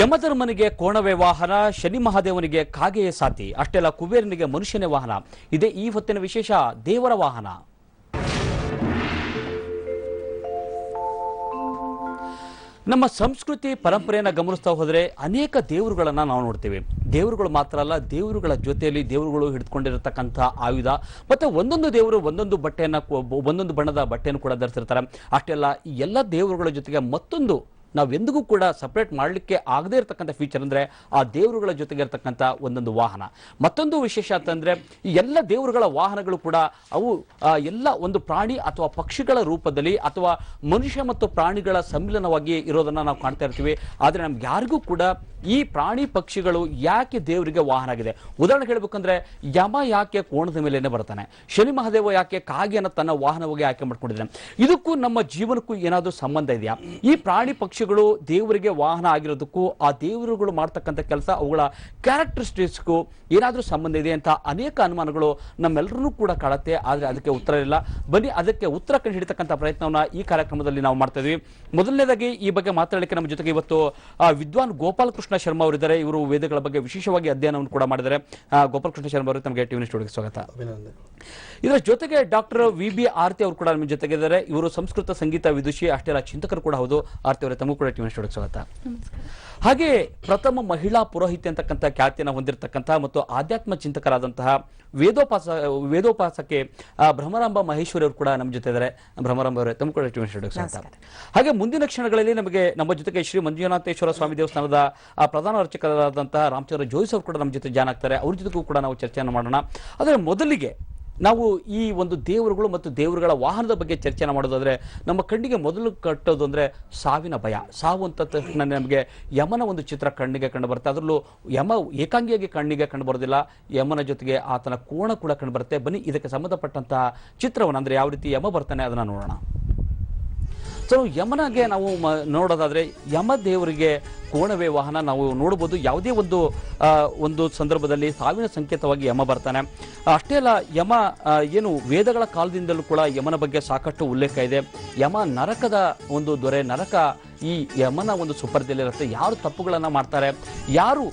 ಯಮಧರ್ಮನಿಗೆ ಕೋಣವೇ ವಾಹನ, ಶನಿ ಮಹಾದೇವನಿಗೆ ಕಾಗೆಯೇ ಸಾತಿ, ಅಷ್ಟೆಲ್ಲ ಕುಬೇರನಿಗೆ ಮನುಷ್ಯನೇ ವಾಹನ. ಇದೇ ಈ ಹೊತ್ತಿನ ವಿಶೇಷ, ದೇವರ ವಾಹನ. ನಮ್ಮ ಸಂಸ್ಕೃತಿ ಪರಂಪರೆಯನ್ನು ಗಮನಿಸ್ತಾ ಹೋದರೆ ಅನೇಕ ದೇವರುಗಳನ್ನು ನಾವು ನೋಡ್ತೀವಿ. ದೇವರುಗಳು ಮಾತ್ರ ಅಲ್ಲ, ದೇವರುಗಳ ಜೊತೆಯಲ್ಲಿ ದೇವರುಗಳು ಹಿಡಿದುಕೊಂಡಿರತಕ್ಕಂಥ ಆಯುಧ, ಮತ್ತೆ ಒಂದೊಂದು ದೇವರು ಒಂದೊಂದು ಬಣ್ಣದ ಬಟ್ಟೆಯನ್ನು ಕೂಡ ಧರಿಸಿರ್ತಾರೆ. ಅಷ್ಟೆಲ್ಲ ಈ ಎಲ್ಲ ದೇವರುಗಳ ಜೊತೆಗೆ ಮತ್ತೊಂದು ನಾವೆಂದಿಗೂ ಕೂಡ ಸಪ್ರೇಟ್ ಮಾಡಲಿಕ್ಕೆ ಆಗದೇ ಇರತಕ್ಕಂಥ ಫೀಚರ್ ಅಂದರೆ ಆ ದೇವರುಗಳ ಜೊತೆಗೆ ಇರತಕ್ಕಂಥ ಒಂದೊಂದು ವಾಹನ. ಮತ್ತೊಂದು ವಿಶೇಷ ಅಂತಂದರೆ ಈ ಎಲ್ಲ ದೇವರುಗಳ ವಾಹನಗಳು ಕೂಡ ಅವು ಎಲ್ಲ ಒಂದು ಪ್ರಾಣಿ ಅಥವಾ ಪಕ್ಷಿಗಳ ರೂಪದಲ್ಲಿ ಅಥವಾ ಮನುಷ್ಯ ಮತ್ತು ಪ್ರಾಣಿಗಳ ಸಮ್ಮಿಲನವಾಗಿ ಇರೋದನ್ನು ನಾವು ಕಾಣ್ತಾ ಇರ್ತೀವಿ. ಆದರೆ ನಮ್ಗೆ ಯಾರಿಗೂ ಕೂಡ ಈ ಪ್ರಾಣಿ ಪಕ್ಷಿಗಳು ಯಾಕೆ ದೇವರಿಗೆ ವಾಹನ ಆಗಿದೆ, ಉದಾಹರಣೆ ಹೇಳಬೇಕಂದ್ರೆ ಯಮ ಯಾಕೆ ಕೋಣದ ಮೇಲೇನೆ ಬರ್ತಾನೆ, ಶನಿ ಮಹಾದೇವ ಯಾಕೆ ಕಾಗೆಯನ್ನು ತನ್ನ ವಾಹನವಾಗಿ ಆಯ್ಕೆ ಮಾಡ್ಕೊಂಡಿದ್ದಾನೆ, ಇದಕ್ಕೂ ನಮ್ಮ ಜೀವನಕ್ಕೂ ಏನಾದರೂ ಸಂಬಂಧ ಇದೆಯಾ? ಈ ಪ್ರಾಣಿ ಪಕ್ಷಿಗಳು ದೇವರಿಗೆ ವಾಹನ ಆಗಿರೋದಕ್ಕೂ ಆ ದೇವರುಗಳು ಮಾಡ್ತಕ್ಕಂಥ ಕೆಲಸ ಅವುಗಳ ಕ್ಯಾರೆಕ್ಟರಿಸ್ಟಿಕ್ಸ್ಗೂ ಏನಾದರೂ ಸಂಬಂಧ ಇದೆ ಅಂತ ಅನೇಕ ಅನುಮಾನಗಳು ನಮ್ಮೆಲ್ಲರೂ ಕೂಡ ಕಾಡುತ್ತೆ. ಆದರೆ ಅದಕ್ಕೆ ಉತ್ತರ ಇಲ್ಲ. ಬನ್ನಿ ಅದಕ್ಕೆ ಉತ್ತರ ಕಂಡು ಹಿಡಿತಕ್ಕಂಥ ಪ್ರಯತ್ನವನ್ನ ಈ ಕಾರ್ಯಕ್ರಮದಲ್ಲಿ ನಾವು ಮಾಡ್ತಾ ಇದ್ವಿ. ಮೊದಲನೇದಾಗಿ ಈ ಬಗ್ಗೆ ಮಾತಾಡಲಿಕ್ಕೆ ನಮ್ಮ ಜೊತೆಗೆ ಇವತ್ತು ವಿದ್ವಾನ್ ಗೋಪಾಲಕೃಷ್ಣ ಶರ್ಮಾ ಅವರಿದ್ದಾರೆ. ಇವರು ವೇದಗಳ ಬಗ್ಗೆ ವಿಶೇಷವಾಗಿ ಅಧ್ಯಯನವನ್ನು ಕೂಡ ಮಾಡಿದ್ದಾರೆ. ಗೋಪಾಲಕೃಷ್ಣ ಶರ್ಮಾ ಅವರು, ತಮಗೆ ಟಿವಿ ಸ್ಟುಡಿಯೋಗೆ ಸ್ವಾಗತ. ಇದರ ಜೊತೆಗೆ ಡಾಕ್ಟರ್ ವಿ.ಬಿ. ಆರ್ತಿ ಅವರು ಕೂಡ ನಮ್ಮ ಜೊತೆಗಿದ್ದಾರೆ. ಇವರು ಸಂಸ್ಕೃತ ಸಂಗೀತ ವಿದುಷಿ, ಅಷ್ಟೇ ಅಲ್ಲ ಚಿಂತಕರು ಕೂಡ ಹೌದು. ಆರ್ತಿ ಅವರೇ, ತಮಗೂ ಕೂಡ ಟಿವಿ ಸ್ಟುಡಿಯೋಗೆ ಸ್ವಾಗತ. ಹಾಗೆ ಪ್ರಥಮ ಮಹಿಳಾ ಪುರೋಹಿತೆ ಅಂತಕ್ಕಂಥ ಖ್ಯಾತಿಯನ್ನು ಹೊಂದಿರತಕ್ಕಂತಹ ಮತ್ತು ಆಧ್ಯಾತ್ಮ ಚಿಂತಕರಾದಂತಹ ವೇದೋಪಾಸಕ್ಕೆ ಭ್ರಮರಾಂಬ ಮಹೇಶ್ವರಿ ಅವರು ಕೂಡ ನಮ್ಮ ಜೊತೆ ಇದ್ದಾರೆ. ಭ್ರಮರಾಂಬ ಅವರೇ, ತಮ್ಮ ಕೂಡ ಟಿವಿ ಸ್ಟುಡಿಯೋಗೆ ಸ್ವಾಗತ. ಹಾಗೆ ಮುಂದಿನ ಕ್ಷಣಗಳಲ್ಲಿ ನಮ್ಮ ಜೊತೆಗೆ ಶ್ರೀ ಮಂಜುನಾಥೇಶ್ವರ ಸ್ವಾಮಿ ದೇವಸ್ಥಾನದ ಪ್ರಧಾನ ಅರ್ಚಕರಾದಂತಹ ರಾಮಚಂದ್ರ ಜೋಯಿಸ್ ಅವರು ಕೂಡ ನಮ್ಮ ಜೊತೆ ಜಾನ್ ಆಗ್ತಾರೆ. ಅವ್ರ ಜೊತೆಗೂ ಕೂಡ ನಾವು ಚರ್ಚೆಯನ್ನು ಮಾಡೋಣ. ಆದರೆ ಮೊದಲಿಗೆ ನಾವು ಈ ಒಂದು ದೇವರುಗಳು ಮತ್ತು ದೇವರುಗಳ ವಾಹನದ ಬಗ್ಗೆ ಚರ್ಚೆಯನ್ನು ಮಾಡೋದಾದ್ರೆ ನಮ್ಮ ಕಣ್ಣಿಗೆ ಮೊದಲು ಕಟ್ಟೋದು ಅಂದರೆ ಸಾವಿನ ಭಯ. ಸಾವು ಅಂತ ತಕ್ಷಣ ನಮಗೆ ಯಮನ ಒಂದು ಚಿತ್ರ ಕಣ್ಣಿಗೆ ಕಂಡು ಬರುತ್ತೆ. ಅದರಲ್ಲೂ ಯಮ ಏಕಾಂಗಿಯಾಗಿ ಕಣ್ಣಿಗೆ ಕಂಡು ಬರೋದಿಲ್ಲ, ಯಮನ ಜೊತೆಗೆ ಆತನ ಕೋಣ ಕೂಡ ಕಂಡು ಬರುತ್ತೆ. ಬನ್ನಿ ಇದಕ್ಕೆ ಸಂಬಂಧಪಟ್ಟಂತಹ ಚಿತ್ರವನ್ನು, ಅಂದರೆ ಯಾವ ರೀತಿ ಯಮ ಬರ್ತಾನೆ ಅದನ್ನು ನೋಡೋಣ. ಸೊ ಯಮನಿಗೆ ನಾವು ನೋಡೋದಾದ್ರೆ ಯಮ ದೇವರಿಗೆ ಕೋಣವೇ ವಾಹನ ನಾವು ನೋಡ್ಬೋದು. ಯಾವುದೇ ಒಂದು ಸಂದರ್ಭದಲ್ಲಿ ಸಾವಿನ ಸಂಕೇತವಾಗಿ ಯಮ ಬರ್ತಾನೆ. ಅಷ್ಟೇ ಅಲ್ಲ, ಯಮ ಏನು ವೇದಗಳ ಕಾಲದಿಂದಲೂ ಕೂಡ ಯಮನ ಬಗ್ಗೆ ಸಾಕಷ್ಟು ಉಲ್ಲೇಖ ಇದೆ. ಯಮ ನರಕದ ಒಂದು ದೊರೆ, ನರಕ ಈ ಯಮನ ಒಂದು ಸುಪರ್ದಿಯಲ್ಲಿರುತ್ತೆ. ಯಾರು ತಪ್ಪುಗಳನ್ನು ಮಾಡ್ತಾರೆ, ಯಾರು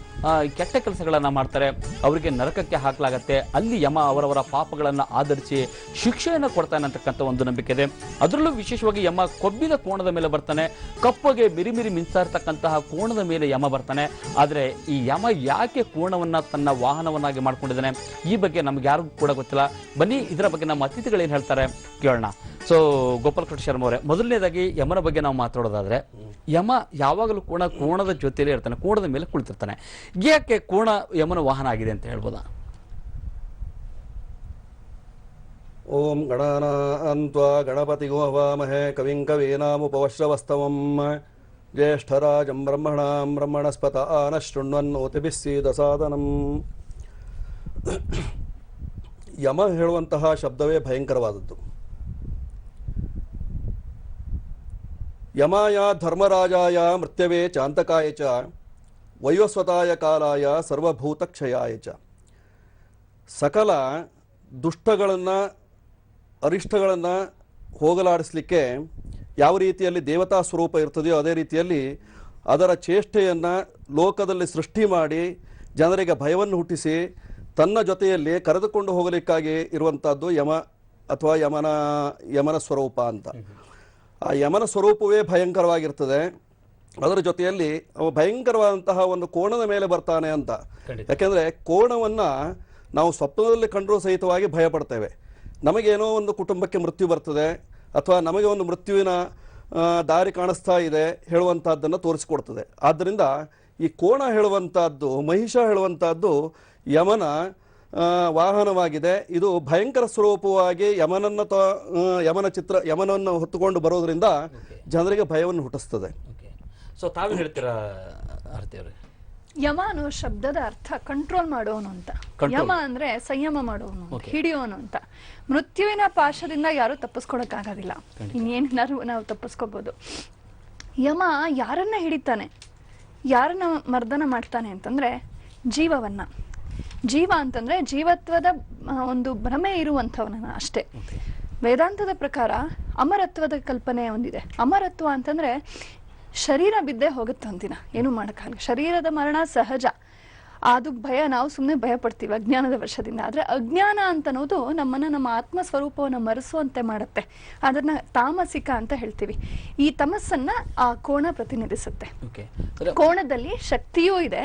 ಕೆಟ್ಟ ಕೆಲಸಗಳನ್ನು ಮಾಡ್ತಾರೆ, ಅವರಿಗೆ ನರಕಕ್ಕೆ ಹಾಕಲಾಗತ್ತೆ. ಅಲ್ಲಿ ಯಮ ಅವರವರ ಪಾಪಗಳನ್ನು ಆಧರಿಸಿ ಶಿಕ್ಷೆಯನ್ನು ಕೊಡ್ತಾನೆ ಅಂತಕ್ಕಂಥ ಒಂದು ನಂಬಿಕೆ ಇದೆ. ಅದರಲ್ಲೂ ವಿಶೇಷವಾಗಿ ಯಮ ಕೊಬ್ಬಿದ ಕೋಣದ ಮೇಲೆ ಬರ್ತಾನೆ. ಕಪ್ಪಗೆ ಮಿರಿಮಿರಿ ಮಿಂಚ್ತಾ ಇರ್ತಕ್ಕಂತಹ ಕೋಣದ ಮೇಲೆ ಯಮ ಬರ್ತಾನೆ. ಆದರೆ ಈ ಯಮ ಯಾಕೆ ಕೋಣವನ್ನ ತನ್ನ ವಾಹನವನ್ನಾಗಿ ಮಾಡ್ಕೊಂಡಿದ್ದಾನೆ, ಈ ಬಗ್ಗೆ ನಮ್ಗೆ ಯಾರಿಗೂ ಕೂಡ ಗೊತ್ತಿಲ್ಲ. ಬನ್ನಿ ಇದರ ಬಗ್ಗೆ ನಮ್ಮ ಅತಿಥಿಗಳೇನು ಹೇಳ್ತಾರೆ ಕೇಳೋಣ. ಸೊ ಗೋಪಾಲಕೃಷ್ಣ ಶರ್ಮಾ ಅವರೇ, ಮೊದಲನೇದಾಗಿ ಯಮನ ಬಗ್ಗೆ ನಾವು ಮಾತಾಡೋದಾದ್ರೆ ಯಮ ಯಾವಾಗಲೂ ಕೋಣದ ಜೊತೆಲೇ ಇರ್ತಾನೆ, ಕೋಣದ ಮೇಲೆ ಕುಳಿತಿರ್ತಾನೆ. ಯಾಕೆ ಕೋಣ ಯಮನ ವಾಹನ ಆಗಿದೆ ಅಂತ ಹೇಳ್ಬೋದಾ? ಓಂ ಗಣಾನಾನ್ತ್ವಾ ಗಣಪತಿಗೋ ಹವಾಮಹೇ ಕವಿಂ ಕವೀನಾಮುಪವಶ್ರವಸ್ತವಂ ಜ್ಯೇಷ್ಠರಾಜಂ ಬ್ರಹ್ಮಣಸ್ಪತ ಆನಶೃಣ್ವನ್ನೋತಿಭಿಃ ಸೀದಸಾದನಂ. ಯಮ ಹೇಳುವಂತಹ ಶಬ್ದವೇ ಭಯಂಕರವಾದದ್ದು. ಯಮಾಯ ಧರ್ಮರಾಜಾಯ ಮೃತ್ಯವೇ ಚಾಂತಕಾಯ ಚ ವೈವಸ್ವತಾಯ ಕಾಲಾಯ ಸರ್ವಭೂತ ಕ್ಷಯಾಯ ಚ. ಸಕಲ ದುಷ್ಟಗಳನ್ನು ಅರಿಷ್ಟಗಳನ್ನು ಹೋಗಲಾಡಿಸಲಿಕ್ಕೆ ಯಾವ ರೀತಿಯಲ್ಲಿ ದೇವತಾ ಸ್ವರೂಪ ಇರ್ತದೆಯೋ ಅದೇ ರೀತಿಯಲ್ಲಿ ಅದರ ಚೇಷ್ಟೆಯನ್ನು ಲೋಕದಲ್ಲಿ ಸೃಷ್ಟಿ ಮಾಡಿ ಜನರಿಗೆ ಭಯವನ್ನು ಹುಟ್ಟಿಸಿ ತನ್ನ ಜೊತೆಯಲ್ಲಿ ಕರೆದುಕೊಂಡು ಹೋಗಲಿಕ್ಕಾಗಿ ಇರುವಂಥದ್ದು ಯಮ ಅಥವಾ ಯಮನ ಸ್ವರೂಪ ಅಂತ. ಆ ಯಮನ ಸ್ವರೂಪವೇ ಭಯಂಕರವಾಗಿರ್ತದೆ. ಅದರ ಜೊತೆಯಲ್ಲಿ ಅವ ಭಯಂಕರವಾದಂತಹ ಒಂದು ಕೋಣದ ಮೇಲೆ ಬರ್ತಾನೆ ಅಂತ. ಯಾಕೆಂದರೆ ಕೋಣವನ್ನು ನಾವು ಸ್ವಪ್ನದಲ್ಲಿ ಕಂಡರೂ ಸಹಿತವಾಗಿ ಭಯ ಪಡ್ತೇವೆ. ನಮಗೇನೋ ಒಂದು ಕುಟುಂಬಕ್ಕೆ ಮೃತ್ಯು ಬರ್ತದೆ ಅಥವಾ ನಮಗೆ ಒಂದು ಮೃತ್ಯುವಿನ ದಾರಿ ಕಾಣಿಸ್ತಾ ಇದೆ ಹೇಳುವಂಥದ್ದನ್ನು ತೋರಿಸಿಕೊಡ್ತದೆ. ಆದ್ದರಿಂದ ಈ ಕೋಣ ಹೇಳುವಂಥದ್ದು, ಮಹಿಷ ಹೇಳುವಂಥದ್ದು ಯಮನ ವಾಹನವಾಗಿದೆ. ಇದು ಭಯಂಕರ ಸ್ವರೂಪವಾಗಿ ಯಮನನ್ನು ಹೊತ್ತುಕೊಂಡು ಬರೋದ್ರಿಂದ ಜನರಿಗೆ ಭಯವನ್ನು ಹುಟ್ಟಿಸ್ತದೆ. ಸೊ ತಾವು ಹೇಳ್ತೀರಾ ಆರತಿ ಅವರೇ? ಯಮ ಅನ್ನೋ ಶಬ್ದದ ಅರ್ಥ ಕಂಟ್ರೋಲ್ ಮಾಡೋನು ಅಂತ. ಯಮ ಅಂದ್ರೆ ಸಂಯಮ ಮಾಡೋನು, ಹಿಡಿಯೋನು ಅಂತ. ಮೃತ್ಯುವಿನ ಪಾಶದಿಂದ ಯಾರು ತಪ್ಪಿಸ್ಕೊಳಕ್ಕಾಗೋದಿಲ್ಲ, ಇನ್ನೇನಾದ್ರು ನಾವು ತಪ್ಪಿಸ್ಕೋಬಹುದು. ಯಮ ಯಾರನ್ನ ಹಿಡಿತಾನೆ, ಯಾರನ್ನ ಮರ್ದನ ಮಾಡ್ತಾನೆ ಅಂತಂದ್ರೆ ಜೀವವನ್ನ. ಜೀವ ಅಂತಂದ್ರೆ ಜೀವತ್ವದ ಒಂದು ಭ್ರಮೆ ಇರುವಂಥವನ ಅಷ್ಟೇ. ವೇದಾಂತದ ಪ್ರಕಾರ ಅಮರತ್ವದ ಕಲ್ಪನೆ ಒಂದಿದೆ. ಅಮರತ್ವ ಅಂತಂದ್ರೆ ಶರೀರ ಬಿದ್ದೇ ಹೋಗುತ್ತೆ ಒಂದಿನ, ಏನು ಮಾಡೋಕ್ಕಾಗಲ್ಲ. ಶರೀರದ ಮರಣ ಸಹಜ, ಅದು ಭಯ, ನಾವು ಸುಮ್ಮನೆ ಭಯ ಪಡ್ತೀವಿ ಅಜ್ಞಾನದ ವಶದಿಂದ. ಆದ್ರೆ ಅಜ್ಞಾನ ಅಂತ ಅನ್ನೋದು ನಮ್ಮನ್ನ ನಮ್ಮ ಆತ್ಮ ಸ್ವರೂಪವನ್ನು ಮರೆಸುವಂತೆ ಮಾಡುತ್ತೆ. ಅದನ್ನ ತಾಮಸಿಕ ಅಂತ ಹೇಳ್ತೀವಿ. ಈ ತಮಸ್ಸನ್ನ ಆ ಕೋಣ ಪ್ರತಿನಿಧಿಸುತ್ತೆ. ಕೋಣದಲ್ಲಿ ಶಕ್ತಿಯೂ ಇದೆ,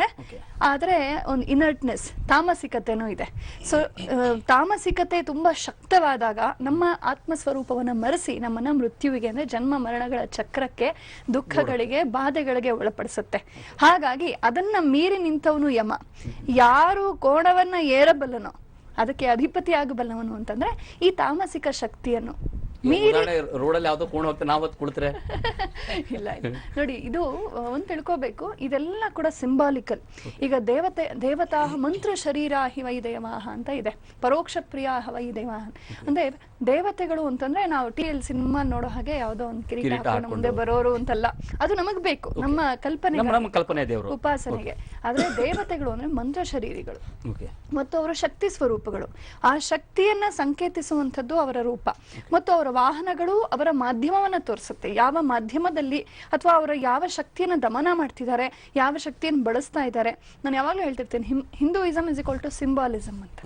ಆದ್ರೆ ಒಂದು ಇನರ್ಟ್ನೆಸ್, ತಾಮಸಿಕತೆನೂ ಇದೆ. ಸೊ ತಾಮಸಿಕತೆ ತುಂಬಾ ಶಕ್ತವಾದಾಗ ನಮ್ಮ ಆತ್ಮ ಸ್ವರೂಪವನ್ನ ಮರೆಸಿ ನಮ್ಮನ್ನ ಮೃತ್ಯುವಿಗೆ, ಅಂದ್ರೆ ಜನ್ಮ ಮರಣಗಳ ಚಕ್ರಕ್ಕೆ, ದುಃಖಗಳಿಗೆ, ಬಾಧೆಗಳಿಗೆ ಒಳಪಡಿಸುತ್ತೆ. ಹಾಗಾಗಿ ಅದನ್ನ ಮೀರಿ ನಿಂತವನು ಯಮ. ಯಾರು ಕೋಣವನ್ನ ಏರಬಲ್ಲನೋ, ಅದಕ್ಕೆ ಅಧಿಪತಿ ಆಗಬಲ್ಲವನು ಅಂತಂದ್ರೆ ಈ ತಾಮಸಿಕ ಶಕ್ತಿಯನ್ನು ರೋಡಲ್ಲಿ ಯಾವ್ದೋ ಕೋಣ ಹೋಗ್ತಾರೆ, ನಾವ್ ಕುಳಿತರೆ ಇಲ್ಲ ನೋಡಿ, ಇದು ಒಂದ್ ತಿಳ್ಕೋಬೇಕು, ಇದೆಲ್ಲ ಕೂಡ ಸಿಂಬಾಲಿಕಲ್. ಈಗ ದೇವತಾ ಮಂತ್ರ ಶರೀರ ಹಿವೈದೇವಾಹ ಅಂತ ಇದೆ, ಪರೋಕ್ಷ ಪ್ರಿಯ ಹವೈದೇವಾಹ ಅಂದ್ರೆ ದೇವತೆಗಳು ಅಂತಂದ್ರೆ ನಾವು ಟಿಎಲ್ ಸಿನಿಮಾ ನೋಡೋ ಹಾಗೆ ಯಾವ್ದೋ ಒಂದು ಕಿರೀಟ ಹಾಕೊಂಡು ಮುಂದೆ ಬರೋರು ಅಂತಲ್ಲ, ಅದು ನಮಗ್ ಬೇಕು ನಮ್ಮ ಕಲ್ಪನೆ ಉಪಾಸನೆಗೆ. ಆದ್ರೆ ದೇವತೆಗಳು ಅಂದ್ರೆ ಮಂತ್ರ ಶರೀರಿಗಳು ಮತ್ತು ಅವರ ಶಕ್ತಿ ಸ್ವರೂಪಗಳು. ಆ ಶಕ್ತಿಯನ್ನ ಸಂಕೇತಿಸುವಂಥದ್ದು ಅವರ ರೂಪ ಮತ್ತು ಅವರ ವಾಹನಗಳು ಅವರ ಮಾಧ್ಯಮವನ್ನ ತೋರಿಸುತ್ತೆ. ಯಾವ ಮಾಧ್ಯಮದಲ್ಲಿ ಅಥವಾ ಅವರ ಯಾವ ಶಕ್ತಿಯನ್ನ ದಮನ ಮಾಡ್ತಿದ್ದಾರೆ, ಯಾವ ಶಕ್ತಿಯನ್ನು ಬಳಸ್ತಾ ಇದ್ದಾರೆ. ನಾನು ಯಾವಾಗಲೂ ಹೇಳ್ತಿರ್ತೇನೆ, Hinduism is equal to symbolism ಅಂತ.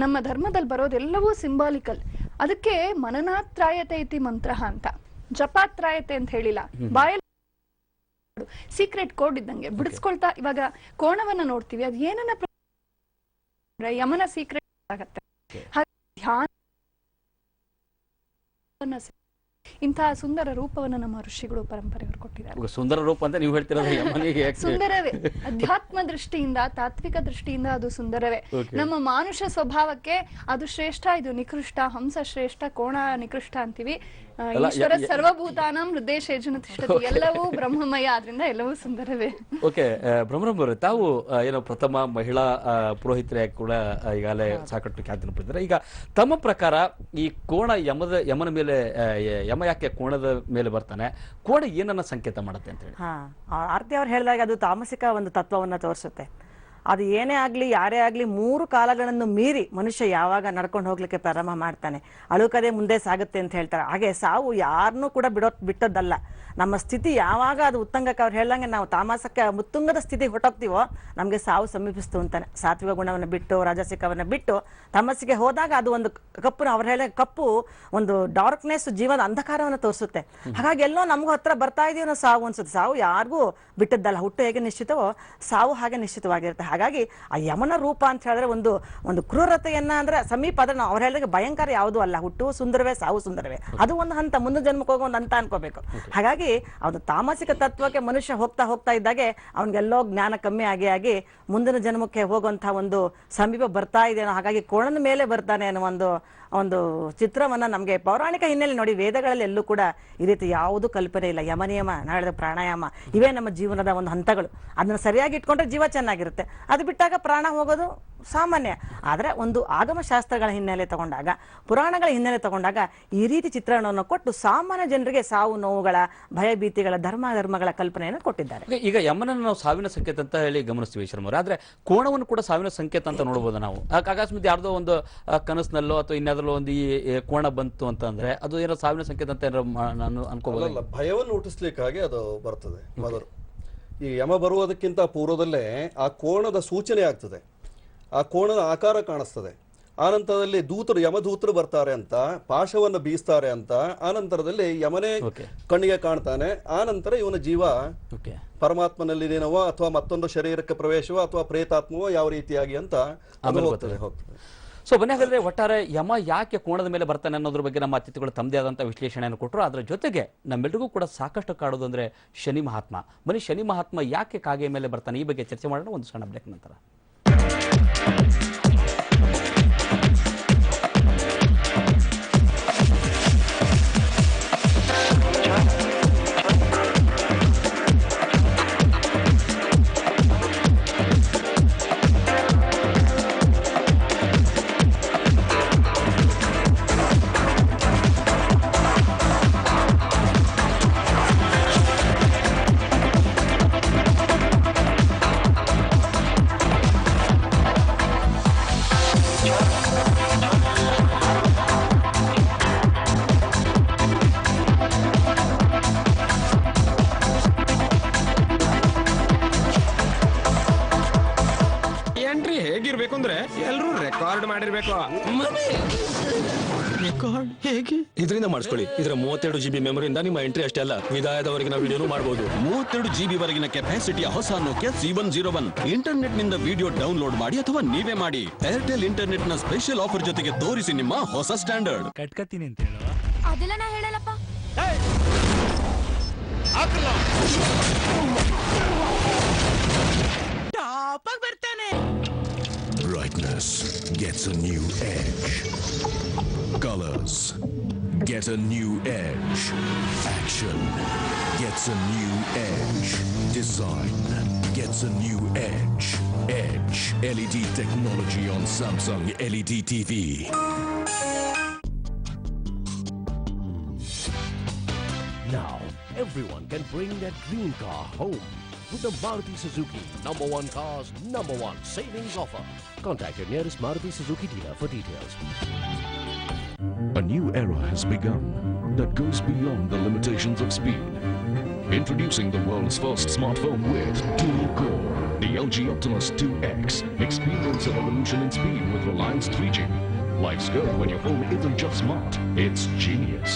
ನಮ್ಮ ಧರ್ಮದಲ್ಲಿ ಬರೋದೆಲ್ಲವೂ ಸಿಂಬಾಲಿಕಲ್. ಅದಕ್ಕೆ ಮನನಾತ್ರಾಯತೆ ಇತಿ ಮಂತ್ರ ಅಂತ, ಜಪಾತ್ರಾಯತೆ ಅಂತ ಹೇಳಿಲ್ಲ, ಬಾಯಲ್ಲಿ ಸೀಕ್ರೆಟ್ ಕೋಡ್ ಇದ್ದಂಗೆ ಬಿಡಿಸ್ಕೊಳ್ತಾ. ಇವಾಗ ಕೋಣವನ್ನ ನೋಡ್ತೀವಿ, ಅದು ಏನನ್ನ ಯಮನ ಸೀಕ್ರೆಟ್ ಆಗತ್ತೆ. ಧ್ಯಾನ ಇಂತಹ ಸುಂದರ ರೂಪವನ್ನು ನಮ್ಮ ಋಷಿಗಳು ಪರಂಪರೆಯವರು ಕೊಟ್ಟಿದ್ದಾರೆ. ಸುಂದರ ರೂಪ ಅಂತ ನೀವು ಹೇಳ್ತಿರೋದು ಸುಂದರವೇ, ಅಧ್ಯಾತ್ಮ ದೃಷ್ಟಿಯಿಂದ, ತಾತ್ವಿಕ ದೃಷ್ಟಿಯಿಂದ ಅದು ಸುಂದರವೇ. ನಮ್ಮ ಮಾನುಷ ಸ್ವಭಾವಕ್ಕೆ ಅದು ಶ್ರೇಷ್ಠ, ಇದು ನಿಕೃಷ್ಟ. ಹಂಸ ಶ್ರೇಷ್ಠ, ಕೋಣ ನಿಕೃಷ್ಟ ಅಂತೀವಿ. ಈಶ್ವರ ಸರ್ವಭೂತಾನಾಂ ಹೃದಯೇಶೇಜನ ತಿಷ್ಠತಿ, ಎಲ್ಲವೂ ಬ್ರಹ್ಮಮಯ, ಆದ್ರಿಂದ ಎಲ್ಲವೂ ಸುಂದರವೇ. ಓಕೆ, ಬ್ರಹ್ಮರಂಭರು ತಾವು ಏನೋ ಪ್ರಥಮ ಮಹಿಳಾ ಪುರೋಹಿತರಾಗಿ ಕೂಡ ಈಗಾಗಲೇ ಸಾಕಷ್ಟು ಖ್ಯಾತಿಯನ್ನು ಪಡೆದಿದ್ದಾರೆ. ಈಗ ತಮ್ಮ ಪ್ರಕಾರ ಈ ಕೋಣ ಯಮನ ಮೇಲೆ, ಯಮ ಯಾಕೆ ಕೋಣದ ಮೇಲೆ ಬರ್ತಾನೆ, ಕೋಣ ಏನನ್ನ ಸಂಕೇತ ಮಾಡುತ್ತೆ ಅಂತ ಹೇಳಿ? ಆರ್ತಿ ಅವ್ರು ಹೇಳಿದಾಗ ಅದು ತಾಮಸಿಕ ಒಂದು ತತ್ವವನ್ನ ತೋರಿಸುತ್ತೆ. ಅದು ಏನೇ ಆಗ್ಲಿ, ಯಾರೇ ಆಗ್ಲಿ, 3 ಕಾಲಗಳನ್ನು ಮೀರಿ ಮನುಷ್ಯ ಯಾವಾಗ ನಡ್ಕೊಂಡು ಹೋಗ್ಲಿಕ್ಕೆ ಪ್ರಾರಂಭ ಮಾಡ್ತಾನೆ, ಅಳುಕದೆ ಮುಂದೆ ಸಾಗುತ್ತೆ ಅಂತ ಹೇಳ್ತಾರೆ. ಹಾಗೆ ಸಾವು ಯಾರನ್ನೂ ಕೂಡ ಬಿಟ್ಟದ್ದಲ್ಲ. ನಮ್ಮ ಸ್ಥಿತಿ ಯಾವಾಗ ಅದು ಉತ್ತಂಗಕ್ಕೆ, ಅವ್ರು ಹೇಳ್ದಂಗೆ ನಾವು ತಾಮಸಕ್ಕೆ ಮುತ್ತುಂಗದ ಸ್ಥಿತಿಗೆ ಹೊಟ್ಟೋಗ್ತೀವೋ ನಮಗೆ ಸಾವು ಸಮೀಪಿಸ್ತು ಅಂತಾನೆ. ಸಾತ್ವಿಕ ಗುಣವನ್ನು ಬಿಟ್ಟು, ರಾಜಸಿಕವನ್ನು ಬಿಟ್ಟು ತಮಸ್ಸಿಗೆ ಹೋದಾಗ ಅದು ಒಂದು ಕಪ್ಪು, ಅವ್ರು ಹೇಳ ಕಪ್ಪು ಒಂದು ಡಾರ್ಕ್ನೆಸ್, ಜೀವನದ ಅಂಧಕಾರವನ್ನು ತೋರಿಸುತ್ತೆ. ಹಾಗಾಗಿ ಎಲ್ಲೋ ನಮಗೂ ಹತ್ರ ಬರ್ತಾ ಇದೀವಿ ಅನ್ನೋ ಸಾವು ಅನ್ಸುತ್ತೆ. ಸಾವು ಯಾರಿಗೂ ಬಿಟ್ಟದ್ದಲ್ಲ. ಹುಟ್ಟು ಹೇಗೆ ನಿಶ್ಚಿತವೋ ಸಾವು ಹಾಗೆ ನಿಶ್ಚಿತವಾಗಿರುತ್ತೆ. ಹಾಗಾಗಿ ಆ ಯಮನ ರೂಪ ಅಂತ ಹೇಳಿದ್ರೆ ಒಂದು ಕ್ರೂರತೆಯನ್ನ ಅಂದ್ರೆ ಸಮೀಪ, ಅದನ್ನ ಅವ್ರು ಹೇಳಿದಾಗ ಭಯಂಕರ ಯಾವುದೂ ಅಲ್ಲ. ಹುಟ್ಟು ಸುಂದರವೇ, ಸಾವು ಸುಂದರವೇ. ಅದು ಒಂದು ಹಂತ, ಮುಂದೆ ಜನ್ಮಕ್ಕೆ ಹೋಗೋ ಒಂದು ಹಂತ ಅನ್ಕೋಬೇಕು. ಹಾಗಾಗಿ ಅವನು ತಾಮಸಿಕ ತತ್ವಕ್ಕೆ ಮನುಷ್ಯ ಹೋಗ್ತಾ ಇದ್ದಾಗೆ ಅವನಿಗೆಲ್ಲೋ ಜ್ಞಾನ ಕಮ್ಮಿ ಆಗಿ ಮುಂದಿನ ಜನ್ಮಕ್ಕೆ ಹೋಗುವಂತಹ ಒಂದು ಸಮೀಪ ಬರ್ತಾ ಇದೆ. ಹಾಗಾಗಿ ಕೋಣದ ಮೇಲೆ ಬರ್ತಾನೆ ಅನ್ನೋ ಒಂದು ಚಿತ್ರವನ್ನ ನಮಗೆ ಪೌರಾಣಿಕ ಹಿನ್ನೆಲೆ ನೋಡಿ, ವೇದಗಳಲ್ಲಿ ಎಲ್ಲೂ ಕೂಡ ಈ ರೀತಿ ಯಾವುದೂ ಕಲ್ಪನೆ ಇಲ್ಲ. ಯಮನಿಯಮ, ನಾಳೆ ಪ್ರಾಣಾಯಾಮ, ಇವೇ ನಮ್ಮ ಜೀವನದ ಒಂದು ಹಂತಗಳು. ಅದನ್ನ ಸರಿಯಾಗಿ ಇಟ್ಕೊಂಡ್ರೆ ಜೀವ ಚೆನ್ನಾಗಿರುತ್ತೆ. ಅದು ಬಿಟ್ಟಾಗ ಪ್ರಾಣ ಹೋಗೋದು ಸಾಮಾನ್ಯ. ಆದ್ರೆ ಒಂದು ಆಗಮ ಶಾಸ್ತ್ರಗಳ ಹಿನ್ನೆಲೆ ತಗೊಂಡಾಗ, ಪುರಾಣಗಳ ಹಿನ್ನೆಲೆ ತಗೊಂಡಾಗ ಈ ರೀತಿ ಚಿತ್ರಣವನ್ನು ಕೊಟ್ಟು ಸಾಮಾನ್ಯ ಜನರಿಗೆ ಸಾವು ನೋವುಗಳ, ಭಯಭೀತಿಗಳ, ಧರ್ಮಗಳ ಕಲ್ಪನೆಯನ್ನು ಕೊಟ್ಟಿದ್ದಾರೆ. ಈಗ ಯಮನನ್ನು ನಾವು ಸಾವಿನ ಸಂಕೇತ ಅಂತ ಹೇಳಿ ಗಮನಿಸ್ತೀವಿ ಶರ್ಮರು, ಆದ್ರೆ ಕೋಣವನ್ನು ಕೂಡ ಸಾವಿನ ಸಂಕೇತ ಅಂತ ನೋಡಬಹುದು ನಾವು. ಅಕಸ್ಮಾತ್ ಯಾರ್ದೋ ಒಂದು ಕನಸಿನಲ್ಲೋ ಅಥವಾ ಇನ್ನಾದ್ರೂ ಒಂದು ಈ ಕೋಣ ಬಂತು ಅಂತಂದ್ರೆ ಅದು ಏನೋ ಸಾವಿನ ಸಂಕೇತ ಅಂತ ನಾನು ಅನ್ಕೋಬಹುದು. ಭಯವನ್ನು ಹುಟ್ಟಿಸ್ಲಿಕ್ಕಾಗಿ ಅದು ಬರ್ತದೆ ಮೊದಲು. ಈ ಯಮ ಬರುವುದಕ್ಕಿಂತ ಪೂರ್ವದಲ್ಲೇ ಆ ಕೋಣದ ಸೂಚನೆ ಆಗ್ತದೆ, ಆ ಕೋಣದ ಆಕಾರ ಕಾಣಿಸ್ತದೆ. ಆನಂತರದಲ್ಲಿ ಯಮದೂತರು ಬರ್ತಾರೆ ಅಂತ, ಪಾಶವನ್ನು ಬೀಸ್ತಾರೆ ಅಂತ. ಆನಂತರದಲ್ಲಿ ಯಮನೇ ಕಣ್ಣಿಗೆ ಕಾಣ್ತಾನೆ. ಆನಂತರ ಇವನ ಜೀವ ಪರಮಾತ್ಮನಲ್ಲಿದೇನವೋ ಅಥವಾ ಮತ್ತೊಂದು ಶರೀರಕ್ಕೆ ಪ್ರವೇಶವೋ ಅಥವಾ ಪ್ರೇತಾತ್ಮವೋ ಯಾವ ರೀತಿಯಾಗಿ ಅಂತ ಹೋಗ್ತದೆ. ಸೊ ಬನ್ನಿ, ಹಾಗಾದ್ರೆ ಒಟ್ಟಾರೆ ಯಮ ಯಾಕೆ ಕೋಣದ ಮೇಲೆ ಬರ್ತಾನೆ ಅನ್ನೋದ್ರ ಬಗ್ಗೆ ನಮ್ಮ ಅತಿಥಿಗಳು ತಮ್ಮದೇ ಆದಂಥ ವಿಶ್ಲೇಷಣೆಯನ್ನು ಕೊಟ್ಟರು. ಅದರ ಜೊತೆಗೆ ನಮ್ಮೆಲ್ಲರಿಗೂ ಕೂಡ ಸಾಕಷ್ಟು ಕಾಡೋದು ಅಂದ್ರೆ ಶನಿ ಮಹಾತ್ಮ. ಬನ್ನಿ, ಶನಿ ಮಹಾತ್ಮ ಯಾಕೆ ಕಾಗೆಯ ಮೇಲೆ ಬರ್ತಾನೆ, ಈ ಬಗ್ಗೆ ಚರ್ಚೆ ಮಾಡೋಣ ಒಂದು ಸಣ್ಣ ಬ್ರೇಕ್ ನಂತರ. ರೆಕಾರ್ಡ್ ಮಾಡಿರ್ಬೇಕು. ರೆಕಾರ್ಡ್ ಹೇಗೆ? ಇದರಿಂದ ಮಾಡಿಸ್ಕೊಳ್ಳಿ. ಇದರ 32 GB ಮೆಮೊರಿಯಿಂದ ನಿಮ್ಮ ಎಂಟ್ರಿ ಅಷ್ಟೇ ಅಲ್ಲ, ವಿದಾಯದವರೆಗಿನ ವಿಡಿಯೋನು ಮಾಡಬಹುದು. 32 GB ವರೆಗಿನ ಕೆಪಾಸಿಟಿಯ ಹೊಸ ನೋಕಿಯಾ C101 ಇಂಟರ್ನೆಟ್ ನಿಂದ ವಿಡಿಯೋ ಡೌನ್ಲೋಡ್ ಮಾಡಿ ಅಥವಾ ನೀವೇ ಮಾಡಿ. ಏರ್ಟೆಲ್ ಇಂಟರ್ನೆಟ್ ನ ಸ್ಪೆಷಲ್ ಆಫರ್ ಜೊತೆಗೆ ತೋರಿಸಿ ನಿಮ್ಮ ಹೊಸ ಸ್ಟ್ಯಾಂಡರ್ಡ್. ಕಟ್ಕತ್ತೀನಿ ಅಂತ ಹೇಳುವ ಅದೆಲ್ಲ ನಾ ಹೇಳಲ್ಲಪ್ಪ. ಟಾಪ್ ಆಗಿ ಬರ್ತಾನೆ. Brightness gets a new edge. Colors get a new edge. Action gets a new edge. Design gets a new edge. Edge LED technology on Samsung LED TV. Now, everyone can bring their dream car home with the Maruti Suzuki #1 Cars #1 savings offer. Contact your nearest Maruti Suzuki dealer for details. A new era has begun that goes beyond the limitations of speed. Introducing the world's first smartphone with dual core, the LG Optimus 2X. Experience a revolution in speed with Reliance 3G. Life's good when your phone isn't just smart, it's genius.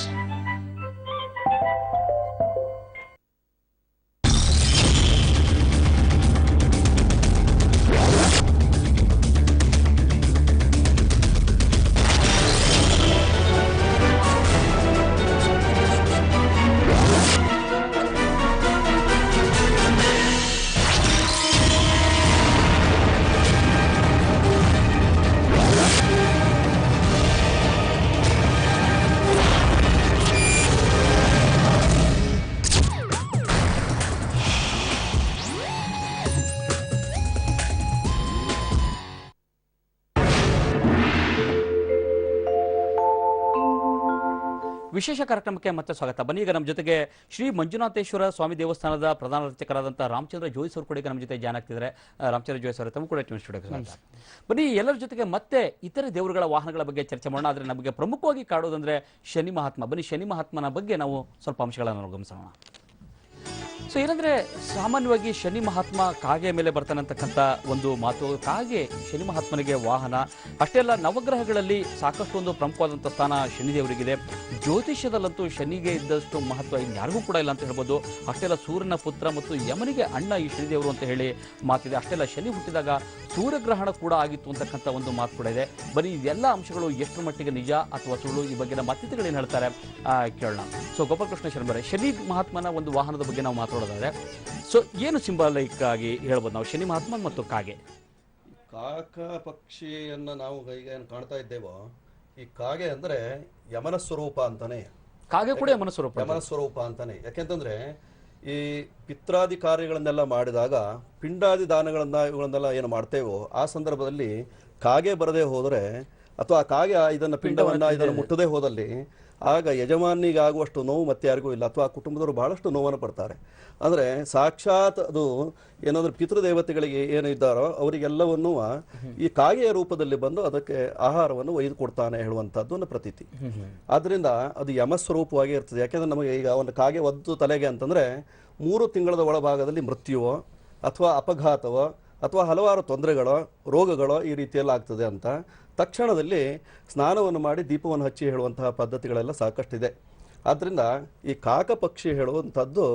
ವಿಶೇಷ ಕಾರ್ಯಕ್ರಮಕ್ಕೆ ಮತ್ತೆ ಸ್ವಾಗತ. ಬನ್ನಿ, ಈಗ ನಮ್ಮ ಜೊತೆಗೆ ಶ್ರೀ ಮಂಜುನಾಥೇಶ್ವರ ಸ್ವಾಮಿ ದೇವಸ್ಥಾನದ ಪ್ರಧಾನ ಅರ್ಚಕರಾದಂತಹ ರಾಮಚಂದ್ರ ಜೋಯಿಸ್ ಅವರು ಕೂಡ ನಮ್ಮ ಜೊತೆ ಜಾಯ್ನ್ ಆಗ್ತಿದ್ದಾರೆ. ರಾಮಚಂದ್ರ ಜೋಯಿಸ್ ಅವರು ತಮ್ಮ ಕೂಡ ಸ್ಟುಡಿಯೋಗೆ ಬನ್ನಿ. ಎಲ್ಲರ ಜೊತೆಗೆ ಮತ್ತೆ ಇತರೆ ದೇವರುಗಳ ವಾಹನಗಳ ಬಗ್ಗೆ ಚರ್ಚೆ ಮಾಡೋಣ. ಆದರೆ ನಮಗೆ ಪ್ರಮುಖವಾಗಿ ಕಾಡೋದಂದ್ರೆ ಶನಿ ಮಹಾತ್ಮ. ಬನ್ನಿ, ಶನಿ ಮಹಾತ್ಮನ ಬಗ್ಗೆ ನಾವು ಸ್ವಲ್ಪ ಅಂಶಗಳನ್ನು ಗಮನಿಸೋಣ. ಸೊ ಏನಂದ್ರೆ, ಸಾಮಾನ್ಯವಾಗಿ ಶನಿ ಮಹಾತ್ಮ ಕಾಗೆ ಮೇಲೆ ಬರ್ತಾನೆ ಅಂತಕ್ಕಂಥ ಒಂದು ಮಾತು. ಕಾಗೆ ಶನಿ ಮಹಾತ್ಮನಿಗೆ ವಾಹನ. ಅಷ್ಟೇ ಅಲ್ಲ, ನವಗ್ರಹಗಳಲ್ಲಿ ಸಾಕಷ್ಟು ಒಂದು ಪ್ರಮುಖವಾದಂಥ ಸ್ಥಾನ ಶನಿದೇವರಿಗಿದೆ. ಜ್ಯೋತಿಷ್ಯದಲ್ಲಂತೂ ಶನಿಗೆ ಇದ್ದಷ್ಟು ಮಹತ್ವ ಇನ್ಯಾರಿಗೂ ಕೂಡ ಇಲ್ಲ ಅಂತ ಹೇಳ್ಬೋದು. ಅಷ್ಟೇ ಅಲ್ಲ, ಸೂರ್ಯನ ಪುತ್ರ ಮತ್ತು ಯಮನಿಗೆ ಅಣ್ಣ ಈ ಶನಿದೇವರು ಅಂತ ಹೇಳಿ ಮಾತಿದೆ. ಅಷ್ಟೇ ಅಲ್ಲ, ಶನಿ ಹುಟ್ಟಿದಾಗ ಸೂರ್ಯಗ್ರಹಣ ಕೂಡ ಆಗಿತ್ತು ಅಂತಕ್ಕಂಥ ಒಂದು ಮಾತು ಕೂಡ ಇದೆ. ಬರೀ ಇದೆಲ್ಲ ಅಂಶಗಳು ಎಷ್ಟು ಮಟ್ಟಿಗೆ ನಿಜ ಅಥವಾ ಸುಳ್ಳು, ಈ ಬಗ್ಗೆ ನಮ್ಮ ಅತಿಥಿಗಳು ಏನು ಹೇಳ್ತಾರೆ ಕೇಳೋಣ. ಸೊ ಗೋಪಾಲಕೃಷ್ಣ ಶರ್ಮರೇ, ಶನಿ ಮಹಾತ್ಮನ ಒಂದು ವಾಹನದ ಬಗ್ಗೆ ನಾವು ಮಾತಾಡೋದಾದ್ರೆ, ಸೊ ಏನು ಸಿಂಬಾಲಿಕ್ ಆಗಿ ಹೇಳ್ಬೋದು ನಾವು ಶನಿ ಮಹಾತ್ಮ ಮತ್ತು ಕಾಗೆ? ಕಾಕ ಪಕ್ಷಿಯನ್ನ ನಾವು ಈಗ ಏನು ಕಾಣ್ತಾ ಇದ್ದೇವೋ, ಈ ಕಾಗೆ ಅಂದ್ರೆ ಯಮನ ಸ್ವರೂಪ ಅಂತಾನೆ. ಕಾಗೆ ಕೂಡ ಯಮನ ಸ್ವರೂಪ ಅಂತಾನೆ. ಯಾಕೆಂತಂದ್ರೆ ಈ ಪಿತ್ರಾದಿ ಕಾರ್ಯಗಳನ್ನೆಲ್ಲ ಮಾಡಿದಾಗ ಪಿಂಡಾದಿ ದಾನಗಳನ್ನ ಇವುಗಳನ್ನೆಲ್ಲ ಏನು ಮಾಡ್ತೇವೋ ಆ ಸಂದರ್ಭದಲ್ಲಿ ಕಾಗೆ ಬರದೇ ಹೋದರೆ ಅಥವಾ ಕಾಗೆ ಇದನ್ನ ಪಿಂಡವನ್ನ ಇದನ್ನು ಮುಟ್ಟದೇ ಹೋದಲ್ಲಿ ಆಗ ಯಜಮಾನಿಗೆ ಆಗುವಷ್ಟು ನೋವು ಮತ್ತೆ ಯಾರಿಗೂ ಇಲ್ಲ, ಅಥವಾ ಕುಟುಂಬದವರು ಬಹಳಷ್ಟು ನೋವನ್ನು ಪಡ್ತಾರೆ. ಅಂದರೆ ಸಾಕ್ಷಾತ್ ಅದು ಏನಾದರೂ ಪಿತೃದೇವತೆಗಳಿಗೆ ಏನು ಇದ್ದಾರೋ ಅವರಿಗೆಲ್ಲವನ್ನೂ ಈ ಕಾಗೆಯ ರೂಪದಲ್ಲಿ ಬಂದು ಅದಕ್ಕೆ ಆಹಾರವನ್ನು ಒಯ್ದು ಕೊಡ್ತಾನೆ ಹೇಳುವಂಥದ್ದು ಒಂದು ಪ್ರತೀತಿ. ಆದ್ದರಿಂದ ಅದು ಯಮಸ್ವರೂಪವಾಗಿ ಇರ್ತದೆ. ಯಾಕೆಂದ್ರೆ ನಮಗೆ ಈಗ ಒಂದು ಕಾಗೆ ಒದ್ದು ತಲೆಗೆ ಅಂತಂದ್ರೆ 3 ತಿಂಗಳ ಒಳಭಾಗದಲ್ಲಿ ಮೃತ್ಯುವೋ ಅಥವಾ ಅಪಘಾತವೋ ಅಥವಾ ಹಲವಾರು ತೊಂದರೆಗಳೋ ರೋಗಗಳೋ ಈ ರೀತಿಯಲ್ಲಿ ಆಗ್ತದೆ ಅಂತ ತಕ್ಷಣದಲ್ಲಿ ಸ್ನಾನವನ್ನು ಮಾಡಿ ದೀಪವನ್ನು ಹಚ್ಚಿ ಹೇಳುವಂತಹ ಪದ್ಧತಿಗಳೆಲ್ಲ ಸಾಕಷ್ಟಿದೆ. ಆದ್ದರಿಂದ ಈ ಕಾಕ ಪಕ್ಷಿ ಹೇಳುವಂಥದ್ದು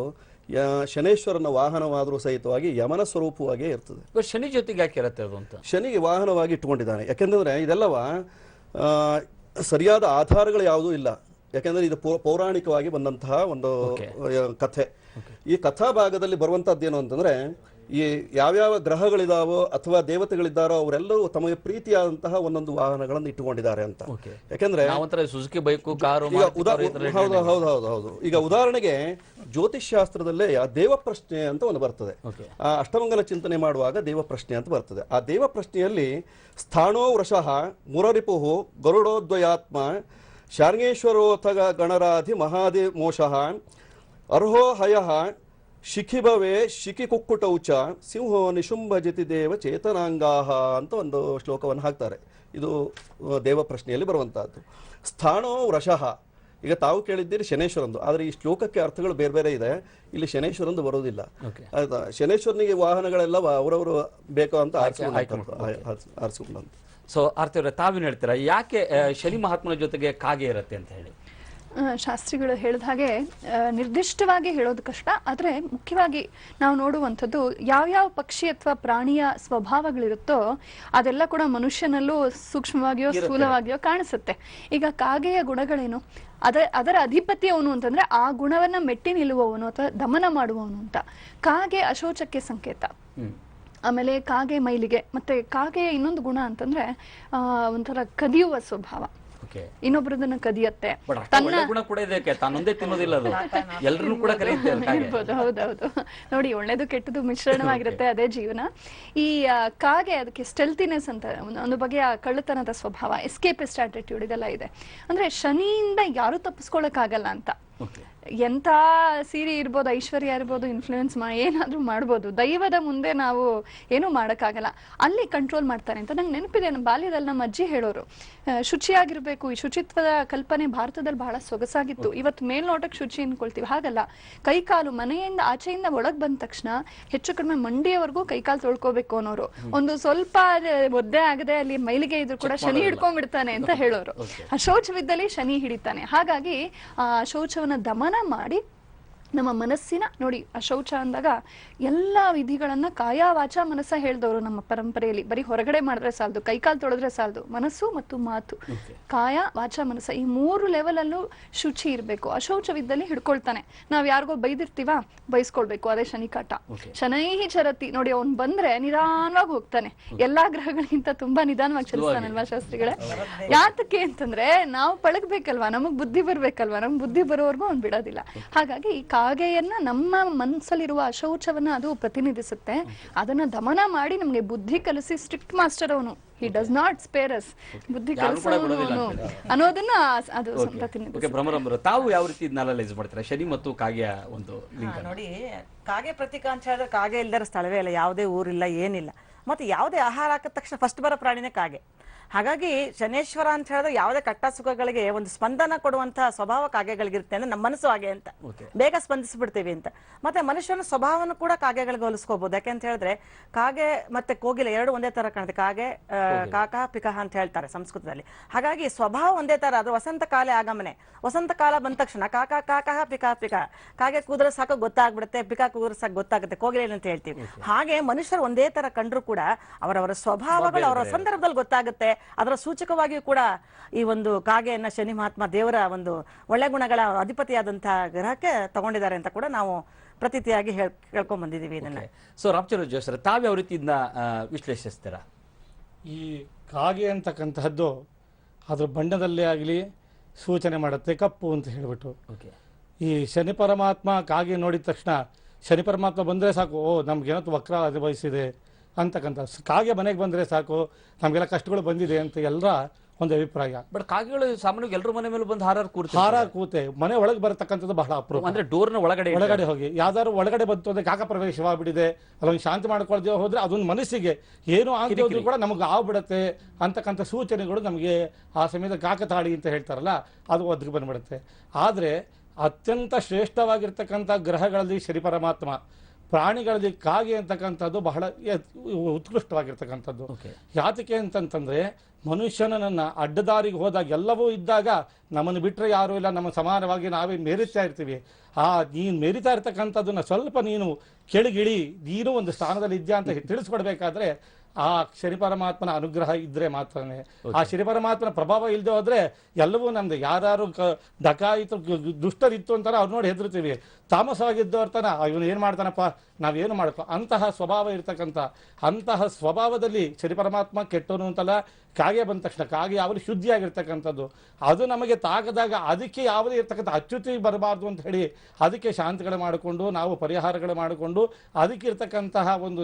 ಶನೇಶ್ವರನ ವಾಹನವಾದರೂ ಸಹಿತವಾಗಿ ಯಮನ ಸ್ವರೂಪವಾಗಿಯೇ ಇರ್ತದೆ. ಶನಿ ಜೊತೆಗೆ ಯಾಕೆ ಇರುತ್ತೆ ಅದು ಅಂತ? ಶನಿಗೆ ವಾಹನವಾಗಿ ಇಟ್ಟುಕೊಂಡಿದ್ದಾನೆ. ಯಾಕೆಂದ್ರೆ ಇದೆಲ್ಲವ ಸರಿಯಾದ ಆಧಾರಗಳು ಯಾವುದೂ ಇಲ್ಲ. ಯಾಕೆಂದ್ರೆ ಇದು ಪೌರಾಣಿಕವಾಗಿ ಬಂದಂತಹ ಒಂದು ಕಥೆ. ಈ ಕಥಾ ಭಾಗದಲ್ಲಿ ಬರುವಂತಹದ್ದೇನು ಅಂತಂದ್ರೆ, ಈ ಯಾವ್ಯಾವ ಗ್ರಹಗಳಿದಾವೋ ಅಥವಾ ದೇವತೆಗಳಿದ್ದಾರೋ ಅವರೆಲ್ಲರೂ ತಮಗೆ ಪ್ರೀತಿಯಾದಂತಹ ಒಂದೊಂದು ವಾಹನಗಳನ್ನು ಇಟ್ಟುಕೊಂಡಿದ್ದಾರೆ ಅಂತ. ಯಾಕೆಂದ್ರೆ ಸುಜುಕಿ ಬೈಕು, ಕಾರು. ಹೌದು. ಈಗ ಉದಾಹರಣೆಗೆ ಜ್ಯೋತಿಷ್ಶಾಸ್ತ್ರದಲ್ಲೇ ದೇವ ಪ್ರಶ್ನೆ ಅಂತ ಒಂದು ಬರ್ತದೆ. ಆ ಅಷ್ಟಮಂಗಲ ಚಿಂತನೆ ಮಾಡುವಾಗ ದೇವ ಪ್ರಶ್ನೆ ಅಂತ ಬರ್ತದೆ. ಆ ದೇವ ಪ್ರಶ್ನೆಯಲ್ಲಿ ಸ್ಥಾಣೋ ವೃಷಃ ಮುರರಿಪುಹು ಗರುಡೋದ್ವಯಾತ್ಮ ಶಾರ್ಂಗೇಶ್ವರೋಥ ಗಣರಾಧಿ ಮಹಾದಿ ಮೋಷಃ ಅರ್ಹೋ ಹಯಃ ಶಿಖಿಭವೇ ಶಿಖಿ ಕುಕ್ಕುಟೌಚ ಸಿಂಹೋ ನಿಶುಂಭ ಜತಿ ದೇವ ಚೇತನಾಂಗಾಹ ಅಂತ ಒಂದು ಶ್ಲೋಕವನ್ನು ಹಾಕ್ತಾರೆ. ಇದು ದೇವ ಪ್ರಶ್ನೆಯಲ್ಲಿ ಬರುವಂತಹದ್ದು. ಸ್ಥಾಣೋ ವೃಷಃ, ಈಗ ತಾವು ಕೇಳಿದ್ದೀರಿ ಶನೇಶ್ವರಂದು, ಆದರೆ ಈ ಶ್ಲೋಕಕ್ಕೆ ಅರ್ಥಗಳು ಬೇರೆ ಬೇರೆ ಇದೆ. ಇಲ್ಲಿ ಶನೇಶ್ವರಂದು ಬರುವುದಿಲ್ಲ. ಆಯ್ತಾ? ಶನೇಶ್ವರನಿಗೆ ವಾಹನಗಳೆಲ್ಲ ಅವರವರು ಬೇಕೋ ಅಂತ ಆರಿಸಿಕೊಂಡಂತ. ಸೊ ಆರ್ತಿ ಅವರೇ, ತಾವೇನು ಹೇಳ್ತೀರಾ, ಯಾಕೆ ಶನಿ ಮಹಾತ್ಮನ ಜೊತೆಗೆ ಕಾಗೆ ಇರುತ್ತೆ ಅಂತ ಹೇಳಿ? ಶಾಸ್ತ್ರಿಗಳು ಹೇಳಿದ ಹಾಗೆ ನಿರ್ದಿಷ್ಟವಾಗಿ ಹೇಳೋದು ಕಷ್ಟ, ಆದರೆ ಮುಖ್ಯವಾಗಿ ನಾವು ನೋಡುವಂಥದ್ದು ಯಾವ್ಯಾವ ಪಕ್ಷಿ ಅಥವಾ ಪ್ರಾಣಿಯ ಸ್ವಭಾವಗಳಿರುತ್ತೋ ಅದೆಲ್ಲ ಕೂಡ ಮನುಷ್ಯನಲ್ಲೂ ಸೂಕ್ಷ್ಮವಾಗಿಯೋ ಸ್ಥೂಲವಾಗಿಯೋ ಕಾಣಿಸುತ್ತೆ. ಈಗ ಕಾಗೆಯ ಗುಣಗಳೇನು? ಅದರ ಅಧಿಪತಿ ಅವನು ಅಂತಂದ್ರೆ ಆ ಗುಣವನ್ನ ಮೆಟ್ಟಿ ನಿಲ್ಲುವವನು ಅಥವಾ ದಮನ ಮಾಡುವವನು ಅಂತ. ಕಾಗೆ ಅಶೌಚಕ್ಕೆ ಸಂಕೇತ. ಆಮೇಲೆ ಕಾಗೆ ಮೈಲಿಗೆ. ಮತ್ತೆ ಕಾಗೆಯ ಇನ್ನೊಂದು ಗುಣ ಅಂತಂದ್ರೆ ಒಂಥರ ಕದಿಯುವ ಸ್ವಭಾವ, ಇನ್ನೊಬ್ಬರದನ್ನ ಕದಿಯತ್ತೆ. ಗುಣ ಕೂಡ ಇದೆ, ತಾನೊಂದೇ ತಿನ್ನೋದಿಲ್ಲ, ಅದು ಎಲ್ಲರೂ ಕೂಡ ಇರ್ಬೋದು. ಹೌದೌದು, ನೋಡಿ ಒಳ್ಳೇದು ಕೆಟ್ಟದು ಮಿಶ್ರಣವಾಗಿರುತ್ತೆ, ಅದೇ ಜೀವನ. ಈ ಕಾಗೆ ಅದಕ್ಕೆ ಸ್ಟೆಲ್ತಿನೆಸ್ ಅಂತ ಒಂದು ಬಗೆಯ ಕಳ್ಳತನದ ಸ್ವಭಾವ, ಎಸ್ಕೇಪಿಸ್ಟ್ ಆಟಿಟ್ಯೂಡ್ ಇದೆಲ್ಲ ಇದೆ. ಅಂದ್ರೆ ಶನಿಯಿಂದ ಯಾರು ತಪ್ಪಿಸ್ಕೊಳಕ್ಕಾಗಲ್ಲ ಅಂತ. ಎಂಥ ಸೀರೆ ಇರ್ಬೋದು, ಐಶ್ವರ್ಯ ಇರ್ಬೋದು, ಇನ್ಫ್ಲೂಯೆನ್ಸ್ ಏನಾದ್ರೂ ಮಾಡ್ಬೋದು, ದೈವದ ಮುಂದೆ ನಾವು ಏನೂ ಮಾಡೋಕ್ಕಾಗಲ್ಲ. ಅಲ್ಲಿ ಕಂಟ್ರೋಲ್ ಮಾಡ್ತಾರೆ ಅಂತ ನಂಗೆ ನೆನಪಿದೆ. ನಮ್ಮ ಬಾಲ್ಯದಲ್ಲಿ ನಮ್ಮ ಅಜ್ಜಿ ಹೇಳೋರು, ಶುಚಿಯಾಗಿರ್ಬೇಕು. ಈ ಶುಚಿತ್ವದ ಕಲ್ಪನೆ ಭಾರತದಲ್ಲಿ ಬಹಳ ಸೊಗಸಾಗಿತ್ತು. ಇವತ್ತು ಮೇಲ್ನೋಟಕ್ಕೆ ಶುಚಿ ಅನ್ಕೊಳ್ತೀವಿ, ಹಾಗಲ್ಲ. ಕೈಕಾಲು ಮನೆಯಿಂದ ಆಚೆಯಿಂದ ಒಳಗ್ ಬಂದ ತಕ್ಷಣ ಹೆಚ್ಚು ಕಡಿಮೆ ಮಂಡಿಯವರೆಗೂ ಕೈಕಾಲು ತೊಳ್ಕೋಬೇಕು ಅನ್ನೋರು. ಒಂದು ಸ್ವಲ್ಪ ಒದ್ದೆ ಆಗದೆ ಅಲ್ಲಿ ಮೈಲಿಗೆ ಇದ್ರು ಕೂಡ ಶನಿ ಹಿಡ್ಕೊಂಡ್ಬಿಡ್ತಾನೆ ಅಂತ ಹೇಳೋರು. ಅಶೌಚವಿದ್ದಲ್ಲಿ ಶನಿ ಹಿಡಿತಾನೆ. ಹಾಗಾಗಿ ಆ ಶೌಚವನ್ನ ದಮನ ಮಾಡಿ ನಮ್ಮ ಮನಸ್ಸಿನ, ನೋಡಿ ಅಶೌಚ ಅಂದಾಗ ಎಲ್ಲ ವಿಧಿಗಳನ್ನ ಕಾಯ ವಾಚ ಮನಸ್ಸ ಹೇಳ್ದವರು ನಮ್ಮ ಪರಂಪರೆಯಲ್ಲಿ. ಬರೀ ಹೊರಗಡೆ ಮಾಡಿದ್ರೆ ಸಾಲದು, ಕೈಕಾಲು ತೊಳೆದ್ರೆ ಸಾಲದು, ಮನಸ್ಸು ಮತ್ತು ಮಾತು, ಕಾಯ ವಾಚ ಮನಸ್ಸ, ಈ 3 ಲೆವೆಲಲ್ಲೂ ಶುಚಿ ಇರಬೇಕು. ಅಶೌಚವಿದ್ದಲ್ಲಿ ಹಿಡ್ಕೊಳ್ತಾನೆ. ನಾವ್ ಯಾರಿಗೋ ಬೈದಿರ್ತೀವ, ಬೈಸ್ಕೊಳ್ಬೇಕು, ಅದೇ ಶನಿ ಕಾಟ. ಶನೈಹಿ ಚರತಿ, ನೋಡಿ ಅವ್ನ್ ಬಂದ್ರೆ ನಿಧಾನವಾಗಿ ಹೋಗ್ತಾನೆ. ಎಲ್ಲಾ ಗ್ರಹಗಳಿಗಿಂತ ತುಂಬಾ ನಿಧಾನವಾಗಿ ಚಲಿಸ್ತಾನಲ್ವಾ ಶಾಸ್ತ್ರಿಗಳೇ? ಯಾತಕ್ಕೆ ಅಂತಂದ್ರೆ ನಾವು ಪಳಗ್ಬೇಕಲ್ವಾ, ನಮಗ್ ಬುದ್ಧಿ ಬರ್ಬೇಕಲ್ವಾ, ನಮ್ಗ್ ಬುದ್ಧಿ ಬರೋವರೆಗೂ ಅವ್ನ್ ಬಿಡೋದಿಲ್ಲ. ಹಾಗಾಗಿ ಈ ಕಾಗೆಯನ್ನ, ನಮ್ಮ ಮನಸ್ಸಲ್ಲಿರುವ ಅಶೌಚವನ್ನ ಅದು ಪ್ರತಿನಿಧಿಸುತ್ತೆ. ಅದನ್ನ ದಮನ ಮಾಡಿ ನಮ್ಗೆ ಬುದ್ಧಿ ಕಲಿಸಿ, ಸ್ಟ್ರಿಕ್ಟ್ ಮಾಸ್ಟರ್ ಅವನು. He does not spare us, ಬುದ್ಧಿ ಕಲಿಸೋನು ಅನ್ನೋದನ್ನ ಅದು ಪ್ರತಿನಿಧಿಸುತ್ತೆ. ಭ್ರಮರಂಬರು, ತಾವು ಯಾವ ರೀತಿ ಅನಲೈಸ್ ಮಾಡ್ತೀರಾ ಶನಿ ಮತ್ತು ಕಾಗೆಯ ಒಂದು ಲಿಂಕ್? ನೋಡಿ, ಕಾಗೆ ಪ್ರತೀಕ ಅಂತ ಹೇಳಿದ್ರೆ ಕಾಗೆ ಇಲ್ದರ ಸ್ಥಳವೇ ಇಲ್ಲ, ಯಾವುದೇ ಊರಿಲ್ಲ, ಏನಿಲ್ಲ. ಮತ್ತೆ ಯಾವುದೇ ಆಹಾರ ಹಾಕಿದ ತಕ್ಷಣ ಫಸ್ಟ್ ಬರೋ ಪ್ರಾಣಿನೇ ಕಾಗೆ. ಹಾಗಾಗಿ ಶನೇಶ್ವರ ಅಂತ ಹೇಳಿದ್ರೆ ಯಾವುದೇ ಕಟ್ಟ ಸುಖಗಳಿಗೆ ಒಂದು ಸ್ಪಂದನ ಕೊಡುವಂತಹ ಸ್ವಭಾವ ಕಾಗೆಗಳಿಗಿರುತ್ತೆ. ಅಂದ್ರೆ ನಮ್ಮ ಮನಸ್ಸು ಹಾಗೆ ಅಂತ, ಬೇಗ ಸ್ಪಂದಿಸ್ಬಿಡ್ತೀವಿ ಅಂತ. ಮತ್ತೆ ಮನುಷ್ಯನ ಸ್ವಭಾವವನ್ನು ಕೂಡ ಕಾಗೆಗಳಿಗೆ ಹೋಲಿಸ್ಕೋಬಹುದು. ಯಾಕೆ ಅಂತ ಹೇಳಿದ್ರೆ ಕಾಗೆ ಮತ್ತೆ ಕೋಗಿಲೆ ಎರಡು ಒಂದೇ ತರ ಕಾಣುತ್ತೆ. ಕಾಗೆ ಕಾಕ ಪಿಕಹ ಅಂತ ಹೇಳ್ತಾರೆ ಸಂಸ್ಕೃತದಲ್ಲಿ. ಹಾಗಾಗಿ ಸ್ವಭಾವ ಒಂದೇ ತರ. ಅದು ವಸಂತ ಕಾಲ ಆಗಮನೆ. ವಸಂತ ಕಾಲ ಬಂದ ತಕ್ಷಣ ಕಾಕ ಕಾಕಹ ಪಿಕ ಪಿಕ, ಕಾಗೆ ಕೂದ್ರೆ ಸಾಕು ಗೊತ್ತಾಗ್ಬಿಡುತ್ತೆ, ಪಿಕ ಕೂದ್ರೆ ಸಾಕು ಗೊತ್ತಾಗುತ್ತೆ, ಕೋಗಿಲೆ ಅಂತ ಹೇಳ್ತೀವಿ. ಹಾಗೆ ಮನುಷ್ಯರು ಒಂದೇ ತರ ಕಂಡ್ರು ಕೂಡ ಅವರವರ ಸ್ವಭಾವಗಳು ಅವರ ಸಂದರ್ಭದಲ್ಲಿ ಗೊತ್ತಾಗುತ್ತೆ. ಅದರ ಸೂಚಕವಾಗಿಯೂ ಕೂಡ ಈ ಒಂದು ಕಾಗೆಯನ್ನ ಶನಿ ಮಹಾತ್ಮ ದೇವರ ಒಂದು ಒಳ್ಳೆ ಗುಣಗಳ ಅಧಿಪತಿಯಾದಂತಹ ಗ್ರಹಕ್ಕೆ ತಗೊಂಡಿದ್ದಾರೆ ಅಂತ ಕೂಡ ನಾವು ಪ್ರತೀತಿಯಾಗಿ ಹೇಳ್ಕೊಂಡ್ ಬಂದಿದ್ದೀವಿ ಇದನ್ನ. ಸೊ ರಾಮಚಂದ್ರ ಜೋಸ್ರ, ತಾವ್ ಯಾವ ರೀತಿ ವಿಶ್ಲೇಷಿಸ್ತೀರಾ? ಈ ಕಾಗೆ ಅಂತಕ್ಕಂತಹದ್ದು ಅದ್ರ ಬಣ್ಣದಲ್ಲೇ ಆಗಲಿ ಸೂಚನೆ ಮಾಡುತ್ತೆ, ಕಪ್ಪು ಅಂತ ಹೇಳ್ಬಿಟ್ಟು. ಈ ಶನಿ ಪರಮಾತ್ಮ ಕಾಗೆ ನೋಡಿದ ತಕ್ಷಣ ಶನಿ ಪರಮಾತ್ಮ ಬಂದರೆ ಸಾಕು, ಓ ನಮ್ಗೇನೋ ವಕ್ರ ಅನುಭವಿಸಿದೆ ಅಂತಕ್ಕಂಥ. ಕಾಗೆ ಮನೆಗೆ ಬಂದರೆ ಸಾಕು, ನಮಗೆಲ್ಲ ಕಷ್ಟಗಳು ಬಂದಿದೆ ಅಂತ ಎಲ್ಲರ ಒಂದು ಅಭಿಪ್ರಾಯ. ಬಟ್ ಕಾಗೆಗಳು ಸಾಮಾನ್ಯವಾಗಿ ಎಲ್ಲರೂ ಮನೆ ಮೇಲೆ ಬಂದು ಹಾರಾರ್ ಕೂತೆ ಮನೆ ಒಳಗೆ ಬರತಕ್ಕಂಥದ್ದು ಬಹಳ ಅಪರೂಪ. ಅಂದ್ರೆ ಡೋರ್ನ ಒಳಗಡೆ ಹೋಗಿ ಯಾವ್ದಾದ್ರು ಒಳಗಡೆ ಬಂತು ಅಂದ್ರೆ ಕಾಕ ಪ್ರವೇಶವಾಗ್ಬಿಟ್ಟಿದೆ, ಅಲ್ಲೊಂದು ಶಾಂತಿ ಮಾಡ್ಕೊಳ್ದೇ ಹೋದ್ರೆ ಅದೊಂದು ಮನಸ್ಸಿಗೆ ಏನೋ ಆಗಿದ್ರು ಕೂಡ ನಮಗೆ ಆಗ್ಬಿಡತ್ತೆ ಅಂತಕ್ಕಂಥ ಸೂಚನೆಗಳು ನಮಗೆ ಆ ಸಮಯದ ಕಾಕತಾಳಿ ಅಂತ ಹೇಳ್ತಾರಲ್ಲ, ಅದು ಒದಗಿ ಬಂದ್ಬಿಡುತ್ತೆ. ಆದರೆ ಅತ್ಯಂತ ಶ್ರೇಷ್ಠವಾಗಿರ್ತಕ್ಕಂಥ ಗ್ರಹಗಳಲ್ಲಿ ಶನಿ ಪರಮಾತ್ಮ, ಪ್ರಾಣಿಗಳಲ್ಲಿ ಕಾಗೆ ಅಂತಕ್ಕಂಥದ್ದು ಬಹಳ ಉತ್ಕೃಷ್ಟವಾಗಿರ್ತಕ್ಕಂಥದ್ದು. ಯಾತಕ್ಕೆ ಅಂತಂತಂದ್ರೆ ಮನುಷ್ಯನನ್ನ ಅಡ್ಡದಾರಿಗೆ ಹೋದಾಗ ಎಲ್ಲವೂ ಇದ್ದಾಗ ನಮ್ಮನ್ನು ಬಿಟ್ಟರೆ ಯಾರೂ ಇಲ್ಲ, ನಮ್ಮ ಸಮಾನವಾಗಿ ನಾವೇ ಮೆರಿತಾ ಇರ್ತೀವಿ. ನೀನು ಮೆರಿತಾ ಇರ್ತಕ್ಕಂಥದ್ದನ್ನ ಸ್ವಲ್ಪ ನೀನು ಕೆಳಗಿಳಿ, ನೀನು ಒಂದು ಸ್ಥಾನದಲ್ಲಿ ಇದೆಯಾ ಅಂತ ತಿಳಿಸ್ಕೊಡ್ಬೇಕಾದ್ರೆ ಆ ಶನಿ ಪರಮಾತ್ಮನ ಅನುಗ್ರಹ ಇದ್ರೆ ಮಾತ್ರನೇ. ಆ ಶನಿ ಪರಮಾತ್ಮನ ಪ್ರಭಾವ ಇಲ್ಲದೆ ಹೋದ್ರೆ ಎಲ್ಲವೂ ನಮ್ದು. ಯಾರು ಡಕಾಯಿತು ದುಷ್ಟರಿತ್ತು ಅಂತಾನೆ ಅವ್ರು ನೋಡಿ ಹೆದರ್ತೀವಿ. ತಾಮಸವಾಗಿದ್ದವ್ರ ತನ ಇವನು ಏನು ಮಾಡ್ತಾನಪ್ಪ, ನಾವೇನು ಮಾಡ್ಕೊ ಅಂತಹ ಸ್ವಭಾವ ಇರ್ತಕ್ಕಂಥ ಅಂತಹ ಸ್ವಭಾವದಲ್ಲಿ ಶನಿ ಪರಮಾತ್ಮ ಕೆಟ್ಟವನು ಅಂತಲ್ಲ. ಕಾಗೆ ಬಂದ ತಕ್ಷಣ ಕಾಗೆ ಯಾವುದು ಶುದ್ಧಿಯಾಗಿರ್ತಕ್ಕಂಥದ್ದು, ಅದು ನಮಗೆ ತಾಗದಾಗ ಅದಕ್ಕೆ ಯಾವುದೇ ಇರ್ತಕ್ಕಂಥ ಅಚ್ಯುತಿ ಬರಬಾರ್ದು ಅಂತ ಹೇಳಿ ಅದಕ್ಕೆ ಶಾಂತಿಗಳು ಮಾಡಿಕೊಂಡು ನಾವು ಪರಿಹಾರಗಳು ಮಾಡಿಕೊಂಡು ಅದಕ್ಕೆ ಇರ್ತಕ್ಕಂತಹ ಒಂದು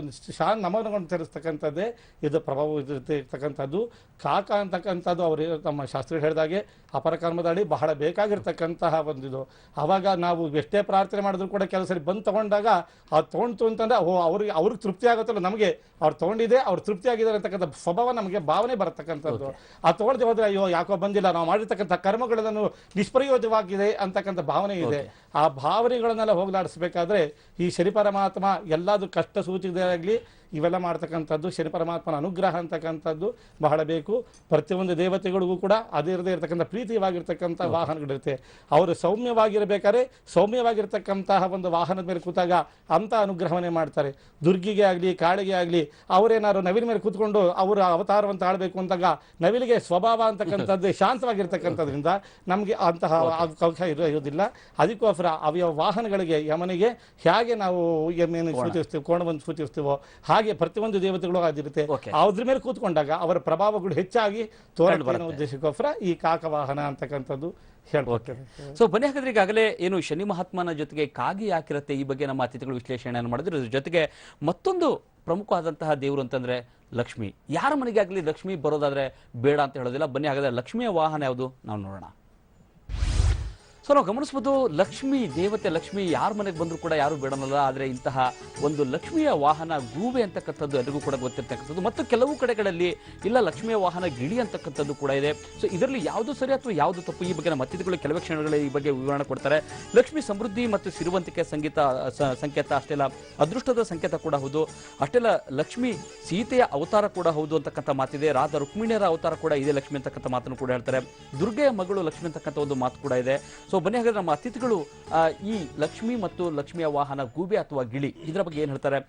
ನಮನಗಳನ್ನು ಸೇರಿಸ್ತಕ್ಕಂಥದ್ದೇ ಇದು ಪ್ರಭಾವ ಇರ್ತಕ್ಕಂಥದ್ದು. ಕಾಕ ಅಂತಕ್ಕಂಥದ್ದು ಅವರು ನಮ್ಮ ಶಾಸ್ತ್ರಿ ಹೇಳಿದಾಗೆ ಅಪರ ಕರ್ಮದಲ್ಲಿ ಬಹಳ ಬೇಕಾಗಿರ್ತಕ್ಕಂತಹ ಒಂದಿದು. ಆವಾಗ ನಾವು ಎಷ್ಟೇ ಪ್ರಾರ್ಥನೆ ಮಾಡಿದ್ರು ಕೂಡ ಕೆಲವು ಸರಿ ಬಂದು ತಗೊಂಡಾಗ ಅದು ತೊಗೊಂಡು ಅಂತಂದ್ರೆ ಅವ್ರಿಗೆ ತೃಪ್ತಿ ಆಗುತ್ತಲ್ಲ, ನಮಗೆ ಅವ್ರು ತೊಗೊಂಡಿದೆ, ಅವ್ರು ತೃಪ್ತಿ ಆಗಿದ್ದಾರೆ ಅಂತಕ್ಕಂಥ ಸ್ವಭಾವ ನಮಗೆ ಭಾವನೆ ಬರತಕ್ಕಂಥ ಅಂತಕ್ಕಂಥದ್ದು. ಅದು ತಗೊಳ್ದೆ ಹೋದ್ರೆ ಅಯ್ಯೋ ಯಾಕೋ ಬಂದಿಲ್ಲ, ನಾವು ಮಾಡಿರ್ತಕ್ಕಂಥ ಕರ್ಮಗಳನ್ನು ನಿಷ್ಪ್ರಯೋಜವಾಗಿದೆ ಅಂತಕ್ಕಂಥ ಭಾವನೆ ಇದೆ. ಆ ಭಾವನೆಗಳನ್ನೆಲ್ಲ ಹೋಗಲಾಡಿಸ್ಬೇಕಾದ್ರೆ ಈ ಶನಿ ಪರಮಾತ್ಮ ಎಲ್ಲಾದ್ರೂ ಕಷ್ಟ ಸೂಚಿದಾಗಲಿ ಇವೆಲ್ಲ ಮಾಡ್ತಕ್ಕಂಥದ್ದು ಶನಿ ಪರಮಾತ್ಮನ ಅನುಗ್ರಹ ಅಂತಕ್ಕಂಥದ್ದು ಬಹಳ ಬೇಕು. ಪ್ರತಿಯೊಂದು ದೇವತೆಗಳಿಗೂ ಕೂಡ ಅದಿರದೇ ಇರತಕ್ಕಂಥ ಪ್ರೀತಿಯಾಗಿರ್ತಕ್ಕಂಥ ವಾಹನಗಳಿರುತ್ತೆ. ಅವರು ಸೌಮ್ಯವಾಗಿರಬೇಕಾದ್ರೆ ಸೌಮ್ಯವಾಗಿರ್ತಕ್ಕಂತಹ ಒಂದು ವಾಹನದ ಮೇಲೆ ಕೂತಾಗ ಅಂತ ಅನುಗ್ರಹವನ್ನೇ ಮಾಡ್ತಾರೆ. ದುರ್ಗಿಗೆ ಆಗಲಿ ಕಾಳಿಗೆ ಆಗಲಿ ಅವರೇನಾದ್ರು ನವಿಲ ಮೇಲೆ ಕೂತ್ಕೊಂಡು ಅವರ ಅವತಾರವನ್ನು ತಾಳಬೇಕು ಅಂತಾಗ ನವಿಲಿಗೆ ಸ್ವಭಾವ ಅಂತಕ್ಕಂಥದ್ದು ಶಾಂತವಾಗಿರ್ತಕ್ಕಂಥದ್ರಿಂದ ನಮಗೆ ಅಂತಹ ಅವಕಾಶ ಇರೋದಿಲ್ಲ. ಅದಕ್ಕೋಸ್ಕರ ಅವಯವ ವಾಹನಗಳಿಗೆ ಯಮನಿಗೆ ಹೇಗೆ ನಾವು ಎಮ್ಮೆಯನ್ನು ಸೂಚಿಸ್ತೀವಿ, ಕೋಣವನ್ನು ಸೂಚಿಸ್ತೀವೋ ಹಾಗೆ ಪ್ರತಿಯೊಂದು ದೇವತೆಗಳು ಅದಿರುತ್ತೆ. ಅದ್ರ ಮೇಲೆ ಕೂತ್ಕೊಂಡಾಗ ಅವರ ಪ್ರಭಾವಗಳು ಹೆಚ್ಚಾಗಿ ತೋರಣ ಉದ್ದೇಶಕ್ಕೋಸ್ಕರ ಈ ಕಾಕವಾಹನ ಅಂತಕ್ಕಂಥದ್ದು ಹೇಳ್ಕೊಡ್ತೇವೆ. ಸೊ ಬನ್ನಿ ಹಾಗಾದ್ರೆ ಈಗಾಗಲೇ ಏನು ಶನಿ ಮಹಾತ್ಮನ ಜೊತೆಗೆ ಕಾಗಿ ಯಾಕಿರುತ್ತೆ ಈ ಬಗ್ಗೆ ನಮ್ಮ ಅತಿಥಿಗಳು ವಿಶ್ಲೇಷಣೆಯನ್ನು ಮಾಡಿದ್ರು. ಇದ್ರ ಜೊತೆಗೆ ಮತ್ತೊಂದು ಪ್ರಮುಖವಾದಂತಹ ದೇವರು ಅಂತಂದ್ರೆ ಲಕ್ಷ್ಮಿ. ಯಾರ ಮನೆಗೆ ಆಗಲಿ ಲಕ್ಷ್ಮಿ ಬರೋದಾದ್ರೆ ಬೇಡ ಅಂತ ಹೇಳೋದಿಲ್ಲ. ಬನ್ನಿ ಹಾಗಾದ್ರೆ ಲಕ್ಷ್ಮಿಯ ವಾಹನ ಯಾವುದು ನಾವು ನೋಡೋಣ. ಸೊ ನಾವು ಗಮನಿಸಬಹುದು, ಲಕ್ಷ್ಮಿ ದೇವತೆ ಲಕ್ಷ್ಮಿ ಯಾರ ಮನೆಗೆ ಬಂದರೂ ಕೂಡ ಯಾರು ಬೇಡನಲ್ಲ. ಆದರೆ ಇಂತಹ ಒಂದು ಲಕ್ಷ್ಮಿಯ ವಾಹನ ಗೂಬೆ ಅಂತಕ್ಕಂಥದ್ದು ಎಲ್ಲರಿಗೂ ಕೂಡ ಗೊತ್ತಿರ್ತಕ್ಕಂಥದ್ದು. ಮತ್ತು ಕೆಲವು ಕಡೆಗಳಲ್ಲಿ ಇಲ್ಲ ಲಕ್ಷ್ಮಿಯ ವಾಹನ ಗಿಳಿ ಅಂತಕ್ಕಂಥದ್ದು ಕೂಡ ಇದೆ. ಸೊ ಇದರಲ್ಲಿ ಯಾವುದು ಸರಿ ಅಥವಾ ಯಾವುದು ತಪ್ಪು ಈ ಬಗ್ಗೆ ನಮ್ಮ ಅತಿಥಿಗಳು ಕೆಲವೇ ಕ್ಷಣಗಳಲ್ಲಿ ಈ ಬಗ್ಗೆ ವಿವರಣೆ ಕೊಡ್ತಾರೆ. ಲಕ್ಷ್ಮಿ ಸಮೃದ್ಧಿ ಮತ್ತು ಸಿರಿವಂತಿಕೆ ಸಂಕೇತ ಅಷ್ಟೇ ಅಲ್ಲ, ಅದೃಷ್ಟದ ಸಂಕೇತ ಕೂಡ ಹೌದು. ಅಷ್ಟೇ ಅಲ್ಲ, ಲಕ್ಷ್ಮಿ ಸೀತೆಯ ಅವತಾರ ಕೂಡ ಹೌದು ಅಂತಕ್ಕಂಥ ಮಾತಿದೆ. ರಾಧ ರುಕ್ಮಿಣಿಯರ ಅವತಾರ ಕೂಡ ಇದೆ ಲಕ್ಷ್ಮಿ ಅಂತಕ್ಕಂಥ ಮಾತನ್ನು ಕೂಡ ಹೇಳ್ತಾರೆ. ದುರ್ಗೆಯ ಮಗಳು ಲಕ್ಷ್ಮಿ ಅಂತಕ್ಕಂಥ ಒಂದು ಮಾತು ಕೂಡ ಇದೆ. ಸೊ ಬನ್ನಿ ಹಾಗಾದ್ರೆ ನಮ್ಮ ಅತಿಥಿಗಳು ಈ ಲಕ್ಷ್ಮಿ ಮತ್ತು ಲಕ್ಷ್ಮಿಯ ವಾಹನ ಗೂಬೆ ಅಥವಾ ಗಿಳಿ ಇದರ ಬಗ್ಗೆ ಏನು ಹೇಳ್ತಾರೆ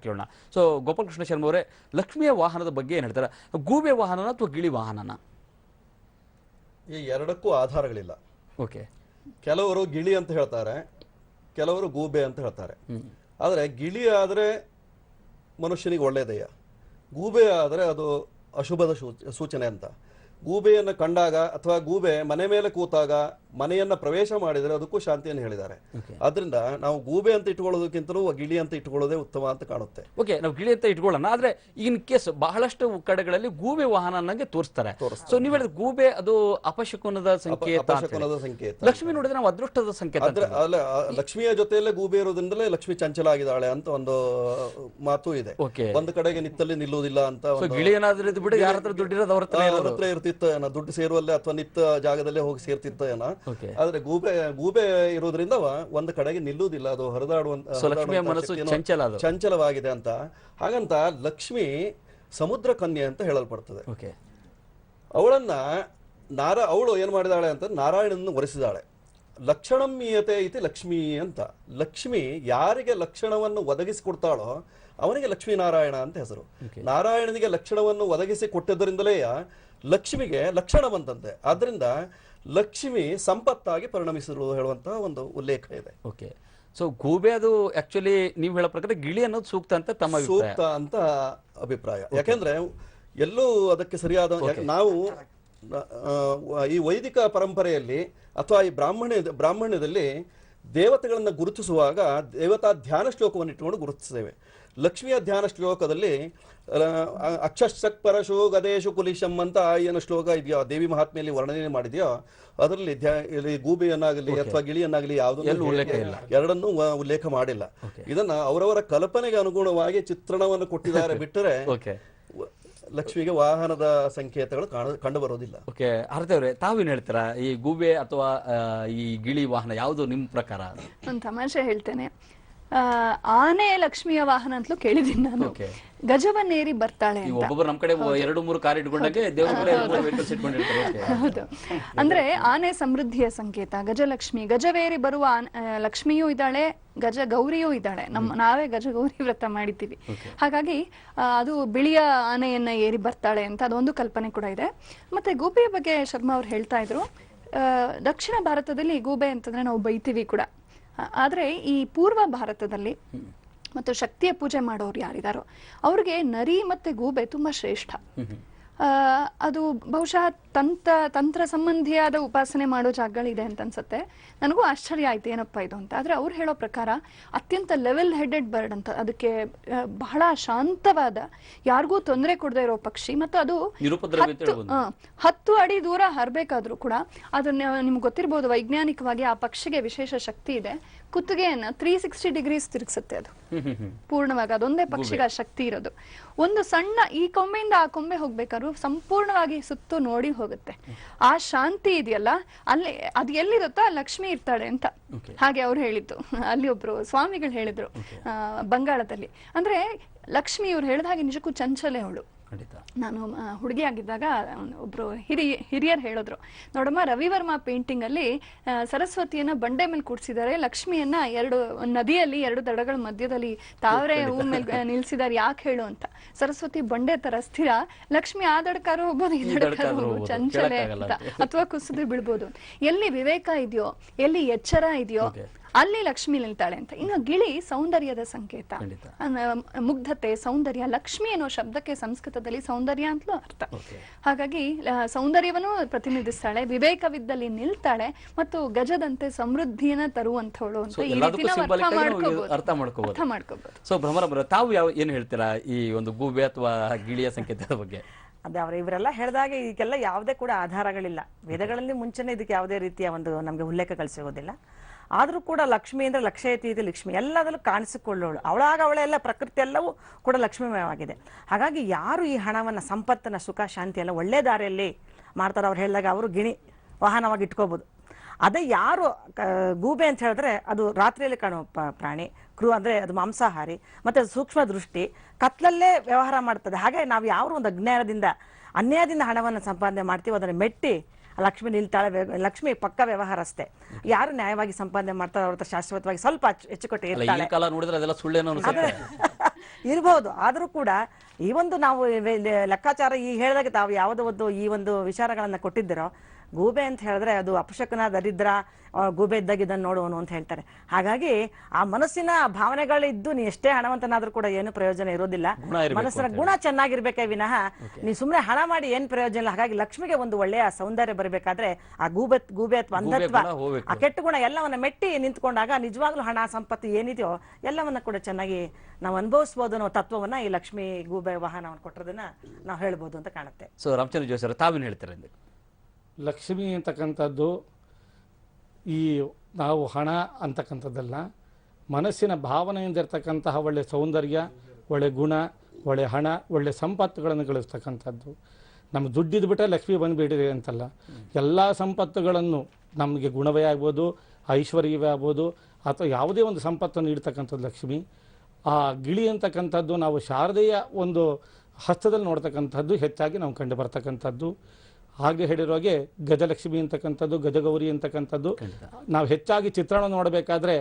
ಕೇಳೋಣ. ಸೊ ಗೋಪಾಲಕೃಷ್ಣ ಶರ್ಮ ಅವರೇ, ಲಕ್ಷ್ಮಿಯ ವಾಹನದ ಬಗ್ಗೆ ಏನು ಹೇಳ್ತಾರೆ? ಗೂಬೆ ವಾಹನನ ಅಥವಾ ಗಿಳಿ ವಾಹನನ? ಈ ಎರಡಕ್ಕೂ ಆಧಾರಗಳಿಲ್ಲ. ಓಕೆ, ಕೆಲವರು ಗಿಳಿ ಅಂತ ಹೇಳ್ತಾರೆ, ಕೆಲವರು ಗೂಬೆ ಅಂತ ಹೇಳ್ತಾರೆ. ಆದರೆ ಗಿಳಿ ಆದರೆ ಮನುಷ್ಯನಿಗೆ ಒಳ್ಳೆಯದಯ್ಯ, ಗೂಬೆ ಆದರೆ ಅದು ಅಶುಭದ ಸೂಚನೆ ಅಂತ. ಗೂಬೆಯನ್ನು ಕಂಡಾಗ ಅಥವಾ ಗೂಬೆ ಮನೆ ಮೇಲೆ ಕೂತಾಗ ಮನೆಯನ್ನ ಪ್ರವೇಶ ಮಾಡಿದರೆ ಅದಕ್ಕೂ ಶಾಂತಿಯನ್ನು ಹೇಳಿದ್ದಾರೆ. ಆದ್ರಿಂದ ನಾವು ಗೂಬೆ ಅಂತ ಇಟ್ಕೊಳ್ಳೋದಕ್ಕಿಂತಲೂ ಗಿಳಿ ಅಂತ ಇಟ್ಕೊಳ್ಳೋದೇ ಉತ್ತಮ ಅಂತ ಕಾಣುತ್ತೆ. ಓಕೆ, ನಾವು ಗಿಳಿ ಅಂತ ಇಟ್ಕೊಳ್ಳೋಣ. ಆದ್ರೆ ಇನ್ ಕೇಸ್ ಬಹಳಷ್ಟು ಕಡೆಗಳಲ್ಲಿ ಗೂಬೆ ವಾಹನ ನಂಗೆ ತೋರಿಸ್ತಾರೆ. ಸೊ ನೀವು ಹೇಳಿದ ಗೂಬೆ ಅದು ಅಪಶಕುನದ ಸಂಕೇತ. ಲಕ್ಷ್ಮಿ ನೋಡಿದ್ರೆ ನಾವು ಅದೃಷ್ಟದ ಸಂಕೇತ. ಅಲ್ಲ, ಲಕ್ಷ್ಮಿಯ ಜೊತೆಯಲ್ಲೇ ಗೂಬೆ ಇರೋದ್ರಿಂದಲೇ ಲಕ್ಷ್ಮಿ ಚಂಚಲ ಆಗಿದ್ದಾಳೆ ಅಂತ ಒಂದು ಮಾತು ಇದೆ. ಒಂದು ಕಡೆಗೆ ನಿತ್ತಲ್ಲಿ ನಿಲ್ಲುವುದಿಲ್ಲ ಅಂತ. ಗಿಳಿ ಏನಾದ್ರೂ ಬಿಡಿ, ಯಾರ ಹತ್ರ ದುಡ್ಡಿರೋದು ಅವ್ರ ಹತ್ರ ಇರ್ತಿತ್ತು ಏನೋ, ದುಡ್ಡು ಸೇರುವಲ್ಲೇ ಅಥವಾ ನಿತ್ತ ಜಾಗದಲ್ಲೇ ಹೋಗಿ ಸೇರ್ತಿತ್ತ ಏನೋ. ಆದ್ರೆ ಗೂಬೆ ಇರೋದ್ರಿಂದ ಒಂದು ಕಡೆಗೆ ನಿಲ್ಲುವುದಿಲ್ಲ, ಅದು ಹರಿದಾಡುವಂತ ಚಂಚಲವಾಗಿದೆ ಅಂತ. ಹಾಗಂತ ಲಕ್ಷ್ಮಿ ಸಮುದ್ರ ಕನ್ಯೆ ಅಂತ ಹೇಳಲ್ಪಡ್ತದೆ. ಅವಳು ಏನ್ ಮಾಡಿದಾಳೆ ಅಂತ ನಾರಾಯಣನ ವರಿಸಿದಾಳೆ. ಲಕ್ಷಣಂ ಮೀಯತೆ ಇತಿ ಲಕ್ಷ್ಮೀ ಅಂತ. ಲಕ್ಷ್ಮಿ ಯಾರಿಗೆ ಲಕ್ಷಣವನ್ನು ಒದಗಿಸಿಕೊಡ್ತಾಳೋ ಅವನಿಗೆ ಲಕ್ಷ್ಮೀನಾರಾಯಣ ಅಂತ ಹೆಸರು. ನಾರಾಯಣನಿಗೆ ಲಕ್ಷಣವನ್ನು ಒದಗಿಸಿ ಕೊಟ್ಟಿದ್ದರಿಂದಲೇ ಲಕ್ಷ್ಮಿಗೆ ಲಕ್ಷಣ ಬಂತಂತೆ. ಆದ್ರಿಂದ ಲಕ್ಷ್ಮಿ ಸಂಪತ್ತಾಗಿ ಪರಿಣಮಿಸಿರು ಹೇಳುವಂತಹ ಒಂದು ಉಲ್ಲೇಖ ಇದೆ. ಓಕೆ, ಸೊ ಗೂಬೆ ಅದು ಆಕ್ಚುಲಿ ನೀವು ಹೇಳೋ ಪ್ರಕಾರ ಗಿಳಿ ಅನ್ನೋದು ಸೂಕ್ತ ಅಂತ ತಮ್ಮ ಸೂಕ್ತ ಅಂತ ಅಭಿಪ್ರಾಯ. ಯಾಕೆಂದ್ರೆ ಎಲ್ಲೂ ಅದಕ್ಕೆ ಸರಿಯಾದ ನಾವು ಈ ವೈದಿಕ ಪರಂಪರೆಯಲ್ಲಿ ಅಥವಾ ಈ ಬ್ರಾಹ್ಮಣ್ಯದಲ್ಲಿ ದೇವತೆಗಳನ್ನ ಗುರುತಿಸುವಾಗ ದೇವತಾ ಧ್ಯಾನ ಶ್ಲೋಕವನ್ನು ಇಟ್ಟುಕೊಂಡು ಗುರುತಿಸ್ತೇವೆ. ಲಕ್ಷ್ಮಿಯ ಧ್ಯಾನ ಶ್ಲೋಕದಲ್ಲಿ ಅಕ್ಷಶಕ್ ಪರಶು ಗದೇಶು ಕುಲಿಶಂ ಅಂತ ಏನು ಶ್ಲೋಕ ಇದೆಯೋ, ದೇವಿ ಮಹಾತ್ಮೆಯಲ್ಲಿ ವರ್ಣನೆ ಮಾಡಿದೆಯೋ, ಅದರಲ್ಲಿ ಗೂಬೆಯನ್ನಾಗಲಿ ಅಥವಾ ಗಿಳಿಯನ್ನಾಗಲಿ ಯಾವುದನ್ನು ಎರಡನ್ನೂ ಉಲ್ಲೇಖ ಮಾಡಿಲ್ಲ. ಇದನ್ನ ಅವರವರ ಕಲ್ಪನೆಗೆ ಅನುಗುಣವಾಗಿ ಚಿತ್ರಣವನ್ನು ಕೊಟ್ಟಿದ್ದಾರೆ ಬಿಟ್ಟರೆ ಲಕ್ಷ್ಮಿಗೆ ವಾಹನದ ಸಂಕೇತಗಳು ಕಂಡು ಬರೋದಿಲ್ಲ. ಓಕೆ, ಆರತಿ ತಾವೇನು ಹೇಳ್ತೀರಾ? ಈ ಗೂಬೆ ಅಥವಾ ಈ ಗಿಳಿ ವಾಹನ ಯಾವುದು ನಿಮ್ಮ ಪ್ರಕಾರ? ಒಂದು ತಮಾಷೆ ಹೇಳ್ತೇನೆ. ಆನೆ ಲಕ್ಷ್ಮಿಯ ವಾಹನ ಅಂತಲೂ ಕೇಳಿದ್ದೀನಿ ನಾನು. ಗಜವನ್ನೇರಿ ಬರ್ತಾಳೆ ಅಂತ. ಒಬ್ಬೊಬ್ಬರು ನಮ್ಮ ಕಡೆ 2-3 ಕಾರ್ ಇಟ್ಕೊಂಡಾಗೆ ಹೌದು. ಅಂದ್ರೆ ಆನೆ ಸಮೃದ್ಧಿಯ ಸಂಕೇತ, ಗಜಲಕ್ಷ್ಮಿ. ಗಜವೇರಿ ಬರುವ ಲಕ್ಷ್ಮಿಯೂ ಇದ್ದಾಳೆ, ಗಜ ಗೌರಿಯೂ ಇದ್ದಾಳೆ. ನಾವೇ ಗಜ ಗೌರಿ ವ್ರತ ಮಾಡಿದ್ದೀವಿ. ಹಾಗಾಗಿ ಅದು ಬಿಳಿಯ ಆನೆಯನ್ನ ಏರಿ ಬರ್ತಾಳೆ ಅಂತ ಅದೊಂದು ಕಲ್ಪನೆ ಕೂಡ ಇದೆ. ಮತ್ತೆ ಗೂಬೆಯ ಬಗ್ಗೆ ಶರ್ಮಾ ಅವ್ರು ಹೇಳ್ತಾ ಇದ್ರು. ದಕ್ಷಿಣ ಭಾರತದಲ್ಲಿ ಗೂಬೆ ಅಂತಂದ್ರೆ ನಾವು ಬೈತೀವಿ ಕೂಡ. ಆದ್ರೆ ಈ ಪೂರ್ವ ಭಾರತದಲ್ಲಿ ಮತ್ತು ಶಕ್ತಿಯ ಪೂಜೆ ಮಾಡೋರು ಯಾರಿದಾರೋ ಅವ್ರಿಗೆ ನರಿ ಮತ್ತೆ ಗೂಬೆ ತುಂಬಾ ಶ್ರೇಷ್ಠ. ಅದು ಬಹುಶಃ ತಂತ್ರ ಸಂಬಂಧಿಯಾದ ಉಪಾಸನೆ ಮಾಡೋ ಜಾಗಗಳಿದೆ ಅಂತ ಅನ್ಸುತ್ತೆ. ನನಗೂ ಆಶ್ಚರ್ಯ ಆಯ್ತು ಏನಪ್ಪಾ ಇದು ಅಂತ. ಆದ್ರೆ ಅವ್ರು ಹೇಳೋ ಪ್ರಕಾರ ಅತ್ಯಂತ ಲೆವೆಲ್ ಹೆಡೆಡ್ ಬರ್ಡ್ ಅಂತ, ಅದಕ್ಕೆ ಬಹಳ ಶಾಂತವಾದ, ಯಾರಿಗೂ ತೊಂದರೆ ಕೊಡದೇ ಇರೋ ಪಕ್ಷಿ. ಮತ್ತು ಅದು 10 ಅಡಿ ದೂರ ಹರಬೇಕಾದ್ರೂ ಕೂಡ ಅದನ್ನ ನಿಮ್ಗೆ ಗೊತ್ತಿರ್ಬೋದು, ವೈಜ್ಞಾನಿಕವಾಗಿ ಆ ಪಕ್ಷಿಗೆ ವಿಶೇಷ ಶಕ್ತಿ ಇದೆ. ಕುತ್ತಿಗೆಯನ್ನ 360 ಡಿಗ್ರೀಸ್ ತಿರುಗಿಸುತ್ತೆ ಅದು ಪೂರ್ಣವಾಗಿ. ಅದೊಂದೇ ಪಕ್ಷಿಗೆ ಆ ಶಕ್ತಿ ಇರೋದು. ಒಂದು ಸಣ್ಣ ಈ ಕೊಂಬೆಯಿಂದ ಆ ಕೊಂಬೆ ಹೋಗ್ಬೇಕಾದ್ರು ಸಂಪೂರ್ಣವಾಗಿ ಸುತ್ತು ನೋಡಿ ಹೋಗುತ್ತೆ. ಆ ಶಾಂತಿ ಇದೆಯಲ್ಲ, ಅಲ್ಲಿ ಅದು ಎಲ್ಲಿರುತ್ತೋ ಆ ಲಕ್ಷ್ಮಿ ಇರ್ತಾಳೆ ಅಂತ ಹಾಗೆ ಅವ್ರು ಹೇಳಿದ್ದು. ಅಲ್ಲಿ ಒಬ್ರು ಸ್ವಾಮಿಗಳು ಹೇಳಿದ್ರು ಬಂಗಾಳದಲ್ಲಿ. ಅಂದ್ರೆ ಲಕ್ಷ್ಮಿ ಇವ್ರು ಹೇಳಿದ ಹಾಗೆ ನಿಜಕ್ಕೂ ಚಂಚಲೆ ಅವಳು. ನಾನು ಹುಡುಗಿ ಆಗಿದ್ದಾಗ ಒಬ್ರು ಹಿರಿಯರು ಹೇಳಿದ್ರು, ನೋಡಮ್ಮ ರವಿವರ್ಮ ಪೇಂಟಿಂಗ್ ಅಲ್ಲಿ ಸರಸ್ವತಿಯನ್ನ ಬಂಡೆ ಮೇಲೆ ಕೂಡ್ಸಿದ್ದಾರೆ, ಲಕ್ಷ್ಮಿಯನ್ನ ನದಿಯಲ್ಲಿ 2 ದಡಗಳ ಮಧ್ಯದಲ್ಲಿ ತಾವರೆ ಹೂ ಮೇಲೆ ನಿಲ್ಸಿದಾರೆ, ಯಾಕೆ ಹೇಳು ಅಂತ. ಸರಸ್ವತಿ ಬಂಡೆ ತರ ಸ್ಥಿರ, ಲಕ್ಷ್ಮಿ ಆ ದಡಕಾರು ಹೋಗ್ಬೋದು, ಈ ದಡಕಾರು ಹೋಗ್ಬೋದು, ಚಂಚಲೆ ಅಂತ, ಅಥವಾ ಕುಸಿದು ಬಿಡ್ಬೋದು. ಎಲ್ಲಿ ವಿವೇಕ ಇದೆಯೋ, ಎಲ್ಲಿ ಎಚ್ಚರ ಇದೆಯೋ ಅಲ್ಲಿ ಲಕ್ಷ್ಮಿ ನಿಲ್ತಾಳೆ ಅಂತ. ಇನ್ನು ಗಿಳಿ ಸೌಂದರ್ಯದ ಸಂಕೇತ, ಮುಗ್ಧತೆ, ಸೌಂದರ್ಯ. ಲಕ್ಷ್ಮಿ ಅನ್ನೋ ಶಬ್ದಕ್ಕೆ ಸಂಸ್ಕೃತದಲ್ಲಿ ಸೌಂದರ್ಯ ಅಂತಲೂ ಅರ್ಥ. ಹಾಗಾಗಿ ಸೌಂದರ್ಯವನ್ನು ಪ್ರತಿನಿಧಿಸ್ತಾಳೆ, ವಿವೇಕವಿದ್ದಲ್ಲಿ ನಿಲ್ತಾಳೆ, ಮತ್ತು ಗಜದಂತೆ ಸಮೃದ್ಧಿಯನ್ನ ತರುವಂತವಳು ಅಂತ ಈ ರೀತಿ ನಾವು ಅರ್ಥ ಮಾಡ್ಕೋಬಹುದು. ಸೊ ಭ್ರಮರ ತಾವು ಏನು ಹೇಳ್ತೀರಾ ಈ ಒಂದು ಗೂಬೆ ಅಥವಾ ಗಿಳಿಯ ಸಂಕೇತದ ಬಗ್ಗೆ? ಅದೇ ಇವರೆಲ್ಲ ಹೇಳಿದಾಗ ಇದಕ್ಕೆಲ್ಲ ಯಾವುದೇ ಕೂಡ ಆಧಾರಗಳಿಲ್ಲ. ವೇದಗಳಲ್ಲಿ ಮುಂಚೆನೇ ಇದಕ್ಕೆ ಯಾವುದೇ ರೀತಿಯ ಒಂದು ನಮಗೆ ಉಲ್ಲೇಖಗಳು ಸಿಗೋದಿಲ್ಲ. ಆದರೂ ಕೂಡ ಲಕ್ಷ್ಮಿ ಅಂದರೆ ಲಕ್ಷ್ಯತಿ ಇದೆ, ಲಕ್ಷ್ಮಿ ಎಲ್ಲದರಲ್ಲೂ ಕಾಣಿಸಿಕೊಳ್ಳೋಳು. ಅವಳೆಲ್ಲ ಪ್ರಕೃತಿ ಎಲ್ಲವೂ ಕೂಡ ಲಕ್ಷ್ಮೀಮಯವಾಗಿದೆ. ಹಾಗಾಗಿ ಯಾರು ಈ ಹಣವನ್ನು, ಸಂಪತ್ತನ್ನು, ಸುಖ, ಶಾಂತಿ ಎಲ್ಲ ಒಳ್ಳೆ ದಾರಿಯಲ್ಲಿ ಮಾಡ್ತಾರೋ ಅವ್ರು ಹೇಳಿದಾಗ ಅವರು ಗಿಣಿ ವಾಹನವಾಗಿ ಇಟ್ಕೋಬೋದು. ಅದೇ ಯಾರು ಗೂಬೆ ಅಂತ ಹೇಳಿದ್ರೆ ಅದು ರಾತ್ರಿಯಲ್ಲಿ ಕಾಣುವ ಪ್ರಾಣಿ, ಅಂದರೆ ಅದು ಮಾಂಸಾಹಾರಿ, ಮತ್ತು ಅದು ಸೂಕ್ಷ್ಮ ದೃಷ್ಟಿ, ಕತ್ಲಲ್ಲೇ ವ್ಯವಹಾರ ಮಾಡ್ತದೆ. ಹಾಗೆ ನಾವು ಯಾವ ಒಂದು ಅನ್ಯಾಯದಿಂದ ಹಣವನ್ನು ಸಂಪಾದನೆ ಮಾಡ್ತೀವಿ ಅದನ್ನು ಮೆಟ್ಟಿ ಲಕ್ಷ್ಮಿ ನಿಲ್ತಾಳೆ. ಲಕ್ಷ್ಮಿ ಪಕ್ಕ ವ್ಯವಹಾರಸ್ಥೆ. ಯಾರು ನ್ಯಾಯವಾಗಿ ಸಂಪಾದನೆ ಮಾಡ್ತಾರೆ ಅವ್ರ ಹತ್ರ ಶಾಶ್ವತವಾಗಿ ಸ್ವಲ್ಪ ಹೆಚ್ಚುಕಟ್ಟೆ ಇರ್ತಾಳೆ. ಇರ್ಬೋದು. ಆದರೂ ಕೂಡ ಈ ಒಂದು ನಾವು ಲೆಕ್ಕಾಚಾರ ಈ ಹೇಳಿದಾಗ ತಾವು ಯಾವುದೋ ಒಂದು ಈ ಒಂದು ವಿಚಾರಗಳನ್ನ ಕೊಟ್ಟಿದ್ದೀರೋ, ಗೂಬೆ ಅಂತ ಹೇಳಿದ್ರೆ ಅದು ಅಪಶಕನ, ದರಿದ್ರ, ಗೂಬೆ ಇದ್ದಾಗ ಇದನ್ನು ನೋಡುವನು ಅಂತ ಹೇಳ್ತಾರೆ. ಹಾಗಾಗಿ ಆ ಮನಸ್ಸಿನ ಭಾವನೆಗಳಿದ್ದು ನೀ ಎಷ್ಟೇ ಹಣವಂತನಾದ್ರೂ ಕೂಡ ಏನು ಪ್ರಯೋಜನ ಇರೋದಿಲ್ಲ. ಮನಸ್ಸಿನ ಗುಣ ಚೆನ್ನಾಗಿರ್ಬೇಕೇ ವಿನಃ ನೀ ಸುಮ್ಮನೆ ಹಣ ಮಾಡಿ ಏನ್ ಪ್ರಯೋಜನ ಇಲ್ಲ. ಹಾಗಾಗಿ ಲಕ್ಷ್ಮಿಗೆ ಒಂದು ಒಳ್ಳೆಯ ಸೌಂದರ್ಯ ಬರಬೇಕಾದ್ರೆ ಆ ಗೂಬೆ ಅಥವಾ ಅಂಧತ್ವ, ಆ ಕೆಟ್ಟ ಗುಣ ಎಲ್ಲವನ್ನ ಮೆಟ್ಟಿ ನಿಂತ್ಕೊಂಡಾಗ ನಿಜವಾಗ್ಲೂ ಹಣ, ಸಂಪತ್ತು ಏನಿದೆಯೋ ಎಲ್ಲವನ್ನ ಕೂಡ ಚೆನ್ನಾಗಿ ನಾವು ಅನುಭವಿಸಬಹುದು ಅನ್ನೋ ತತ್ವವನ್ನ ಈ ಲಕ್ಷ್ಮಿ ಗೂಬೆ ವಾಹನವನ್ನು ಕೊಟ್ಟಿರೋದನ್ನ ನಾವು ಹೇಳ್ಬೋದು ಅಂತ ಕಾಣುತ್ತೆ. ಸೊ ರಾಮಚಂದ್ರ ಜೋಶಿ ತಾವೇನು ಹೇಳ್ತಾರೆ? ಲಕ್ಷ್ಮಿ ಅಂತಕ್ಕಂಥದ್ದು ಈ ನಾವು ಹಣ ಅಂತಕ್ಕಂಥದ್ದಲ್ಲ, ಮನಸ್ಸಿನ ಭಾವನೆಯಿಂದ ಇರ್ತಕ್ಕಂತಹ ಒಳ್ಳೆ ಸೌಂದರ್ಯ, ಒಳ್ಳೆ ಗುಣ, ಒಳ್ಳೆ ಹಣ, ಒಳ್ಳೆ ಸಂಪತ್ತುಗಳನ್ನು ಗಳಿಸ್ತಕ್ಕಂಥದ್ದು. ನಮ್ಮ ದುಡ್ಡಿದ್ದು ಬಿಟ್ಟರೆ ಲಕ್ಷ್ಮಿ ಬಂದುಬಿಟ್ಟಿದೆ ಅಂತಲ್ಲ, ಎಲ್ಲ ಸಂಪತ್ತುಗಳನ್ನು ನಮಗೆ ಗುಣವೇ ಆಗ್ಬೋದು, ಐಶ್ವರ್ಯವೇ ಆಗ್ಬೋದು, ಅಥವಾ ಯಾವುದೇ ಒಂದು ಸಂಪತ್ತನ್ನು ನೀಡ್ತಕ್ಕಂಥದ್ದು ಲಕ್ಷ್ಮಿ. ಆ ಗಿಳಿ ಅಂತಕ್ಕಂಥದ್ದು ನಾವು ಶಾರದೆಯ ಒಂದು ಹಸ್ತದಲ್ಲಿ ನೋಡ್ತಕ್ಕಂಥದ್ದು ಹೆಚ್ಚಾಗಿ ನಾವು ಕಂಡು ಬರ್ತಕ್ಕಂಥದ್ದು. ಹಾಗೆ ಹೇಳಿರೋ ಹಾಗೆ ಗಜಲಕ್ಷ್ಮಿ ಅಂತಕ್ಕಂಥದ್ದು, ಗಜಗೌರಿ ಅಂತಕ್ಕಂಥದ್ದು ನಾವು ಹೆಚ್ಚಾಗಿ ಚಿತ್ರಣ ನೋಡಬೇಕಾದ್ರೆ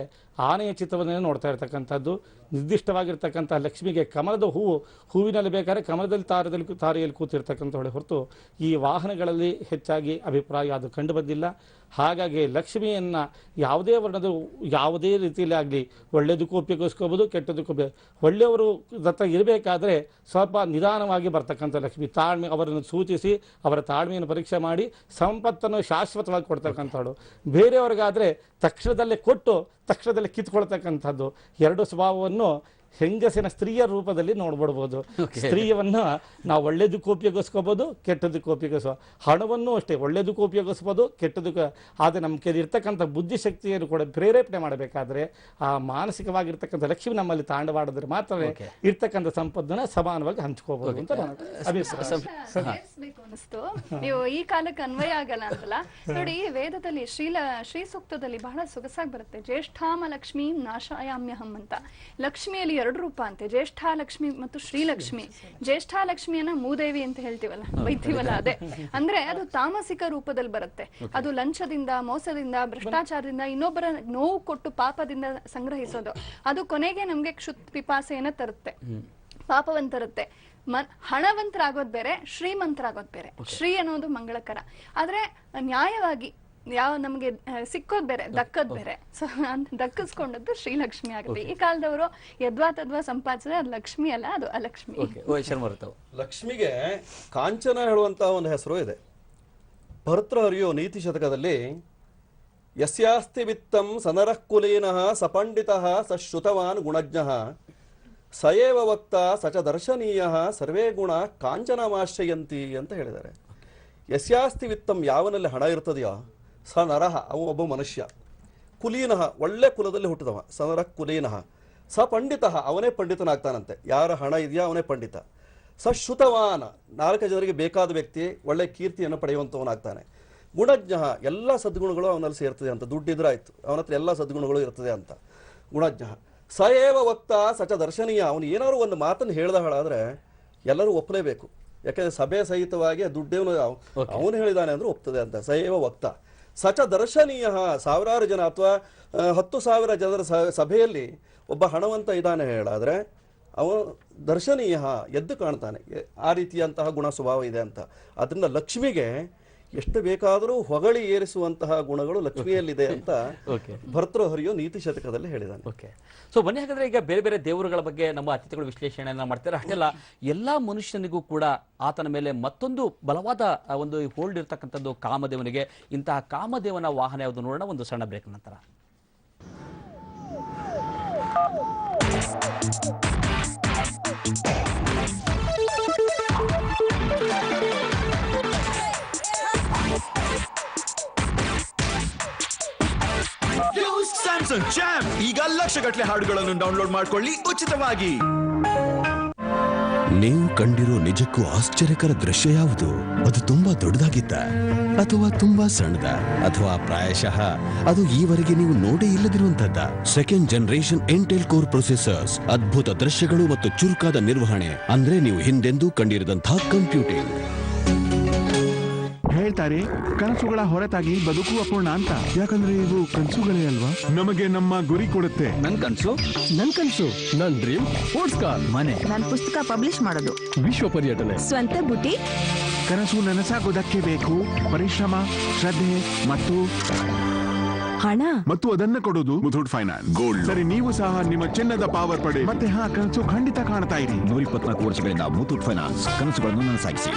ಆನೆಯ ಚಿತ್ರವನ್ನೇ ನೋಡ್ತಾ ಇರ್ತಕ್ಕಂಥದ್ದು. ನಿರ್ದಿಷ್ಟವಾಗಿರ್ತಕ್ಕಂಥ ಲಕ್ಷ್ಮಿಗೆ ಕಮಲದ ಹೂವಿನಲ್ಲಿ ಬೇಕಾದ್ರೆ ಕಮಲದಲ್ಲಿ ತಾರೆಯಲ್ಲಿ ಕೂತಿರ್ತಕ್ಕಂಥವಳೆ ಹೊರತು ಈ ವಾಹನಗಳಲ್ಲಿ ಹೆಚ್ಚಾಗಿ ಅಭಿಪ್ರಾಯ ಅದು ಕಂಡು ಬಂದಿಲ್ಲ. ಹಾಗಾಗಿ ಲಕ್ಷ್ಮಿಯನ್ನು ಯಾವುದೇ ವರ್ಣದ ಯಾವುದೇ ರೀತಿಯಲ್ಲಿ ಆಗಲಿ ಒಳ್ಳೆಯದಕ್ಕೂ ಉಪಯೋಗಿಸ್ಕೋಬೋದು, ಕೆಟ್ಟದಕ್ಕೂ ಒಳ್ಳೆಯವರು ಹತ್ರ ಇರಬೇಕಾದ್ರೆ ಸ್ವಲ್ಪ ನಿಧಾನವಾಗಿ ಬರ್ತಕ್ಕಂಥ ಲಕ್ಷ್ಮಿ, ತಾಳ್ಮೆ ಅವರನ್ನು ಸೂಚಿಸಿ ಅವರ ತಾಳ್ಮೆಯನ್ನು ಪರೀಕ್ಷೆ ಮಾಡಿ ಸಂಪತ್ತನ್ನು ಶಾಶ್ವತವಾಗಿ ಕೊಡ್ತಕ್ಕಂಥವಳು. ಬೇರೆಯವ್ರಿಗಾದರೆ ತಕ್ಷಣದಲ್ಲೇ ಕೊಟ್ಟು ತಕ್ಷಣದಲ್ಲೇ ಕಿತ್ಕೊಳ್ತಕ್ಕಂಥದ್ದು. ಎರಡು ಸ್ವಭಾವವನ್ನು ಹೆಂಗಸಿನ ಸ್ತ್ರೀಯ ರೂಪದಲ್ಲಿ ನೋಡ್ಬಿಡ್ಬೋದು. ಸ್ತ್ರೀಯವನ್ನು ನಾವು ಒಳ್ಳೆಯದಕ್ಕೂ ಉಪಯೋಗಿಸ್ಕೋಬೋದು, ಕೆಟ್ಟದಕ್ಕೂ ಉಪಯೋಗಿಸ್ಬೋದು. ಹಣವನ್ನು ಅಷ್ಟೇ ಒಳ್ಳೆಯದಕ್ಕೂ ಉಪಯೋಗಿಸ್ಬೋದು, ಕೆಟ್ಟದಕ್ಕೂ. ಆದರೆ ನಮ್ಮ ಕೈಲಿ ಇರ್ತಕ್ಕಂಥ ಬುದ್ಧಿಶಕ್ತಿಯನ್ನು ಕೂಡ ಪ್ರೇರೇಪಣೆ ಮಾಡಬೇಕಾದ್ರೆ ಆ ಮಾನಸಿಕವಾಗಿರ್ತಕ್ಕಂಥ ಲಕ್ಷ್ಮಿ ನಮ್ಮಲ್ಲಿ ತಾಂಡವಾಡಿದ್ರೆ ಮಾತ್ರವೇ ಇರ್ತಕ್ಕಂಥ ಸಂಪತ್ತನ್ನ ಸಮಾನವಾಗಿ ಹಂಚ್ಕೋಬಹುದು ಅಂತ ಅನಿಸ್ತು. ನೀವು ಈ ಕಾಲಕ್ಕೆ ಅನ್ವಯ ಆಗಲ್ಲ ಅಂತಲ್ಲ ನೋಡಿ, ವೇದದಲ್ಲಿ ಶ್ರೀ ಸೂಕ್ತದಲ್ಲಿ ಬಹಳ ಸೊಗಸಾಗಿ ಬರುತ್ತೆ. ಜ್ಯೇಷ್ಠಾಮ ಲಕ್ಷ್ಮೀ ನಾಶಾಯಾಮ್ಯಹಂ ಅಂತ. ಲಕ್ಷ್ಮಿಯಲ್ಲಿ 2 ರೂಪ ಅಂತೆ, ಜ್ಯೇಷ್ಠಾಲಕ್ಷ್ಮಿ ಮತ್ತು ಶ್ರೀಲಕ್ಷ್ಮಿ. ಜ್ಯೇಷ್ಠಾಲಕ್ಷ್ಮಿಯನ್ನ ಮೂದೇವಿ ಅಂತ ಹೇಳ್ತೀವಲ್ಲ, ಬೈತೀವಲ್ಲ, ಅದೇ ಅಂದ್ರೆ ಅದು ತಾಮಸಿಕ ರೂಪದಲ್ಲಿ ಬರುತ್ತೆ. ಅದು ಲಂಚದಿಂದ, ಮೋಸದಿಂದ, ಭ್ರಷ್ಟಾಚಾರದಿಂದ, ಇನ್ನೊಬ್ಬರ ನೋವು ಕೊಟ್ಟು ಪಾಪದಿಂದ ಸಂಗ್ರಹಿಸೋದು. ಅದು ಕೊನೆಗೆ ನಮ್ಗೆ ಪಿಪಾಸೆಯನ್ನ ತರುತ್ತೆ, ಪಾಪವನ್ನ ತರುತ್ತೆ. ಹಣವಂತರಾಗೋದ್ ಬೇರೆ, ಶ್ರೀಮಂತರಾಗೋದ್ ಬೇರೆ. ಶ್ರೀ ಅನ್ನೋದು ಮಂಗಳಕರ, ಆದ್ರೆ ನ್ಯಾಯವಾಗಿ ನಮಗೆ ಸಿಕ್ಕೋದ್ ಬೇರೆ, ದಕ್ಕದ್ ಬೇರೆ. ಸೊ ದಕ್ಕಿಸ್ಕೊಂಡದ್ದು ಶ್ರೀಲಕ್ಷ್ಮಿ ಆಗುತ್ತೆ. ಈ ಕಾಲದವರು ಯದ್ವಾ ತದ್ವಾ ಸಂಪಾದಿಸಿದ್ರೆ ಅದು ಲಕ್ಷ್ಮಿ ಅಲ್ಲ, ಅದು ಅಲಕ್ಷ್ಮಿ. ಲಕ್ಷ್ಮಿಗೆ ಕಾಂಚನ ಹೇಳುವಂತ ಒಂದು ಹೆಸರು ಇದೆ. ಭರ್ತೃಹರಿಯೋ ನೀತಿ ಶತಕದಲ್ಲಿ ಯಸ್ಯಾಸ್ತಿ ವಿತ್ತಂ ಸನರಃ ಕುಲೀನಃ ಸಪಂಡಿತಃ ಸಶ್ರುತವಾನ್ ಗುಣಜ್ಞಃ ಸಯೇವ ವಕ್ತ ಸಚ ದರ್ಶನೀಯ ಸರ್ವೇ ಗುಣ ಕಾಂಚನಮಾಶ್ರಯಂತಿ ಅಂತ ಹೇಳಿದ್ದಾರೆ. ಯಸ್ಯಾಸ್ತಿ ವಿತ್ತಂ, ಯಾವನಲ್ಲಿ ಹಣ ಇರ್ತದೆಯೋ ಸ ನರಹ, ಅವ ಒಬ್ಬ ಮನುಷ್ಯ, ಕುಲೀನಃ, ಒಳ್ಳೆ ಕುಲದಲ್ಲಿ ಹುಟ್ಟಿದವ. ಸನರ ಕುಲೀನಃ. ಸ ಪಂಡಿತ, ಅವನೇ ಪಂಡಿತನಾಗ್ತಾನಂತೆ. ಯಾರ ಹಣ ಇದೆಯಾ ಅವನೇ ಪಂಡಿತ. ಸ ಶ್ರುತವಾನ, 4 ಜನರಿಗೆ ಬೇಕಾದ ವ್ಯಕ್ತಿ, ಒಳ್ಳೆ ಕೀರ್ತಿಯನ್ನು ಪಡೆಯುವಂಥವನಾಗ್ತಾನೆ. ಗುಣಜ್ಞ, ಎಲ್ಲ ಸದ್ಗುಣಗಳು ಅವನಲ್ಲಿ ಸೇರ್ತದೆ ಅಂತ. ದುಡ್ಡಿದ್ರೆ ಆಯ್ತು, ಅವನ ಹತ್ರ ಎಲ್ಲ ಸದ್ಗುಣಗಳು ಇರ್ತದೆ ಅಂತ. ಗುಣಜ್ಞ. ಸ ಏವ ವಕ್ತ ಸಚ ದರ್ಶನೀಯ, ಅವನು ಏನಾದ್ರು ಒಂದು ಮಾತನ್ನು ಹೇಳ್ದ ಹಾಳಾದ್ರೆ ಎಲ್ಲರೂ ಒಪ್ಪಲೇಬೇಕು. ಯಾಕೆಂದ್ರೆ ಸಭೆ ಸಹಿತವಾಗಿ ದುಡ್ಡೇವನು ಅವನು ಹೇಳಿದಾನೆ ಅಂದ್ರೆ ಒಪ್ತದೆ ಅಂತ. ಸ ಏವ ವಕ್ತ ಸಚ ದರ್ಶನೀಯ, 1000 ಜನ ಅಥವಾ 10,000 ಜನರ ಸಭೆಯಲ್ಲಿ ಒಬ್ಬ ಹಣವಂತ ಇದ್ದಾನೆ ಹೇಳಾದ್ರೆ ಅವನು ದರ್ಶನೀಯ, ಎದ್ದು ಕಾಣ್ತಾನೆ. ಆ ರೀತಿಯಂತಹ ಗುಣ ಸ್ವಭಾವ ಇದೆ ಅಂತ. ಅದರಿಂದ ಲಕ್ಷ್ಮಿಗೆ ಎಷ್ಟು ಬೇಕಾದರೂ ಹೊಗಳಿ ಏರಿಸುವಂತಹ ಗುಣಗಳು ಲಕ್ಷ್ಮಿಯಲ್ಲಿದೆ ಅಂತ ಭರ್ತೃಹರಿಯು ನೀತಿ ಶತಕದಲ್ಲಿ ಹೇಳಿದ್ದಾನೆ. ಓಕೆ, ಸೊ ಬನ್ನಿ ಹಾಗಾದ್ರೆ ಈಗ ಬೇರೆ ಬೇರೆ ದೇವರುಗಳ ಬಗ್ಗೆ ನಮ್ಮ ಅತಿಥಿಗಳು ವಿಶ್ಲೇಷಣೆಯನ್ನ ಮಾಡ್ತಾರೆ. ಅಷ್ಟೆಲ್ಲ ಎಲ್ಲ ಮನುಷ್ಯನಿಗೂ ಕೂಡ ಆತನ ಮೇಲೆ ಮತ್ತೊಂದು ಬಲವಾದ ಒಂದು ಹೋಲ್ಡ್ ಇರ್ತಕ್ಕಂಥದ್ದು ಕಾಮದೇವನಿಗೆ. ಇಂತಹ ಕಾಮದೇವನ ವಾಹನ ಯಾವುದು ನೋಡೋಣ ಒಂದು ಸಣ್ಣ ಬ್ರೇಕ್ ನಂತರ. ಸ್ಯಾಮ್ಸಂಗ್ ಚಾಂಪ್ ಈಗ ಲಕ್ಷಗಟ್ಟಲೆ ಹಾಡುಗಳನ್ನು ಡೌನ್ಲೋಡ್ ಮಾಡ್ಕೊಳ್ಳಿ ಉಚಿತವಾಗಿ. ನೀವು ಕಂಡಿರೋ ನಿಜಕ್ಕೂ ಆಶ್ಚರ್ಯಕರ ದೃಶ್ಯ ಯಾವುದು? ಅದು ತುಂಬಾ ದೊಡ್ಡದಾಗಿತ್ತ, ಅಥವಾ ತುಂಬಾ ಸಣ್ಣದ, ಅಥವಾ ಪ್ರಾಯಶಃ ಅದು ಈವರೆಗೆ ನೀವು ನೋಡೇ ಇಲ್ಲದಿರುವಂತದ್ದ? 2nd generation Intel core processors, ಅದ್ಭುತ ದೃಶ್ಯಗಳು ಮತ್ತು ಚುರುಕಾದ ನಿರ್ವಹಣೆ, ಅಂದ್ರೆ ನೀವು ಹಿಂದೆಂದೂ ಕಂಡಿರದಂತಹ ಕಂಪ್ಯೂಟಿಂಗ್. ಹೇಳ್ತಾರೆ ಕನಸುಗಳ ಹೊರತಾಗಿ ಬದುಕು ಅಪೂರ್ಣ ಅಂತ. ಯಾಕಂದ್ರೆ ಇವು ಕನಸುಗಳೇ ಅಲ್ವಾ, ನಮಗೆ ನಮ್ಮ ಗುರಿ ಕೊಡುತ್ತೆ. ನನ್ ಕನ್ಸು ನನ್ ಡ್ರೀಮ್ ಸ್ಪೋರ್ಟ್ಸ್ ಕಾರ್, ಮನೆ, ನನ್ನ ಪುಸ್ತಕ ಪಬ್ಲಿಷ್ ಮಾಡೋದು, ವಿಶ್ವ ಪರ್ಯಟನೆ, ಸ್ವಂತ ಬುಟಿ. ಕನಸು ನನಸಾಗೋದಕ್ಕೆ ಬೇಕು ಪರಿಶ್ರಮ, ಶ್ರದ್ಧೆ ಮತ್ತು ಹಣ. ಮತ್ತು ಅದನ್ನ ಕೊಡೋದು ಮುಥೂಟ್ ಫೈನಾನ್ಸ್ ಗೋಲ್ಡ್. ಸರಿ, ನೀವು ಸಹ ನಿಮ್ಮ ಚಿನ್ನದ ಪಾವರ್ ಪಡೆ ಮತ್ತೆ ಕನಸು ಖಂಡಿತ ಕಾಣ್ತಾ ಇರಿ. 124 ವರ್ಷಗಳಿಂದ ಮುಥೂಟ್ ಫೈನಾನ್ಸ್ ಕನಸುಗಳನ್ನು ನನಸಾಗಿಸಿ.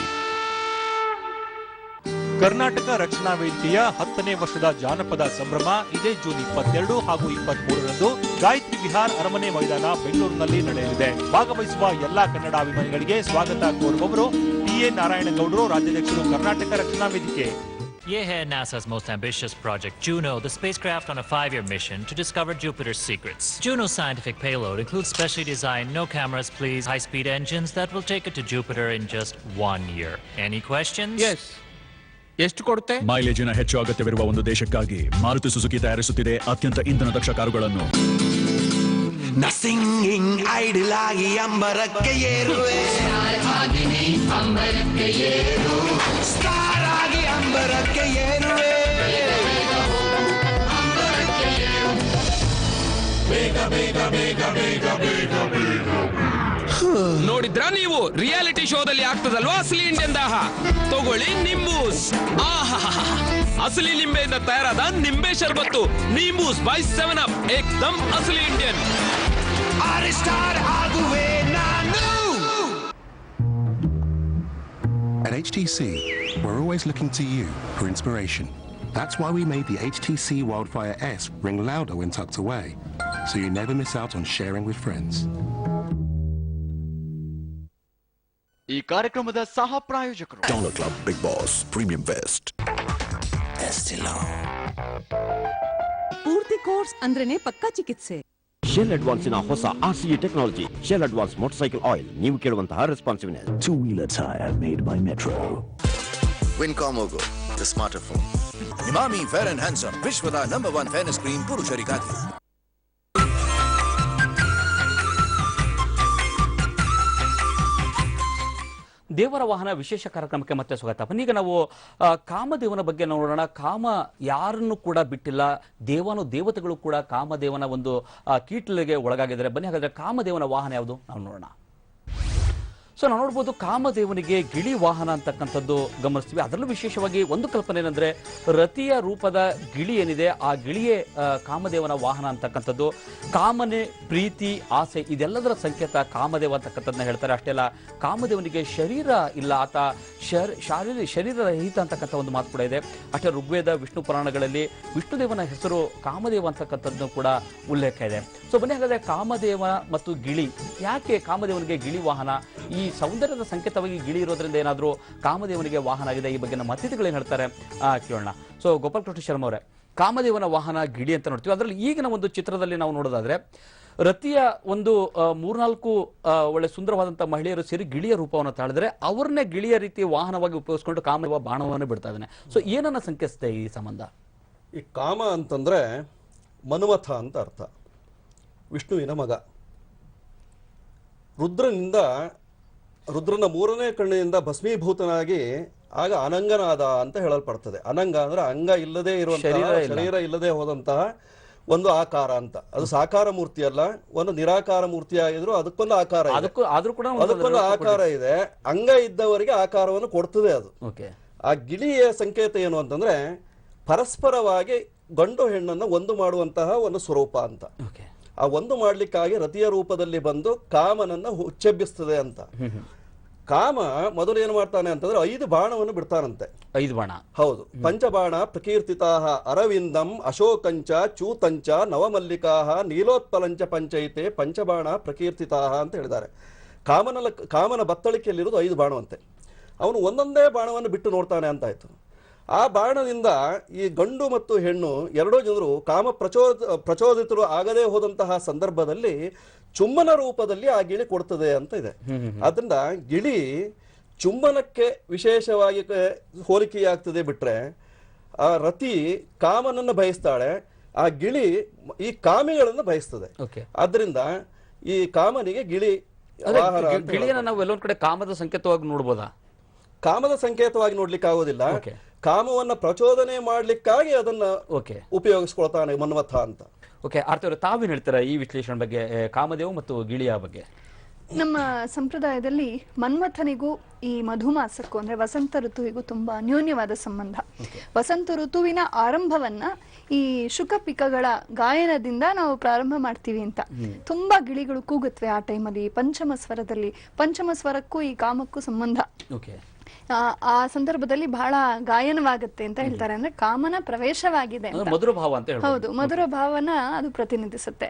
ಕರ್ನಾಟಕ ರಕ್ಷಣಾ ವೇದಿಕೆಯ 10ನೇ ವರ್ಷದ ಜಾನಪದ ಸಂಭ್ರಮ ಇದೇ ಜೂನ್ 22 ಹಾಗೂ 23ರಂದು ಗಾಯತ್ರಿ ವಿಹಾರ್ ಅರಮನೆ ಮೈದಾನ ಬೆಂಗಳೂರಿನಲ್ಲಿ ನಡೆಯಲಿದೆ. ಭಾಗವಹಿಸುವ ಎಲ್ಲಾ ಕನ್ನಡಾಭಿಮಾನಿಗಳಿಗೆ ಸ್ವಾಗತ ಕೋರುವವರು ಟಿ.ಎ. ನಾರಾಯಣಗೌಡರು, ರಾಜ್ಯಾಧ್ಯಕ್ಷರು, ಕರ್ನಾಟಕ ರಕ್ಷಣಾ ವೇದಿಕೆ. Ye hai NASA's most ambitious project, Juno, the spacecraft on a 5-year mission to discover Jupiter's secrets. Juno's scientific payload includes specially designed, no cameras please, high-speed engines that will take it to Jupiter in just 1 year. Any questions? Yes. ಎಷ್ಟು ಕೊಡುತ್ತೆ? ಮೈಲೇಜಿನ ಹೆಚ್ಚು ಅಗತ್ಯವಿರುವ ಒಂದು ದೇಶಕ್ಕಾಗಿ Maruti Suzuki ತಯಾರಿಸುತ್ತಿದೆ ಅತ್ಯಂತ ಇಂಧನ ದಕ್ಷ ಕಾರುಗಳನ್ನು. Singing idle ಆಗಿ ಅಂಬರಕ್ಕೆ ಏರುವೆ, ಸ್ಟಾರ್ ಆಗಿ ಅಂಬರಕ್ಕೆ ಏರುವೆ. ನೋಡಿದ್ರಾ ನೀವು? ರಿಯಾಲಿಟಿ ಶೋದಲ್ಲಿ ಆಗ್ತದಲ್ವಾ ಅಸಲಿ ಇಂಡಿಯನ್ ದಾಹ. ತಗೊಳ್ಳಿ ನಿಂಬೂಸ್. ಅಸಲಿ ನಿಂಬೆಯಿಂದ ತಯಾರಾದ ನಿಂಬೆ ಶರ್ಬತ್ತು. ನಿಂಬೂಸ್ ಬೈ 7up, ಏಕ್ದಮ್ ಅಸಲಿ ಇಂಡಿಯನ್. ಸ್ಟಾರ್ ಆಗುವೆ ನಾನು. At HTC, we're always looking to you for inspiration. That's why we made the HTC Wildfire S ring louder when tucked away, so you never miss out on sharing with friends. ಈ ಕಾರ್ಯಕ್ರಮದ ಸಹ ಪ್ರಾಯೋಜಕರು Dollar Club, Big Boss, premium vest. ಪೂರ್ತಿ course ಅಂದ್ರೇನೆ ಪಕ್ಕಾ ಚಿಕಿತ್ಸೆ. Shell ಅಡ್ವಾನ್ಸಿನ ಹೊಸ RCE technology, Shell Advance motorcycle oil. ನೀವು ಕೇಳುವಂತಹ responsiveness. 2-wheeler tire made by Metro. ವಿನ್ಕಾಮ್ ಹೋಗೋ the smarter phone. Emami fair and handsome, ವಿಶ್ವದ ನಂಬರ್ 1 ಫೇರ್ನೆಸ್ ಕ್ರೀಮ್ ಪುರುಷರಿಗಾಗಿ. ದೇವರ ವಾಹನ ವಿಶೇಷ ಕಾರ್ಯಕ್ರಮಕ್ಕೆ ಮತ್ತೆ ಸ್ವಾಗತ. ಬನ್ನೀಗ ನಾವು ಕಾಮದೇವನ ಬಗ್ಗೆ ನೋಡೋಣ. ಕಾಮ ಯಾರನ್ನು ಕೂಡ ಬಿಟ್ಟಿಲ್ಲ. ದೇವನು ದೇವತೆಗಳು ಕೂಡ ಕಾಮದೇವನ ಒಂದು ಕೀಟಲಿಗೆ ಒಳಗಾಗಿದ್ದಾರೆ. ಬನ್ನಿ ಹಾಗಾದ್ರೆ ಕಾಮದೇವನ ವಾಹನ ಯಾವುದು ನಾವು ನೋಡೋಣ. ಸೊ ನಾವು ನೋಡ್ಬೋದು ಕಾಮದೇವನಿಗೆ ಗಿಳಿ ವಾಹನ ಅಂತಕ್ಕಂಥದ್ದು ಗಮನಿಸ್ತೀವಿ. ಅದರಲ್ಲೂ ವಿಶೇಷವಾಗಿ ಒಂದು ಕಲ್ಪನೆ ಏನಂದ್ರೆ, ರತಿಯ ರೂಪದ ಗಿಳಿ ಏನಿದೆ ಆ ಗಿಳಿಯೇ ಕಾಮದೇವನ ವಾಹನ ಅಂತಕ್ಕಂಥದ್ದು. ಕಾಮನೆ, ಪ್ರೀತಿ, ಆಸೆ ಇದೆಲ್ಲದರ ಸಂಕೇತ ಕಾಮದೇವ ಅಂತಕ್ಕಂಥದ್ದನ್ನ ಹೇಳ್ತಾರೆ. ಅಷ್ಟೇ ಅಲ್ಲ, ಕಾಮದೇವನಿಗೆ ಶರೀರ ಇಲ್ಲ, ಆತ ಶರೀರ ರಹಿತ ಅಂತಕ್ಕಂಥ ಒಂದು ಮಾತು ಕೂಡ ಇದೆ. ಅಷ್ಟೇ ಋಗ್ವೇದ, ವಿಷ್ಣು ಪುರಾಣಗಳಲ್ಲಿ ವಿಷ್ಣುದೇವನ ಹೆಸರು ಕಾಮದೇವ ಅಂತಕ್ಕಂಥದ್ದು ಕೂಡ ಉಲ್ಲೇಖ ಇದೆ. ಸೊ ಬನ್ನಿ ಹಾಗಾದ್ರೆ ಕಾಮದೇವ ಮತ್ತು ಗಿಳಿ, ಯಾಕೆ ಕಾಮದೇವನಿಗೆ ಗಿಳಿ ವಾಹನ? ಈ ಸೌಂದರ್ಯದ ಸಂಕೇತವಾಗಿ ಗಿಳಿ ಇರೋದ್ರಿಂದ ಏನಾದರೂ ಕಾಮದೇವನಿಗೆ ವಾಹನ ಆಗಿದೆ? ಈ ಬಗ್ಗೆ ನಮ್ಮ ಅತಿಥಿಗಳು ಏನು ಹೇಳ್ತಾರೆ ಕೇಳೋಣ. ಸೊ ಗೋಪಾಲ್ ಕೃಷ್ಣ ಶರ್ಮ ಅವರೇ, ಕಾಮದೇವನ ವಾಹನ ಗಿಳಿ ಅಂತ ನೋಡ್ತೀವಿ. ಅದರಲ್ಲಿ ಈಗಿನ ಒಂದು ಚಿತ್ರದಲ್ಲಿ ನಾವು ನೋಡೋದಾದ್ರೆ ರತಿಯ ಒಂದು 3-4 ಒಳ್ಳೆ ಸುಂದರವಾದಂತಹ ಮಹಿಳೆಯರು ಸೇರಿ ಗಿಳಿಯ ರೂಪವನ್ನು ತಾಳಿದ್ರೆ ಅವ್ರನ್ನೇ ಗಿಳಿಯ ರೀತಿ ವಾಹನವಾಗಿ ಉಪಯೋಗಿಸ್ಕೊಂಡು ಕಾಮದೇವ ಬಾಣವನ್ನು ಬಿಡ್ತಾ ಇದ್ದಾನೆ. ಸೊ ಏನನ್ನ ಸಂಕೇತಿಸುತ್ತೆ ಈ ಸಂಬಂಧ? ಈ ಕಾಮ ಅಂತಂದ್ರೆ ಮನ್ಮಥ ಅಂತ ಅರ್ಥ, ವಿಷ್ಣುವಿನ ಮಗ. ರುದ್ರನ 3ನೇ ಕಣ್ಣಿನಿಂದ ಭಸ್ಮೀಭೂತನಾಗಿ ಆಗ ಅನಂಗನಾದ ಅಂತ ಹೇಳಲ್ಪಡ್ತದೆ. ಅನಂಗ ಅಂದ್ರೆ ಅಂಗ ಇಲ್ಲದೆ ಇರುವಂತಹ, ಶರೀರ ಇಲ್ಲದೆ ಹೋದಂತಹ ಒಂದು ಆಕಾರ ಅಂತ. ಅದು ಸಾಕಾರ ಮೂರ್ತಿ ಅಲ್ಲ, ಒಂದು ನಿರಾಕಾರ ಮೂರ್ತಿ ಆಗಿದ್ರು ಅದಕ್ಕೊಂದು ಆಕಾರ ಇದೆ, ಅದಕ್ಕೊಂದು ಆಕಾರ ಇದೆ. ಅಂಗ ಇದ್ದವರಿಗೆ ಆಕಾರವನ್ನು ಕೊಡ್ತದೆ ಅದು. ಆ ಗಿಳಿಯ ಸಂಕೇತ ಏನು ಅಂತಂದ್ರೆ ಪರಸ್ಪರವಾಗಿ ಗಂಡು ಹೆಣ್ಣನ್ನು ಒಂದು ಮಾಡುವಂತಹ ಒಂದು ಸ್ವರೂಪ ಅಂತ. ಆ ಒಂದು ಮಾಡ್ಲಿಕ್ಕಾಗಿ ರತಿಯ ರೂಪದಲ್ಲಿ ಬಂದು ಕಾಮನನ್ನ ಹುಚ್ಚೆಬ್ಬಿಸ್ತದೆ ಅಂತ. ಕಾಮ ಮೊದಲು ಏನು ಮಾಡ್ತಾನೆ ಅಂತಂದ್ರೆ 5 ಬಾಣವನ್ನು ಬಿಡ್ತಾನಂತೆ. 5 ಬಾಣ? ಹೌದು. ಪಂಚಬಾಣ ಪ್ರಕೀರ್ತಿತಾ ಅರವಿಂದಂ ಅಶೋಕಂಚ ಚೂತಂಚ ನವಮಲ್ಲಿಕಾ ನೀಲೋತ್ಪಲಂಚ ಪಂಚೈತೆ ಪಂಚಬಾಣ ಪ್ರಕೀರ್ತಿತಾ ಅಂತ ಹೇಳಿದ್ದಾರೆ. ಕಾಮನ ಬತ್ತಳಿಕೆಯಲ್ಲಿರೋದು 5 ಬಾಣವಂತೆ. ಅವನು ಒಂದೊಂದೇ ಬಾಣವನ್ನು ಬಿಟ್ಟು ನೋಡ್ತಾನೆ ಅಂತಾಯ್ತು. ಆ ಬಾಣದಿಂದ ಈ ಗಂಡು ಮತ್ತು ಹೆಣ್ಣು ಎರಡೂ ಜನರು ಕಾಮ ಪ್ರಚೋದಿತರು ಆಗದೇ ಹೋದಂತಹ ಸಂದರ್ಭದಲ್ಲಿ ಚುಂಬನ ರೂಪದಲ್ಲಿ ಆ ಗಿಳಿ ಕೊಡ್ತದೆ ಅಂತ ಇದೆ. ಅದರಿಂದ ಗಿಳಿ ಚುಂಬನಕ್ಕೆ ವಿಶೇಷವಾಗಿ ಹೋಲಿಕೆಯಾಗ್ತದೆ ಬಿಟ್ರೆ ಆ ರತಿ ಕಾಮನನ್ನು ಬಯಸ್ತಾಳೆ, ಆ ಗಿಳಿ ಈ ಕಾಮಿಗಳನ್ನು ಬಯಸ್ತದೆ. ಆದ್ರಿಂದ ಈ ಕಾಮನಿಗೆ ಗಿಳಿ ಗಿಳಿಯನ್ನ ನಾವು ಎಲ್ಲೊಂದ್ ಕಡೆ ಕಾಮದ ಸಂಕೇತವಾಗಿ ನೋಡ್ಬೋದಾ? ಕಾಮದ ಸಂಕೇತವಾಗಿ ನೋಡ್ಲಿಕ್ಕೆ ಆಗೋದಿಲ್ಲ, ಕಾಮವನ್ನ ಪ್ರಚೋದನೆ ಮಾಡ್ಲಿಕ್ಕಾಗಿ ಅದನ್ನ ಉಪಯೋಗಿಸ್ಕೊಳ್ತಾನೆ ಮನ್ಮಥ ಅಂತ. ಓಕೆ, ಆರ್ತಿ ತಾವೇನು ಹೇಳ್ತೀರಾ ಈ ವಿಶ್ಲೇಷಣೆ ಬಗ್ಗೆ, ಕಾಮದೇವ ಮತ್ತು ಗಿಳಿಯ ಬಗ್ಗೆ? ನಮ್ಮ ಸಂಪ್ರದಾಯದಲ್ಲಿ ಮನ್ಮಥನಿಗೂ ಈ ಮಧುಮಾಸಕ್ಕೂ ಅಂದ್ರೆ ವಸಂತ ಋತುವಿಗೂ ತುಂಬಾ ಅನ್ಯೋನ್ಯವಾದ ಸಂಬಂಧ. ವಸಂತ ಋತುವಿನ ಆರಂಭವನ್ನ ಈ ಶುಕಪಿಕಗಳ ಗಾಯನದಿಂದ ನಾವು ಪ್ರಾರಂಭ ಮಾಡ್ತೀವಿ ಅಂತ. ತುಂಬಾ ಗಿಳಿಗಳು ಕೂಗುತ್ತವೆ ಆ ಟೈಮಲ್ಲಿ ಪಂಚಮ ಸ್ವರದಲ್ಲಿ. ಪಂಚಮ ಸ್ವರಕ್ಕೂ ಈ ಕಾಮಕ್ಕೂ ಸಂಬಂಧ. ಆ ಸಂದರ್ಭದಲ್ಲಿ ಬಹಳ ಗಾಯನವಾಗುತ್ತೆ ಅಂತ ಹೇಳ್ತಾರೆ. ಅಂದ್ರೆ ಕಾಮನ ಪ್ರವೇಶವಾಗಿದೆ, ಮಧುರ ಭಾವ ಅಂತ. ಹೌದು, ಮಧುರ ಭಾವನ ಅದು ಪ್ರತಿನಿಧಿಸುತ್ತೆ.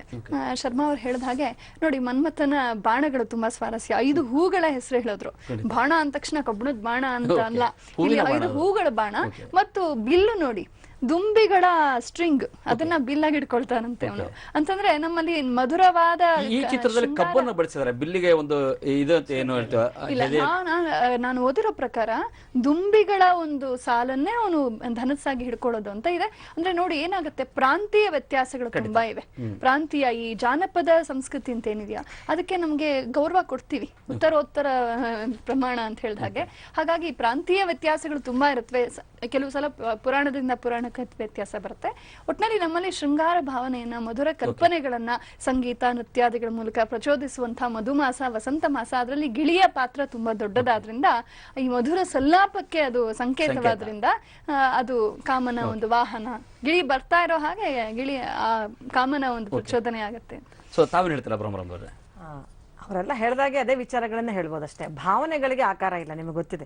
ಶರ್ಮಾ ಅವ್ರು ಹೇಳಿದ ಹಾಗೆ ನೋಡಿ, ಮನ್ಮಥನ ಬಾಣಗಳು ತುಂಬಾ ಸ್ವಾರಸ್ಯ. 5 ಹೂಗಳ ಹೆಸರು ಹೇಳಿದ್ರು. ಬಾಣ ಅಂದ ತಕ್ಷಣ ಕಬ್ಬಣದ ಬಾಣ ಅಂತ ಅಲ್ಲ, ಇಲ್ಲಿ 5 ಹೂಗಳ ಬಾಣ. ಮತ್ತು ಬಿಲ್ಲು ನೋಡಿ, ದುಂಬಿಗಳ ಸ್ಟ್ರಿಂಗ್, ಅದನ್ನ ಬಿಲ್ಲಾಗಿ ಇಟ್ಕೊಳ್ತಾನಂತೆ ಅವನು. ಅಂತಂದ್ರೆ ನಮ್ಮಲ್ಲಿ ಮಧುರವಾದ ಈ ಚಿತ್ರದಲ್ಲಿ ಕಬ್ಬನ್ನು ಬಳಸಿದ್ದಾರೆ, ಬಿಲ್ಲಿಗೆ ಒಂದು ಇದು ಅಂತ ಏನು ಹೇಳ್ತೀವಿ. ನಾನು ಓದಿರೋ ಪ್ರಕಾರ ದುಂಬಿಗಳ ಒಂದು ಸಾಲನ್ನೇ ಅವನು ಧನಸ್ಸಾಗಿ ಹಿಡ್ಕೊಳ್ಳೋದು ಅಂತ ಇದೆ. ಅಂದ್ರೆ ನೋಡಿ ಏನಾಗುತ್ತೆ, ಪ್ರಾಂತೀಯ ವ್ಯತ್ಯಾಸಗಳು ತುಂಬಾ ಇವೆ. ಪ್ರಾಂತೀಯ ಈ ಜಾನಪದ ಸಂಸ್ಕೃತಿ ಅಂತ ಏನಿದೆಯಾ ಅದಕ್ಕೆ ನಮ್ಗೆ ಗೌರವ ಕೊಡ್ತೀವಿ, ಉತ್ತರೋತ್ತರ ಪ್ರಮಾಣ ಅಂತ ಹೇಳಿದ ಹಾಗೆ. ಹಾಗಾಗಿ ಪ್ರಾಂತೀಯ ವ್ಯತ್ಯಾಸಗಳು ತುಂಬಾ ಇರುತ್ತವೆ. ಕೆಲವು ಸಲ ಪುರಾಣದಿಂದ ಪುರಾಣಕ್ಕೆ ವ್ಯತ್ಯಾಸ ಬರುತ್ತೆ. ಒಟ್ಟಿನಲ್ಲಿ ನಮ್ಮಲ್ಲಿ ಶೃಂಗಾರ ಭಾವನೆಯನ್ನ, ಮಧುರ ಕಲ್ಪನೆಗಳನ್ನ ಸಂಗೀತ ನೃತ್ಯಾದಿಗಳ ಮೂಲಕ ಪ್ರಚೋದಿಸುವಂತಹ ಮಧುಮಾಸ, ವಸಂತ ಮಾಸ. ಅದರಲ್ಲಿ ಗಿಳಿಯ ಪಾತ್ರ ತುಂಬಾ ದೊಡ್ಡದಾದ್ರಿಂದ, ಈ ಮಧುರ ಸಲ್ಲಾಪಕ್ಕೆ ಅದು ಸಂಕೇತವಾದ್ರಿಂದ ಅದು ಕಾಮನ ಒಂದು ವಾಹನ. ಗಿಳಿ ಬರ್ತಾ ಇರೋ ಹಾಗೆ ಗಿಳಿ ಆ ಕಾಮನ ಒಂದು ಪ್ರಚೋದನೆ ಆಗುತ್ತೆ. ಸೊ ತಾವೇನು ಹೇಳ್ತೀರಾ ಬ್ರಹ್ಮರಾಮ್ ಅವರೇ? ಅವರೆಲ್ಲ ಹೇಳಿದಾಗೆ ಅದೇ ವಿಚಾರಗಳನ್ನೇ ಹೇಳ್ಬೋದಷ್ಟೇ. ಭಾವನೆಗಳಿಗೆ ಆಕಾರ ಇಲ್ಲ, ನಿಮಗೆ ಗೊತ್ತಿದೆ.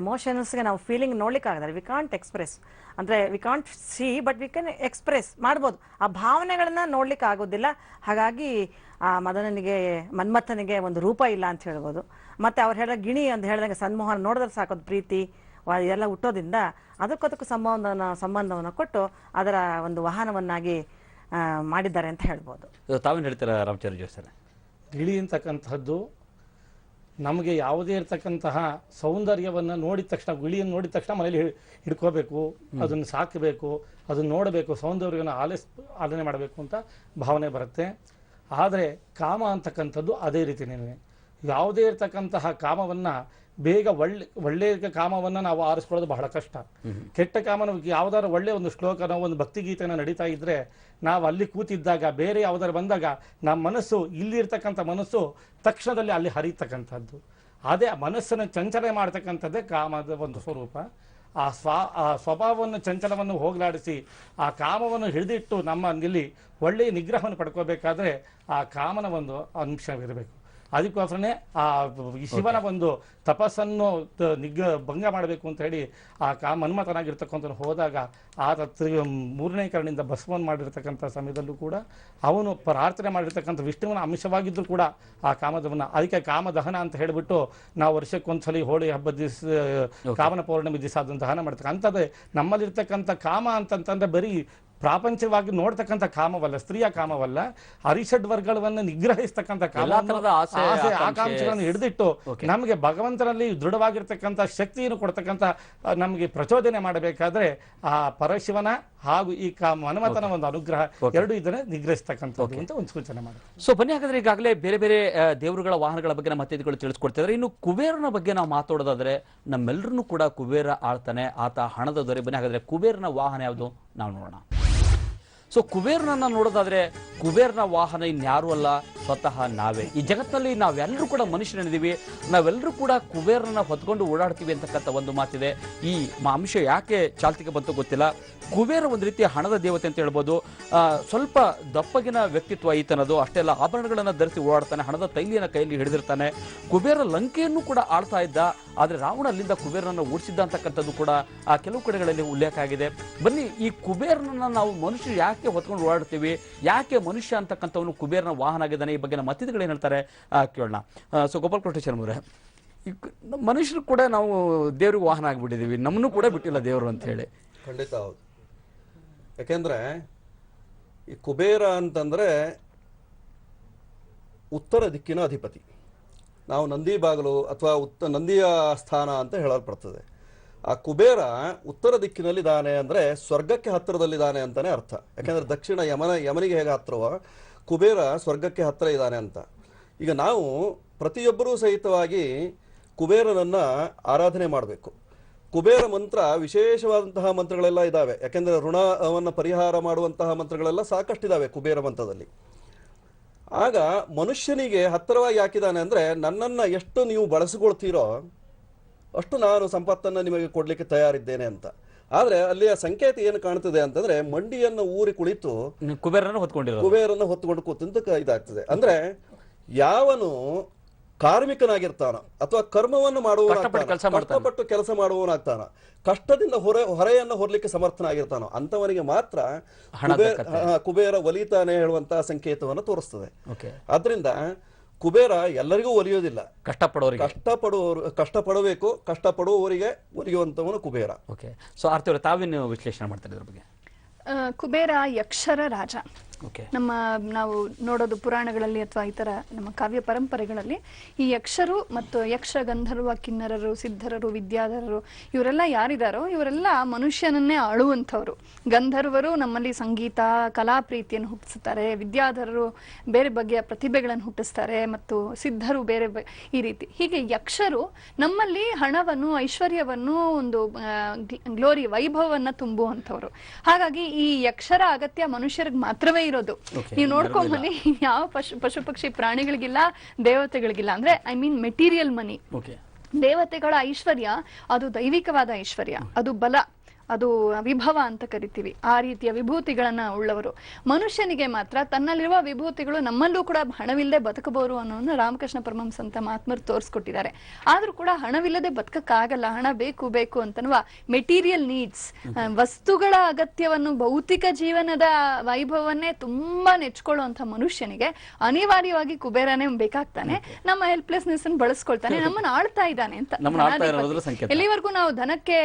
ಎಮೋಷನ್ಸ್ಗೆ ನಾವು ಫೀಲಿಂಗ್ ನೋಡ್ಲಿಕ್ಕೆ ಆಗಲ್ಲ. ವಿ ಕಾಂಟ್ ಎಕ್ಸ್ಪ್ರೆಸ್ ಅಂದ್ರೆ we can't see, but we can express ಮಾಡ್ಬೋದು. ಆ ಭಾವನೆಗಳನ್ನ ನೋಡ್ಲಿಕ್ಕೆ ಆಗೋದಿಲ್ಲ. ಹಾಗಾಗಿ ಆ ಮನ್ಮಥನಿಗೆ ಒಂದು ರೂಪ ಇಲ್ಲ ಅಂತ ಹೇಳ್ಬೋದು. ಮತ್ತೆ ಅವ್ರು ಹೇಳಿದ ಗಿಣಿ ಅಂತ ಹೇಳಿದಾಗ ಸನ್ಮೋಹನ ನೋಡಿದ್ರೆ ಸಾಕೋದು ಪ್ರೀತಿ ಎಲ್ಲ ಹುಟ್ಟೋದ್ರಿಂದ ಅದಕ್ಕದಕ್ಕೂ ಸಂಬಂಧವನ್ನು ಕೊಟ್ಟು ಅದರ ಒಂದು ವಾಹನವನ್ನಾಗಿ ಮಾಡಿದ್ದಾರೆ ಅಂತ ಹೇಳ್ಬೋದು. ತಾವೇನು ಹೇಳ್ತೀರಾ ರಾಮಚಂದ್ರ ಜೋಸರ್? ಗಿಳಿ ಅಂತಕ್ಕಂಥದ್ದು ನಮಗೆ ಯಾವುದೇ ಇರತಕ್ಕಂತಹ ಸೌಂದರ್ಯವನ್ನು ನೋಡಿದ ತಕ್ಷಣ, ಗಿಳಿಯನ್ನು ನೋಡಿದ ತಕ್ಷಣ ಮನೇಲಿ ಹಿಡ್ಕೋಬೇಕು, ಅದನ್ನು ಸಾಕಬೇಕು, ಅದನ್ನು ನೋಡಬೇಕು, ಸೌಂದರ್ಯವನ್ನು ಆಲನೆ ಮಾಡಬೇಕು ಅಂತ ಭಾವನೆ ಬರುತ್ತೆ. ಆದರೆ ಕಾಮ ಅಂತಕ್ಕಂಥದ್ದು ಅದೇ ರೀತಿಯೇ. ಯಾವುದೇ ಇರತಕ್ಕಂತಹ ಕಾಮವನ್ನು ಬೇಗ ಒಳ್ಳೆಯ ಕಾಮವನ್ನು ನಾವು ಆರಿಸ್ಕೊಳ್ಳೋದು ಬಹಳ ಕಷ್ಟ. ಕೆಟ್ಟ ಕಾಮನ ಯಾವ್ದಾದ್ರು ಒಳ್ಳೆ ಒಂದು ಶ್ಲೋಕನ, ಒಂದು ಭಕ್ತಿಗೀತೆನ ನಡೀತಾ ಇದ್ರೆ ನಾವು ಅಲ್ಲಿ ಕೂತಿದ್ದಾಗ ಬೇರೆ ಯಾವ್ದಾರು ಬಂದಾಗ ನಮ್ಮ ಮನಸ್ಸು, ಇಲ್ಲಿರ್ತಕ್ಕಂಥ ಮನಸ್ಸು ತಕ್ಷಣದಲ್ಲಿ ಅಲ್ಲಿ ಹರಿತಕ್ಕಂಥದ್ದು. ಅದೇ ಮನಸ್ಸನ್ನು ಚಂಚಲ ಮಾಡ್ತಕ್ಕಂಥದ್ದೇ ಕಾಮದ ಒಂದು ಸ್ವರೂಪ. ಆ ಸ್ವಭಾವವನ್ನು, ಚಂಚಲವನ್ನು ಹೋಗಲಾಡಿಸಿ ಆ ಕಾಮವನ್ನು ಹಿಡಿದಿಟ್ಟು ನಮ್ಮ ಇಲ್ಲಿ ಒಳ್ಳೆಯ ನಿಗ್ರಹವನ್ನು ಪಡ್ಕೋಬೇಕಾದ್ರೆ ಆ ಕಾಮನ ಒಂದು ಅಂಶವಿರಬೇಕು. ಅದಕ್ಕೋಸ್ಕರನೇ ಈ ಶಿವನ ಒಂದು ತಪಸ್ಸನ್ನು ಭಂಗ ಮಾಡಬೇಕು ಅಂತ ಹೇಳಿ ಮನ್ಮಥನಾಗಿರ್ತಕ್ಕಂಥ ಹೋದಾಗ ಆತ 3ನೇ ಕರಣಿಂದ ಭಸ್ಮವನ್ನು ಮಾಡಿರ್ತಕ್ಕಂಥ ಸಮಯದಲ್ಲೂ ಕೂಡ ಅವನು ಪ್ರಾರ್ಥನೆ ಮಾಡಿರ್ತಕ್ಕಂಥ ವಿಷ್ಣುವಿನ ಅಂಶವಾಗಿದ್ದರೂ ಕೂಡ ಆ ಕಾಮದವನ್ನ, ಅದಕ್ಕೆ ಕಾಮದಹನ ಅಂತ ಹೇಳಿಬಿಟ್ಟು ನಾವು ವರ್ಷಕ್ಕೊಂದ್ಸಲಿ ಹೋಳಿ ಹಬ್ಬದ ದಿವಸ ಕಾಮನ ಪೌರ್ಣಮಿ ದಿವಸ ಅದನ್ನು ದಹನ ಮಾಡ್ತಕ್ಕಂಥದ್ದೇ ನಮ್ಮಲ್ಲಿರ್ತಕ್ಕಂಥ ಕಾಮ ಅಂತಂತಂದ್ರೆ ಬರೀ ಪ್ರಾಪಂಚಿಕವಾಗಿ ನೋಡ್ತಕ್ಕಂಥ ಕಾಮವಲ್ಲ, ಸ್ತ್ರೀಯ ಕಾಮವಲ್ಲ, ಅರಿಷಡ್ ವರ್ಗಗಳನ್ನು ನಿಗ್ರಹಿಸ್ತಕ್ಕಂಥ ಆಸೆ ಆಕಾಂಕ್ಷೆಗಳನ್ನು ಹಿಡಿದಿಟ್ಟು ನಮಗೆ ಭಗವಂತನಲ್ಲಿ ದೃಢವಾಗಿರ್ತಕ್ಕಂಥ ಶಕ್ತಿಯನ್ನು ಕೊಡ್ತಕ್ಕಂಥ ನಮಗೆ ಪ್ರಚೋದನೆ ಮಾಡಬೇಕಾದ್ರೆ ಆ ಪರಶಿವನ ಹಾಗೂ ಈ ಮನ್ಮಥನ ಒಂದು ಅನುಗ್ರಹ ಎರಡು ಇದನ್ನ ನಿಗ್ರಹಿಸ್ತಕ್ಕಂಥದ್ದು ಅಂತ ಒಂದು ಸೂಚನೆ ಮಾಡಿ. ಸೊ ಬನ್ನಿ, ಹಾಗಾದ್ರೆ ಈಗಾಗಲೇ ಬೇರೆ ಬೇರೆ ದೇವರುಗಳ ವಾಹನಗಳ ಬಗ್ಗೆ ನಮ್ಮ ಅತಿಥಿಗಳು ತಿಳಿಸ್ಕೊಡ್ತಿದ್ದಾರೆ. ಇನ್ನು ಕುಬೇರನ ಬಗ್ಗೆ ನಾವು ಮಾತಾಡೋದಾದ್ರೆ ನಮ್ಮೆಲ್ಲರನ್ನು ಕೂಡ ಕುಬೇರ ಆಳ್ತಾನೆ, ಆತ ಹಣದ ದೊರೆ. ಬನ್ನಿ ಹಾಗಾದ್ರೆ ಕುಬೇರನ ವಾಹನ ಯಾವುದು ನಾವು ನೋಡೋಣ. ಸೊ ಕುಬೇರನನ್ನ ನೋಡೋದಾದ್ರೆ ಕುಬೇರನ ವಾಹನ ಇನ್ಯಾರು ಅಲ್ಲ, ಸ್ವತಃ ನಾವೇ. ಈ ಜಗತ್ತಿನಲ್ಲಿ ನಾವೆಲ್ಲರೂ ಕೂಡ ಮನುಷ್ಯನಿದ್ದೀವಿ, ನಾವೆಲ್ಲರೂ ಕೂಡ ಕುಬೇರನ ಹೊತ್ಕೊಂಡು ಓಡಾಡ್ತೀವಿ ಅಂತಕ್ಕಂಥ ಒಂದು ಮಾತಿದೆ. ಈ ಅಂಶ ಯಾಕೆ ಚಾಲ್ತಿಗೆ ಬಂತು ಗೊತ್ತಿಲ್ಲ. ಕುಬೇರ ಒಂದು ರೀತಿಯ ಹಣದ ದೇವತೆ ಅಂತ ಹೇಳ್ಬೋದು. ಸ್ವಲ್ಪ ದಪ್ಪಗಿನ ವ್ಯಕ್ತಿತ್ವ ಈತನದು. ಅಷ್ಟೇ ಅಲ್ಲ, ಆಭರಣಗಳನ್ನು ಧರಿಸಿ ಓಡಾಡ್ತಾನೆ, ಹಣದ ತೈಲಿಯನ್ನು ಕೈಯಲ್ಲಿ ಹಿಡಿದಿರ್ತಾನೆ. ಕುಬೇರ ಲಂಕೆಯನ್ನು ಕೂಡ ಆಳ್ತಾ ಇದ್ದ, ಆದರೆ ರಾವಣ ಅಲ್ಲಿಂದ ಕುಬೇರನನ್ನು ಓಡಿಸಿದ್ದ ಅಂತಕ್ಕಂಥದ್ದು ಕೂಡ ಆ ಕೆಲವು ಕಡೆಗಳಲ್ಲಿ ಉಲ್ಲೇಖ ಆಗಿದೆ. ಬನ್ನಿ, ಈ ಕುಬೇರನನ್ನ ನಾವು ಮನುಷ್ಯರು ಯಾಕೆ ಹೊತ್ಕೊಂಡು ಓಡಾಡ್ತೀವಿ, ಯಾಕೆ ಮನುಷ್ಯ ಅಂತಕ್ಕಂಥವನು ಕುಬೇರನ ವಾಹನ ಆಗಿದ್ದಾನೆ, ಈ ಬಗ್ಗೆ ನಮ್ಮ ಅತಿಥಿಗಳು ಏನು ಹೇಳ್ತಾರೆ ಕೇಳೋಣ. ಸೊ ಗೋಪಾಲ್ ಕೃಷ್ಣ ಅವರೇ, ಮನುಷ್ಯರು ಕೂಡ ನಾವು ದೇವ್ರಿಗೆ ವಾಹನ ಆಗಿಬಿಟ್ಟಿದ್ದೀವಿ, ನಮ್ಮನ್ನು ಕೂಡ ಬಿಟ್ಟಿಲ್ಲ ದೇವರು ಅಂತ ಹೇಳಿ. ಖಂಡಿತ ಹೌದು. ಯಾಕೆಂದ್ರೆ ಈ ಕುಬೇರ ಅಂತಂದ್ರೆ ಉತ್ತರ ದಿಕ್ಕಿನ ಅಧಿಪತಿ. ನಾವು ನಂದಿ ಬಾಗಿಲು ಅಥವಾ ನಂದಿಯ ಸ್ಥಾನ ಅಂತ ಹೇಳಲ್ಪಡ್ತದೆ. ಆ ಕುಬೇರ ಉತ್ತರ ದಿಕ್ಕಿನಲ್ಲಿದ್ದಾನೆ ಅಂದರೆ ಸ್ವರ್ಗಕ್ಕೆ ಹತ್ತಿರದಲ್ಲಿದ್ದಾನೆ ಅಂತಾನೆ ಅರ್ಥ. ಯಾಕೆಂದರೆ ದಕ್ಷಿಣ ಯಮನಿಗೆ ಹೇಗೆ ಹತ್ತಿರವೋ ಕುಬೇರ ಸ್ವರ್ಗಕ್ಕೆ ಹತ್ತಿರ ಇದ್ದಾನೆ ಅಂತ. ಈಗ ನಾವು ಪ್ರತಿಯೊಬ್ಬರೂ ಸಹಿತವಾಗಿ ಕುಬೇರನನ್ನು ಆರಾಧನೆ ಮಾಡಬೇಕು. ಕುಬೇರ ಮಂತ್ರ ವಿಶೇಷವಾದಂತಹ ಮಂತ್ರಗಳೆಲ್ಲ ಇದ್ದಾವೆ. ಯಾಕೆಂದರೆ ಋಣವನ್ನು ಪರಿಹಾರ ಮಾಡುವಂತಹ ಮಂತ್ರಗಳೆಲ್ಲ ಸಾಕಷ್ಟಿದ್ದಾವೆ ಕುಬೇರ ಮಂತ್ರದಲ್ಲಿ. ಆಗ ಮನುಷ್ಯನಿಗೆ ಹತ್ತಿರವಾಗಿ ಹಾಕಿದ್ದಾನೆ ಅಂದರೆ ನನ್ನನ್ನು ಎಷ್ಟು ನೀವು ಬಳಸಿಕೊಳ್ತೀರೋ ಅಷ್ಟು ನಾನು ಸಂಪತ್ತನ್ನು ನಿಮಗೆ ಕೊಡಲಿಕ್ಕೆ ತಯಾರಿದ್ದೇನೆ ಅಂತ. ಆದರೆ ಅಲ್ಲಿಯ ಸಂಕೇತ ಏನು ಕಾಣ್ತದೆ ಅಂತಂದ್ರೆ ಮಂಡಿಯನ್ನು ಊರಿ ಕುಳಿತು ಕುಬೇರನ್ನು ಹೊತ್ಕೊಂಡು ಕೂತಂತ ಇದಾಗ್ತದೆ. ಅಂದ್ರೆ ಯಾವನು ಕಾರ್ಮಿಕನಾಗಿರ್ತಾನ ಅಥವಾ ಕರ್ಮವನ್ನು ಕಷ್ಟಪಟ್ಟು ಕೆಲಸ ಮಾಡುವವನಾಗ್ತಾನ, ಕಷ್ಟದಿಂದ ಹೊರೆಯನ್ನು ಹೊರಲಿಕ್ಕೆ ಸಮರ್ಥನಾಗಿರ್ತಾನೋ ಅಂತವನಿಗೆ ಮಾತ್ರ ಕುಬೇರ ಒಲಿತಾನೆ ಹೇಳುವಂತಹ ಸಂಕೇತವನ್ನು ತೋರಿಸ್ತದೆ. ಆದ್ರಿಂದ ಕುಬೇರ ಎಲ್ಲರಿಗೂ ಒಲಿಯೋದಿಲ್ಲ, ಕಷ್ಟಪಡಬೇಕು, ಕಷ್ಟಪಡುವವರಿಗೆ ಒಲಿಯುವಂತವನು ಕುಬೇರ. ಓಕೆ, ಸೊ ಆರ್ತಿ ತಾವೇನು ವಿಶ್ಲೇಷಣೆ ಮಾಡ್ತಾರೆ ಇದ್ರ ಬಗ್ಗೆ? ಕುಬೇರ ಯಕ್ಷರ ರಾಜ. ನಾವು ನೋಡೋದು ಪುರಾಣಗಳಲ್ಲಿ ಅಥವಾ ಇತರ ನಮ್ಮ ಕಾವ್ಯ ಪರಂಪರೆಗಳಲ್ಲಿ ಈ ಯಕ್ಷರು ಮತ್ತು ಯಕ್ಷ ಗಂಧರ್ವ ಕಿನ್ನರರು ಸಿದ್ಧರರು ವಿದ್ಯಾಧರರು ಇವರೆಲ್ಲ ಯಾರಿದಾರೋ ಇವರೆಲ್ಲ ಮನುಷ್ಯನನ್ನೇ ಆಳುವಂಥವ್ರು. ಗಂಧರ್ವರು ನಮ್ಮಲ್ಲಿ ಸಂಗೀತ ಕಲಾ ಪ್ರೀತಿಯನ್ನು ಹುಟ್ಟಿಸ್ತಾರೆ, ವಿದ್ಯಾಧರರು ಬೇರೆ ಬಗೆಯ ಪ್ರತಿಭೆಗಳನ್ನು ಹುಟ್ಟಿಸ್ತಾರೆ, ಮತ್ತು ಸಿದ್ಧರು ಬೇರೆ ಈ ರೀತಿ. ಹೀಗೆ ಯಕ್ಷರು ನಮ್ಮಲ್ಲಿ ಹಣವನ್ನು ಐಶ್ವರ್ಯವನ್ನು ಒಂದು ಗ್ಲೋರಿ ವೈಭವವನ್ನ ತುಂಬುವಂಥವ್ರು. ಹಾಗಾಗಿ ಈ ಯಕ್ಷರ ಅಗತ್ಯ ಮನುಷ್ಯರಿಗೆ ಮಾತ್ರವೇ ಇರೋದು. ನೀವು ನೋಡ್ಕೊಂಬನ್ನಿ, ಯಾವ ಪಶು ಪಕ್ಷಿ ಪ್ರಾಣಿಗಳಿಗಿಲ್ಲ, ದೇವತೆಗಳಿಗಿಲ್ಲ. ಅಂದ್ರೆ ಐ ಮೀನ್ ಮೆಟೀರಿಯಲ್ ಮನಿ. ದೇವತೆಗಳ ಐಶ್ವರ್ಯ ಅದು ದೈವಿಕವಾದ ಐಶ್ವರ್ಯ, ಅದು ಬಲ, ಅದು ವಿಭವ ಅಂತ ಕರಿತೀವಿ. ಆ ರೀತಿಯ ವಿಭೂತಿಗಳನ್ನ ಉಳ್ಳವರು. ಮನುಷ್ಯನಿಗೆ ಮಾತ್ರ ತನ್ನಲ್ಲಿರುವ ವಿಭೂತಿಗಳು ನಮ್ಮಲ್ಲೂ ಕೂಡ ಹಣವಿಲ್ಲದೆ ಬದುಕಬಹುದು ಅನ್ನೋದನ್ನ ರಾಮಕೃಷ್ಣ ಪರಮಹಂಸ ಅಂತ ಮಹಾತ್ಮರು ತೋರಿಸ್ಕೊಟ್ಟಿದ್ದಾರೆ. ಆದ್ರೂ ಕೂಡ ಹಣವಿಲ್ಲದೆ ಬದುಕಕ್ಕಾಗಲ್ಲ, ಹಣ ಬೇಕು ಬೇಕು ಅಂತನ್ನುವ ಮೆಟೀರಿಯಲ್ ನೀಡ್ಸ್, ವಸ್ತುಗಳ ಅಗತ್ಯವನ್ನು, ಭೌತಿಕ ಜೀವನದ ವೈಭವನ್ನೇ ತುಂಬಾ ನೆಚ್ಕೊಳ್ಳುವಂತ ಮನುಷ್ಯನಿಗೆ ಅನಿವಾರ್ಯವಾಗಿ ಕುಬೇರನೇ ಬೇಕಾಗ್ತಾನೆ. ನಮ್ಮ ಹೆಲ್ಪ್ಲೆಸ್ನೆಸ್ ಅನ್ನು ಬಳಸ್ಕೊಳ್ತಾನೆ, ನಮ್ಮನ್ನು ಆಳ್ತಾ ಇದ್ದಾನೆ ಅಂತ. ಎಲ್ಲಿವರೆಗೂ ನಾವು ಧನಕ್ಕೆ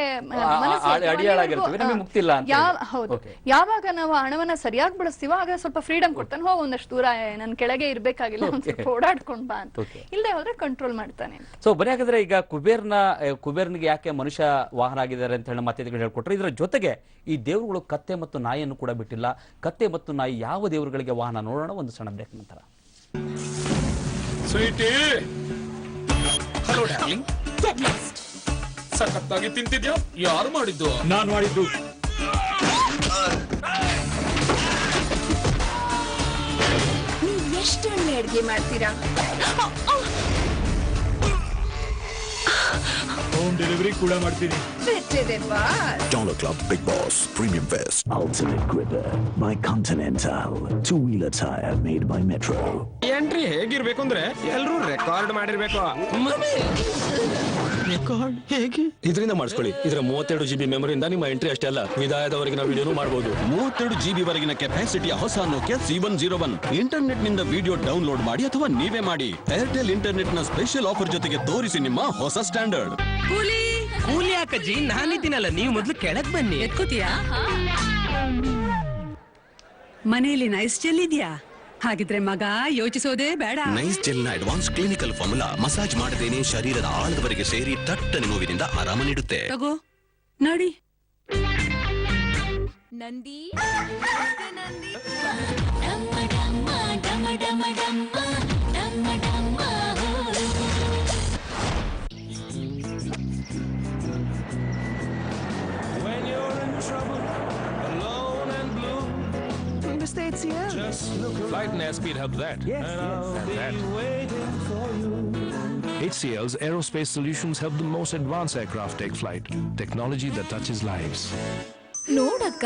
ಯಾವಾಗ ನಾವು ಹಣವನ್ನ ಸರಿಯಾಗಿ ಬಳಸ್ತೀವೋ ಆಗ ಸ್ವಲ್ಪ ಫ್ರೀಡಮ್ ಕೊಡ್ತಾನೆ. ಹೋಗ ಒಂದಷ್ಟು ದೂರ ನನ್ ಕೆಳಗೆ ಇರ್ಬೇಕಾಗಿಲ್ಲ, ಒಂದ್ ಸ್ವಲ್ಪ ಓಡಾಡ್ಕೊಂಡ್ ಬಾ ಅಂತ. ಇಲ್ಲದೆ ಹೋದ್ರೆ ಕಂಟ್ರೋಲ್ ಮಾಡ್ತಾನೆ. ಸೊ ಬರೀ ಹಾಗಾದ್ರೆ ಈಗ ಕುಬೇರನಿಗೆ ಯಾಕೆ ಮನುಷ್ಯ ವಾಹನ ಆಗಿದ್ದಾರೆ ಅಂತ ಹೇಳಿ ಮಾತಿಗಳು ಹೇಳ್ಕೊಟ್ರೆ, ಇದರ ಜೊತೆಗೆ ಈ ದೇವರುಗಳು ಕತ್ತೆ ಮತ್ತು ನಾಯಿಯನ್ನು ಕೂಡ ಬಿಟ್ಟಿಲ್ಲ. ಕತ್ತೆ ಮತ್ತು ನಾಯಿ ಯಾವ ದೇವರುಗಳಿಗೆ ವಾಹನ ನೋಡೋಣ ಒಂದು ಸಣ್ಣ ಬ್ರೇಕ್ ನಂತರ. ಹಲೋ ಡಾರ್ಲಿಂಗ್, ಸಖತ್ತಾಗಿ ತಿಂತಿದ್ಯಾ? ಯಾರು ಮಾಡಿದ್ದು? ನಾನು ಮಾಡಿದ್ದು. ನೀವು ಎಷ್ಟು ಒಳ್ಳೆ ಅಡ್ಗೆ ಮಾಡ್ತೀರಾ. ಹೋಮ್ ಡೆಲಿವರಿ ಕೂಡ ಮಾಡ್ತೀನಿ. Dollar Club Big Boss Premium Vest. Ultimate Gripper by Continental. Two-wheeler tire made by Metro. Entry ಹೇಗಿರ್ಬೇಕು ಅಂದ್ರೆ ಎಲ್ರೂ ರೆಕಾರ್ಡ್ ಮಾಡಿರ್ಬೇಕು. ರೆಕಾರ್ಡ್ ಹೇಗೆ? ಇದರಿಂದ ಮಾಡಿಸ್ಕೊಳ್ಳಿ. ಇದರ 32 GB ಮೆಮೊರಿಯಿಂದ ನಿಮ್ಮ ಎಂಟ್ರಿ ಅಷ್ಟೇ ಅಲ್ಲ, ವಿದಾಯದವರೆಗಿನ ವಿಡಿಯೋನು ಮಾಡಬಹುದು. 32 GB ವರೆಗಿನ ಕೆಪಾಸಿಟಿಯ ಹೊಸ ನೋಕಿಯಾ C101 ಇಂಟರ್ನೆಟ್ ನಿಂದ ವಿಡಿಯೋ ಡೌನ್ಲೋಡ್ ಮಾಡಿ ಅಥವಾ ನೀವೇ ಮಾಡಿ. ಏರ್ಟೆಲ್ ಇಂಟರ್ನೆಟ್ ನ ಸ್ಪೆಷಲ್ ಆಫರ್ ಜೊತೆಗೆ ತೋರಿಸಿ ನಿಮ್ಮ ಹೊಸ ಸ್ಟ್ಯಾಂಡರ್ಡ್. ಕೂಲಿ ಯಾಕಜ್ಜಿ, ನಾನಿದ್ದೀನಲ್ಲ, ನೀವು ಮೊದ್ಲು ಕೆಳಗ್ ಬನ್ನಿ. ಎತ್ಕೋತೀಯಾ? ಮನೆಯಲ್ಲಿ ನೈಸ್ ಜೆಲ್ ಇದೆಯಾ? ಹಾಗಿದ್ರೆ ಮಗ ಯೋಚಿಸೋದೇ ಬೇಡ. ನೈಸ್ ಜೆಲ್ ನ ಅಡ್ವಾನ್ಸ್ ಕ್ಲಿನಿಕಲ್ ಫಾರ್ಮುಲಾ ಮಸಾಜ್ ಮಾಡದೇನೆ ಶರೀರದ ಆಳದವರೆಗೆ ಸೇರಿ ತಟ್ಟನೆ ನೋವಿನಿಂದ ಆರಾಮ ನೀಡುತ್ತೆ. ತಗೋ ನೋಡಿ. Nandi When you're in trouble, alone and blue, Mr. HCL. just look around. Flight and airspeed help that. Yes, And I'll be waiting for you. HCL's aerospace solutions help the most advanced aircraft take flight. Technology that touches lives. ನೋಡಕ್ಕ,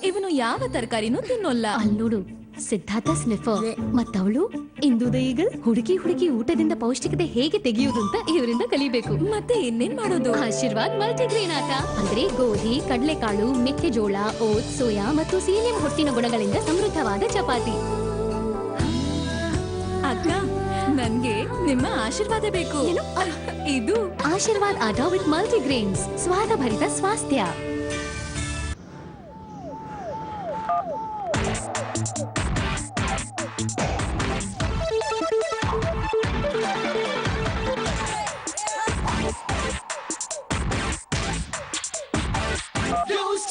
ಇವನು ಯಾವ ತರಕಾರಿನೂ ತಿನ್ನೋಲ್ಲ. ಅಲ್ಲಿ ನೋಡು, Siddhartha sniffer ಮತ್ತವಳು ಇಂದುದ eagle ಹುಡುಕಿ ಊಟದಿಂದ ಪೌಷ್ಟಿಕತೆ ಹೇಗೆ ತೆಗೆಯುವುದು ಅಂತ ಇವರಿಂದ ಕಲಿಬೇಕು. ಮತ್ತೆ ಇನ್ನೇನ್ ಮಾಡೋದು? ಆಶೀರ್ವಾದ್ ಮಲ್ಟಿಗ್ರೇನ್ ಆಟ ಅಂದ್ರೆ ಗೋಧಿ, ಕಡಲೆಕಾಳು, ಮೆಕ್ಕೆಜೋಳ, ಓಟ್ಸ್, ಸೋಯಾ ಮತ್ತು ಸೀನಿಯಂ ಹೊಟ್ಟಿನ ಗುಣಗಳಿಂದ ಸಮೃದ್ಧವಾದ ಚಪಾತಿ. ಅಕ್ಕ, ನನ್ಗೆ ನಿಮ್ಮ ಆಶೀರ್ವಾದ ಬೇಕು. ಇದು ಆಶೀರ್ವಾದ್ ಆಟ ವಿತ್ ಮಲ್ಟಿಗ್ರೇನ್ಸ್, ಸ್ವಾದಭರಿತ ಸ್ವಾಸ್ಥ್ಯ.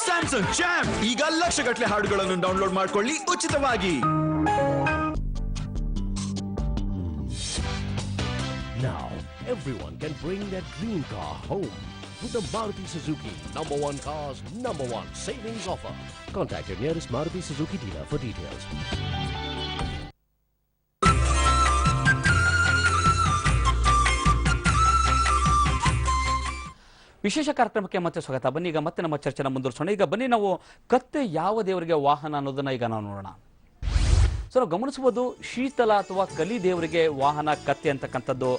ಸ್ಯಾಮ್ಸಂಗ್ ಚಾಂಪ್ ಈಗ ಲಕ್ಷಗಟ್ಟಲೆ ಹಾಡುಗಳನ್ನು ಡೌನ್ಲೋಡ್ ಮಾಡಿಕೊಳ್ಳಿ ಉಚಿತವಾಗಿ. Now, everyone can bring their dream car home with the Maruti Suzuki #1 Cars #1 Savings Offer. Contact your nearest Maruti Suzuki dealer for details. ವಿಶೇಷ ಕಾರ್ಯಕ್ರಮಕ್ಕೆ ಮತ್ತೆ ಸ್ವಾಗತ. ಬನ್ನಿ ಈಗ ಮತ್ತೆ ನಮ್ಮ ಚರ್ಚೆನ ಮುಂದುವರಿಸೋಣ. ಈಗ ಬನ್ನಿ ನಾವು ಕತ್ತೆ ಯಾವ ದೇವರಿಗೆ ವಾಹನ ಅನ್ನೋದನ್ನ ಈಗ ನಾವು ನೋಡೋಣ. ಸೊ ನಾವು ಗಮನಿಸಬಹುದು, ಶೀತಲ ಅಥವಾ ಕಲಿ ದೇವರಿಗೆ ವಾಹನ ಕತ್ತೆ ಅಂತಕ್ಕಂಥದ್ದು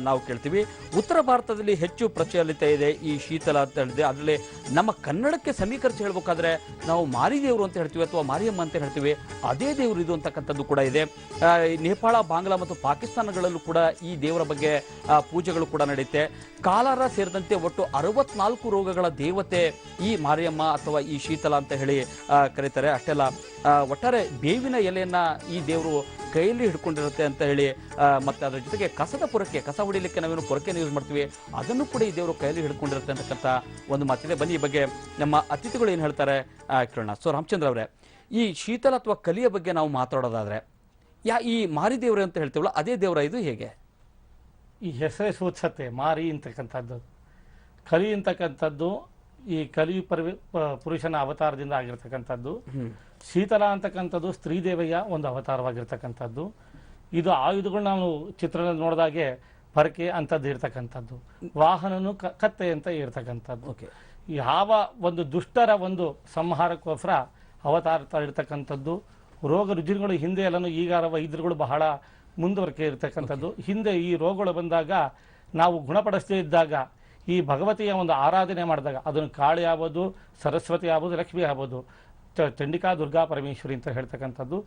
ನಾವು ಕೇಳ್ತೀವಿ. ಉತ್ತರ ಭಾರತದಲ್ಲಿ ಹೆಚ್ಚು ಪ್ರಚಲಿತ ಇದೆ ಈ ಶೀತಲ ಅಂತ ಹೇಳಿದೆ. ಅದರಲ್ಲಿ ನಮ್ಮ ಕನ್ನಡಕ್ಕೆ ಸಮೀಕರಿಸಿ ಹೇಳ್ಬೇಕಾದ್ರೆ ನಾವು ಮಾರಿ ದೇವರು ಅಂತ ಹೇಳ್ತೀವಿ ಅಥವಾ ಮಾರಿಯಮ್ಮ ಅಂತ ಹೇಳ್ತೀವಿ. ಅದೇ ದೇವರು ಇದು ಅಂತಕ್ಕಂಥದ್ದು ಕೂಡ ಇದೆ. ನೇಪಾಳ, ಬಾಂಗ್ಲಾ ಮತ್ತು ಪಾಕಿಸ್ತಾನಗಳಲ್ಲೂ ಕೂಡ ಈ ದೇವರ ಬಗ್ಗೆ ಪೂಜೆಗಳು ಕೂಡ ನಡೆಯುತ್ತೆ. ಕಾಲಾರ ಸೇರಿದಂತೆ ಒಟ್ಟು 64 ರೋಗಗಳ ದೇವತೆ ಈ ಮಾರಿಯಮ್ಮ ಅಥವಾ ಈ ಶೀತಲ ಅಂತ ಹೇಳಿ ಕರೀತಾರೆ. ಅಷ್ಟೆಲ್ಲ ಒಟ್ಟಾರೆ ಬೇವಿನ ಎಲೆಯನ್ನ ಈ ದೇವರು ಕೈಯಲ್ಲಿ ಹಿಡ್ಕೊಂಡಿರುತ್ತೆ ಅಂತ ಹೇಳಿ, ಮತ್ತೆ ಅದರ ಜೊತೆಗೆ ಕಸದ ಪೊರಕೆ, ಕಸ ಹೊಡಿಲಿಕ್ಕೆ ನಾವೇನು ಪೊರಕೆಯನ್ನು ಯೂಸ್ ಮಾಡ್ತೀವಿ, ಅದನ್ನು ಕೂಡ ಈ ದೇವರು ಕೈಯಲ್ಲಿ ಹಿಡ್ಕೊಂಡಿರುತ್ತೆ ಅಂತಕ್ಕಂಥ ಒಂದು ಮಾತಿದೆ. ಬನ್ನಿ ಈ ಬಗ್ಗೆ ನಮ್ಮ ಅತಿಥಿಗಳು ಏನು ಹೇಳ್ತಾರೆ ಕೇಳೋಣ. ಸೊ ರಾಮಚಂದ್ರ ಅವರೇ, ಈ ಶೀತಲ ಅಥವಾ ಕಲಿಯ ಬಗ್ಗೆ ನಾವು ಮಾತಾಡೋದಾದ್ರೆ ಈ ಮಾರಿ ದೇವರು ಅಂತ ಹೇಳ್ತೀವಲ್ಲ, ಅದೇ ದೇವರ ಇದು ಹೇಗೆ? ಈ ಹೆಸರೇ ಸೂಚಿಸುತ್ತೆ ಮಾರಿ ಅಂತಕ್ಕಂಥದ್ದು. ಕಲಿ ಅಂತಕ್ಕಂಥದ್ದು ಈ ಕಲಿ ಪುರುಷನ ಅವತಾರದಿಂದ ಆಗಿರ್ತಕ್ಕಂಥದ್ದು. ಶೀತಲ ಅಂತಕ್ಕಂಥದ್ದು ಸ್ತ್ರೀ ದೇವಿಯ ಒಂದು ಅವತಾರವಾಗಿರ್ತಕ್ಕಂಥದ್ದು. ಇದು ಆಯುಧಗಳು ನಾವು ಚಿತ್ರದಲ್ಲಿ ನೋಡಿದಾಗೆ ಪರಕೆ ಅಂತದ್ದು ಇರ್ತಕ್ಕಂಥದ್ದು. ವಾಹನನು ಕತ್ತೆ ಅಂತ ಇರ್ತಕ್ಕಂಥದ್ದು. ಯಾವ ಒಂದು ದುಷ್ಟರ ಒಂದು ಸಂಹಾರಕ್ಕೋಸ್ಕರ ಅವತಾರ ಇರ್ತಕ್ಕಂಥದ್ದು. ರೋಗ ರುಜಿನಗಳು ಹಿಂದೆ ಎಲ್ಲನೂ ಈಗ ವೈದ್ಯರುಗಳು ಬಹಳ ಮುಂದುವರಿಕೆ ಇರ್ತಕ್ಕಂಥದ್ದು. ಹಿಂದೆ ಈ ರೋಗಗಳು ಬಂದಾಗ ನಾವು ಗುಣಪಡಿಸದೇ ಇದ್ದಾಗ ಈ ಭಗವತಿಯ ಒಂದು ಆರಾಧನೆ ಮಾಡಿದಾಗ, ಅದನ್ನು ಕಾಳಿ ಆಗ್ಬೋದು, ಸರಸ್ವತಿ ಆಗ್ಬೋದು, ಲಕ್ಷ್ಮಿ ಆಗ್ಬೋದು, ಚಂಡಿಕಾ, ದುರ್ಗಾ, ಪರಮೇಶ್ವರಿ ಅಂತ ಹೇಳ್ತಕ್ಕಂಥದ್ದು.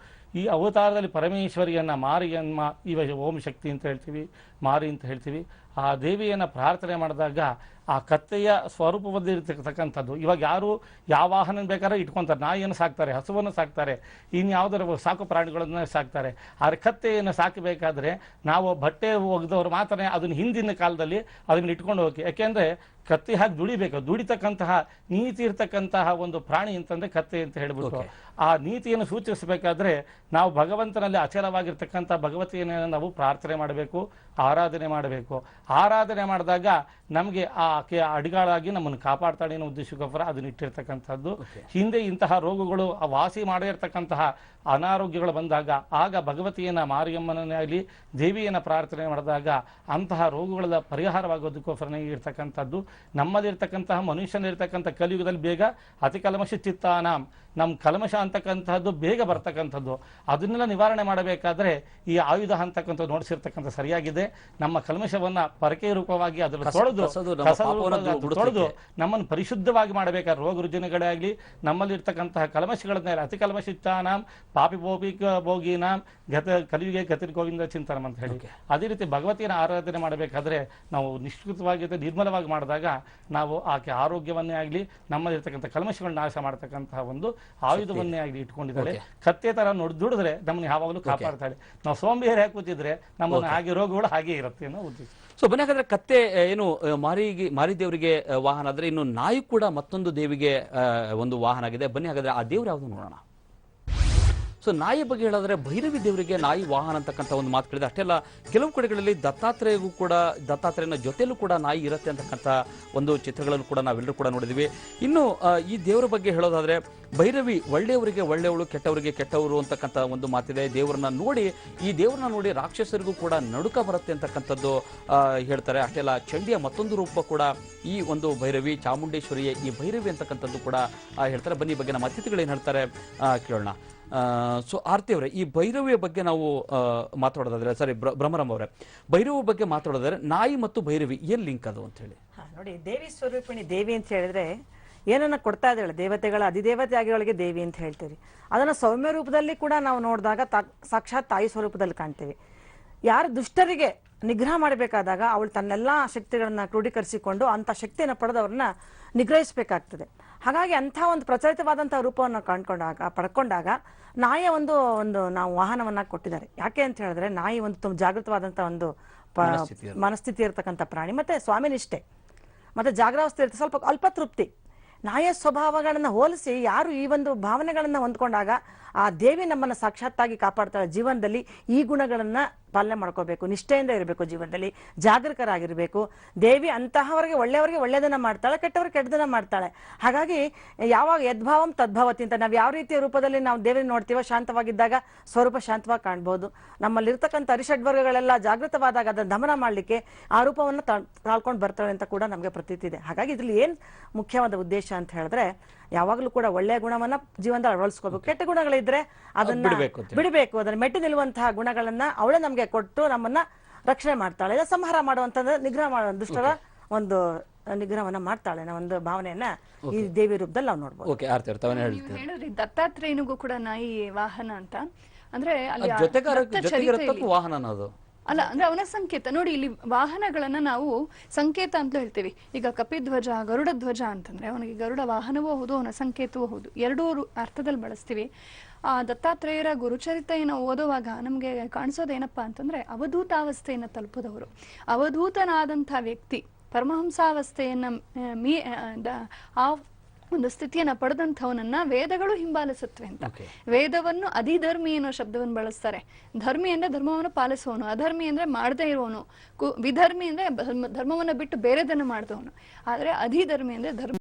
ಈ ಅವತಾರದಲ್ಲಿ ಪರಮೇಶ್ವರಿಯನ್ನು ಮಾರಿಯಮ್ಮ, ಇವ ಓಂ ಶಕ್ತಿ ಅಂತ ಹೇಳ್ತೀವಿ, ಮಾರಿ ಅಂತ ಹೇಳ್ತೀವಿ. ಆ ದೇವಿಯನ್ನು ಪ್ರಾರ್ಥನೆ ಮಾಡಿದಾಗ ಆ ಕತ್ತೆಯ ಸ್ವರೂಪವದ್ದಿರ್ತಕ್ಕಂಥದ್ದು. ಇವಾಗ ಯಾರು ಯಾವ ವಾಹನ ಬೇಕಾದ್ರೆ ಇಟ್ಕೊತಾರೆ. ನಾಯಿಯನ್ನು ಸಾಕ್ತಾರೆ, ಹಸುವನ್ನು ಸಾಕ್ತಾರೆ, ಇನ್ಯಾವುದರ ಸಾಕು ಪ್ರಾಣಿಗಳನ್ನು ಸಾಕ್ತಾರೆ. ಆದರೆ ಕತ್ತೆಯನ್ನು ಸಾಕಬೇಕಾದ್ರೆ ನಾವು ಬಟ್ಟೆ ಒಗೆದವರು ಮಾತ್ರ ಅದನ್ನು ಹಿಂದಿನ ಕಾಲದಲ್ಲಿ ಅದನ್ನು ಇಟ್ಕೊಂಡು ಹೋಗಿ. ಯಾಕೆಂದರೆ ಕತ್ತೆ ಹಾಕಿ ದುಡಿಬೇಕು. ದುಡಿತಕ್ಕಂತಹ ನೀತಿ ಇರ್ತಕ್ಕಂತಹ ಒಂದು ಪ್ರಾಣಿ ಅಂತಂದರೆ ಕತ್ತೆ ಅಂತ ಹೇಳ್ಬಿಟ್ಟು ಆ ನೀತಿಯನ್ನು ಸೂಚಿಸಬೇಕಾದ್ರೆ ನಾವು ಭಗವಂತನಲ್ಲಿ ಅಚಲವಾಗಿರ್ತಕ್ಕಂಥ ಭಗವತಿಯನ್ನು ನಾವು ಪ್ರಾರ್ಥನೆ ಮಾಡಬೇಕು, ಆರಾಧನೆ ಮಾಡಬೇಕು. ಆರಾಧನೆ ಮಾಡಿದಾಗ ನಮಗೆ ಆಕೆ ಅಡಿಗಾಳಾಗಿ ನಮ್ಮನ್ನು ಕಾಪಾಡ್ತಾಳೆ ಅನ್ನೋ ಉದ್ದೇಶಕ್ಕೋಸ್ಕರ ಅದನ್ನ ಇಟ್ಟಿರ್ತಕ್ಕಂಥದ್ದು. ಹಿಂದೆ ಇಂತಹ ರೋಗಗಳು ವಾಸಿ ಮಾಡಿರ್ತಕ್ಕಂತಹ ಅನಾರೋಗ್ಯಗಳು ಬಂದಾಗ ಆಗ ಭಗವತಿಯನ್ನ ಮಾರಿಯಮ್ಮನೇ ಆಗಲಿ ದೇವಿಯನ್ನು ಪ್ರಾರ್ಥನೆ ಮಾಡಿದಾಗ ಅಂತಹ ರೋಗಗಳ ಪರಿಹಾರವಾಗೋದಕ್ಕೋಸ್ಕರ ಇರ್ತಕ್ಕಂಥದ್ದು. ನಮ್ಮಲ್ಲಿರ್ತಕ್ಕಂತಹ ಮನುಷ್ಯನಿರ್ತಕ್ಕಂಥ ಕಲಿಯುಗದಲ್ಲಿ ಬೇಗ ಅತಿ ಕಲ್ಮಶ ಚಿತ್ತಾನಾಂ, ನಮ್ಮ ಕಲ್ಮಶ ಅಂತಕ್ಕಂಥದ್ದು ಬೇಗ ಬರ್ತಕ್ಕಂಥದ್ದು. ಅದನ್ನೆಲ್ಲ ನಿವಾರಣೆ ಮಾಡಬೇಕಾದ್ರೆ ಈ ಆಯುಧ ಅಂತಕ್ಕಂಥದ್ದು ನೋಡಿಸಿರ್ತಕ್ಕಂಥ ಸರಿಯಾಗಿದೆ. ನಮ್ಮ ಕಲ್ಮಶವನ್ನ ಪರಕೆ ರೂಪವಾಗಿ ಅದನ್ನು ತೊಳೆದು ನಮ್ಮನ್ನು ಪರಿಶುದ್ಧವಾಗಿ ಮಾಡಬೇಕಾದ್ರೆ ರೋಗ ರುಜಿನಗಳೇ ಆಗಲಿ ನಮ್ಮಲ್ಲಿರ್ತಕ್ಕಂತಹ ಕಲ್ಮಶಗಳನ್ನ ಅತಿ ಕಲ್ಮಶಿತ್ತಾನಾಂ ಪಾಪಿ ಭೋಗಿನಾಂ ಕಲಿಯುಗೆ ಗತಿ ಗೋವಿಂದ ಚಿಂತನಂ ಅಂತ ಹೇಳಿ ಅದೇ ರೀತಿ ಭಗವತಿಯನ್ನು ಆರಾಧನೆ ಮಾಡಬೇಕಾದ್ರೆ ನಾವು ನಿಷ್ಕೃತವಾಗಿ ನಿರ್ಮಲವಾಗಿ ಮಾಡಿದಾಗ ನಾವು ಆಕೆ ಆರೋಗ್ಯವನ್ನೇ ಆಗಲಿ ನಮ್ಮಲ್ಲಿರ್ತಕ್ಕಂಥ ಕಲ್ಮಶಗಳನ್ನ ನಾಶ ಮಾಡತಕ್ಕಂತಹ ಒಂದು ಆಯುಧವನ್ನೇ ಆಗಲಿ ಇಟ್ಕೊಂಡಿದ್ದಾಳೆ. ಕತ್ತೆ ತರ ದುಡಿದ್ರೆ ನಮ್ಮನ್ನು ಯಾವಾಗಲೂ ಕಾಪಾಡ್ತಾಳೆ. ನಾವು ಸೋಂಬೇರಿ ಕೂತಿದ್ರೆ ನಮ್ಮನ್ನು ಹಾಗೆ ರೋಗಗಳು ಹಾಗೆ ಇರುತ್ತೆ ಅನ್ನೋ ಉದ್ದೇಶ. ಸೊ ಬನ್ನಿ, ಹಾಗಾದ್ರೆ ಕತ್ತೆ ಏನು ಮಾರಿ ದೇವರಿಗೆ ವಾಹನ ಆದ್ರೆ ಇನ್ನು ನಾಯಿ ಕೂಡ ಮತ್ತೊಂದು ದೇವಿಗೆ ಒಂದು ವಾಹನ ಆಗಿದೆ. ಬನ್ನಿ ಹಾಗಾದ್ರೆ ಆ ದೇವ್ರು ಯಾವುದು ನೋಡೋಣ. ಸೊ ನಾಯಿ ಬಗ್ಗೆ ಹೇಳಿದ್ರೆ ಭೈರವಿ ದೇವರಿಗೆ ನಾಯಿ ವಾಹನ ಅಂತಕ್ಕಂಥ ಒಂದು ಮಾತು ಕೇಳಿದೆ. ಅಷ್ಟೆಲ್ಲ ಕೆಲವು ಕಡೆಗಳಲ್ಲಿ ದತ್ತಾತ್ರೇಯನ ಜೊತೆಲೂ ಕೂಡ ನಾಯಿ ಇರುತ್ತೆ ಅಂತಕ್ಕಂಥ ಒಂದು ಚಿತ್ರಗಳನ್ನು ಕೂಡ ನಾವೆಲ್ಲರೂ ಕೂಡ ನೋಡಿದ್ವಿ. ಇನ್ನು ಈ ದೇವರ ಬಗ್ಗೆ ಹೇಳೋದಾದ್ರೆ ಭೈರವಿ ಒಳ್ಳೆಯವರಿಗೆ ಒಳ್ಳೆಯವಳು, ಕೆಟ್ಟವರಿಗೆ ಕೆಟ್ಟವರು ಅಂತಕ್ಕಂಥ ಒಂದು ಮಾತಿದೆ. ಈ ದೇವರನ್ನ ನೋಡಿ ರಾಕ್ಷಸರಿಗೂ ಕೂಡ ನಡುಕ ಬರುತ್ತೆ ಅಂತಕ್ಕಂಥದ್ದು ಹೇಳ್ತಾರೆ. ಅಷ್ಟೆಲ್ಲ ಚಂಡಿಯ ಮತ್ತೊಂದು ರೂಪ ಕೂಡ ಈ ಒಂದು ಭೈರವಿ, ಚಾಮುಂಡೇಶ್ವರಿಯ ಈ ಭೈರವಿ ಅಂತಕ್ಕಂಥದ್ದು ಕೂಡ ಹೇಳ್ತಾರೆ. ಬನ್ನಿ ಈ ಬಗ್ಗೆ ನಮ್ಮ ಅತಿಥಿಗಳು ಏನು ಹೇಳ್ತಾರೆ ಕೇಳೋಣ. ಸೊ ಆರ್ತಿ ಅವರೇ, ಈ ಭೈರವಿಯ ಬಗ್ಗೆ ನಾವು ಮಾತಾಡೋದಾದ್ರೆ, ಸಾರಿ ಭ್ರಮರಮ್ಮ ಅವರೇ, ಭೈರವಿ ಬಗ್ಗೆ ಮಾತಾಡೋದಾದ್ರೆ ನಾಯಿ ಮತ್ತು ಭೈರವಿ ಏನ್ ಲಿಂಕ್ ಅದು ಅಂತ ಹೇಳಿ? ನೋಡಿ, ದೇವಿ ಸ್ವರೂಪಿಣಿ ದೇವಿ ಅಂತ ಹೇಳಿದ್ರೆ ಏನನ್ನ ಕೊಡ್ತಾ ಇದ್ದಾಳೆ, ದೇವತೆಗಳ ಅಧಿದೇವತೆ ಆಗಿಗಳಿಗೆ ದೇವಿ ಅಂತ ಹೇಳ್ತೀವಿ. ಅದನ್ನ ಸೌಮ್ಯ ರೂಪದಲ್ಲಿ ಕೂಡ ನಾವು ನೋಡಿದಾಗ ಸಾಕ್ಷಾತ್ ತಾಯಿ ಸ್ವರೂಪದಲ್ಲಿ ಕಾಣ್ತೀವಿ. ಯಾರು ದುಷ್ಟರಿಗೆ ನಿಗ್ರಹ ಮಾಡಬೇಕಾದಾಗ ಅವಳು ತನ್ನೆಲ್ಲ ಶಕ್ತಿಗಳನ್ನ ಕ್ರೋಢೀಕರಿಸಿಕೊಂಡು ಅಂತ ಶಕ್ತಿಯನ್ನು ಪಡೆದವ್ರನ್ನ ನಿಗ್ರಹಿಸಬೇಕಾಗ್ತದೆ. ಹಾಗಾಗಿ ಅಂಥ ಒಂದು ಪ್ರಚಲಿತವಾದಂತಹ ರೂಪವನ್ನು ಪಡ್ಕೊಂಡಾಗ ನಾಯಿಯ ಒಂದು ನಾವು ವಾಹನವನ್ನ ಕೊಟ್ಟಿದ್ದಾರೆ. ಯಾಕೆ ಅಂತ ಹೇಳಿದ್ರೆ ನಾಯಿ ಒಂದು ತುಂಬ ಜಾಗೃತವಾದಂತಹ ಒಂದು ಮನಸ್ಥಿತಿ ಇರತಕ್ಕಂಥ ಪ್ರಾಣಿ, ಮತ್ತೆ ಸ್ವಾಮಿನಿಷ್ಠೆ, ಮತ್ತೆ ಜಾಗ್ರಾವಸ್ಥೆ ಇರುತ್ತೆ, ಸ್ವಲ್ಪ ಅಲ್ಪತೃಪ್ತಿ. ನಾಯಿಯ ಸ್ವಭಾವಗಳನ್ನ ಹೋಲಿಸಿ ಯಾರು ಈ ಒಂದು ಭಾವನೆಗಳನ್ನ ಹೊಂದ್ಕೊಂಡಾಗ ಆ ದೇವಿ ನಮ್ಮನ್ನ ಸಾಕ್ಷಾತ್ತಾಗಿ ಕಾಪಾಡ್ತಾಳೆ. ಜೀವನದಲ್ಲಿ ಈ ಗುಣಗಳನ್ನ ಪಾಲನೆ ಮಾಡ್ಕೋಬೇಕು, ನಿಷ್ಠೆಯಿಂದ ಇರಬೇಕು, ಜೀವನದಲ್ಲಿ ಜಾಗರೂಕರಾಗಿರ್ಬೇಕು. ದೇವಿ ಅಂತಹವರಿಗೆ ಒಳ್ಳೆಯವರಿಗೆ ಒಳ್ಳೆಯದನ್ನ ಮಾಡ್ತಾಳೆ, ಕೆಟ್ಟವರಿಗೆ ಕೆಟ್ಟದನ್ನ ಮಾಡ್ತಾಳೆ. ಹಾಗಾಗಿ ಯಾವಾಗ ಯದ್ಭಾವಂ ತದ್ಭವತಿ ಅಂತ ನಾವು ಯಾವ ರೀತಿಯ ರೂಪದಲ್ಲಿ ನಾವು ದೇವಿನ ನೋಡ್ತೀವೋ ಶಾಂತವಾಗಿದ್ದಾಗ ಸ್ವರೂಪ ಶಾಂತವಾಗಿ ಕಾಣ್ಬೋದು. ನಮ್ಮಲ್ಲಿರ್ತಕ್ಕಂಥ ಅರಿಷಡ್ವರ್ಗಗಳೆಲ್ಲ ಜಾಗೃತವಾದಾಗ ಅದನ್ನು ದಮನ ಮಾಡಲಿಕ್ಕೆ ಆ ರೂಪವನ್ನು ತಾಳ್ಕೊಂಡು ಬರ್ತಾಳೆ ಅಂತ ಕೂಡ ನಮಗೆ ಪ್ರತೀತಿ ಇದೆ. ಹಾಗಾಗಿ ಇದ್ರಲ್ಲಿ ಏನ್ ಮುಖ್ಯವಾದ ಉದ್ದೇಶ ಅಂತ ಹೇಳಿದ್ರೆ ಯಾವಾಗಲೂ ಕೂಡ ಒಳ್ಳೆಯ ಗುಣವನ್ನ ಜೀವನದಲ್ಲಿ ಅಳವಡಿಸ್ಕೋಬೇಕು. ಕೆಟ್ಟ ಗುಣಗಳಿದ್ರೆ ಅದನ್ನ ಬಿಡಬೇಕು. ಅದನ್ನ ಮೆಟ್ಟಿ ನಿಲ್ಲುವಂತಹ ಗುಣಗಳನ್ನ ಅವಳೇ ನಮ್ಗೆ ಕೊಟ್ಟು ನಮ್ಮನ್ನ ರಕ್ಷಣೆ ಮಾಡ್ತಾಳೆ, ಸಂಹಾರ ಮಾಡುವಂತಂದ್ರೆ ನಿಗ್ರಹ ಮಾಡುವ ದುಷ್ಟರ ಒಂದು ನಿಗ್ರಹವನ್ನ ಮಾಡ್ತಾಳೆ ಅನ್ನೋ ಒಂದು ಭಾವನೆಯನ್ನ ಈ ದೇವಿ ರೂಪದಲ್ಲಿ ನಾವು ನೋಡ್ಬೋದು. ಹೇಳಿದ್ರಿ ದತ್ತಾತ್ರೇಯನಿಗೂ ಕೂಡ ನಾಯಿ ವಾಹನ ಅಂತ, ಅಂದ್ರೆ ಅಲ್ಲಿ ವಾಹನ ಅನ್ನೋದು ಅಲ್ಲ, ಅಂದ್ರೆ ಅವನ ಸಂಕೇತ ನೋಡಿ. ಇಲ್ಲಿ ವಾಹನಗಳನ್ನ ನಾವು ಸಂಕೇತ ಅಂತ ಹೇಳ್ತೀವಿ. ಈಗ ಕಪಿಧ್ವಜ, ಗರುಡ ಧ್ವಜ ಅಂತಂದ್ರೆ ಅವನಿಗೆ ಗರುಡ ವಾಹನವೂ ಹೌದು, ಅವನ ಸಂಕೇತವೂ ಹೌದು, ಎರಡೂ ಅರ್ಥದಲ್ಲಿ ಬಳಸ್ತೀವಿ. ಆ ದತ್ತಾತ್ರೇಯರ ಗುರುಚರಿತೆಯನ್ನು ಓದುವಾಗ ನಮ್ಗೆ ಕಾಣಿಸೋದೇನಪ್ಪಾ ಅಂತಂದ್ರೆ ಅವಧೂತಾವಸ್ಥೆಯನ್ನ ತಲುಪದವರು. ಅವಧೂತನಾದಂಥ ವ್ಯಕ್ತಿ ಪರಮಹಂಸಾವಸ್ಥೆಯನ್ನ ಆ ಒಂದು ಸ್ಥಿತಿಯನ್ನ ಪಡೆದಂಥವನನ್ನ ವೇದಗಳು ಹಿಂಬಾಲಿಸುತ್ತವೆ ಅಂತ. ವೇದವನ್ನು ಅಧಿಧರ್ಮಿ ಅನ್ನೋ ಶಬ್ದವನ್ನು ಬಳಸ್ತಾರೆ. ಧರ್ಮಿ ಅಂದ್ರೆ ಧರ್ಮವನ್ನು ಪಾಲಿಸುವವನು, ಅಧರ್ಮಿ ಅಂದ್ರೆ ಮಾಡದೇ ಇರುವವನು, ವಿಧರ್ಮಿ ಅಂದ್ರೆ ಧರ್ಮವನ್ನು ಬಿಟ್ಟು ಬೇರೆದನ್ನು ಮಾಡಿದವನು. ಆದ್ರೆ ಅಧಿಧರ್ಮಿ ಅಂದ್ರೆ ಧರ್ಮ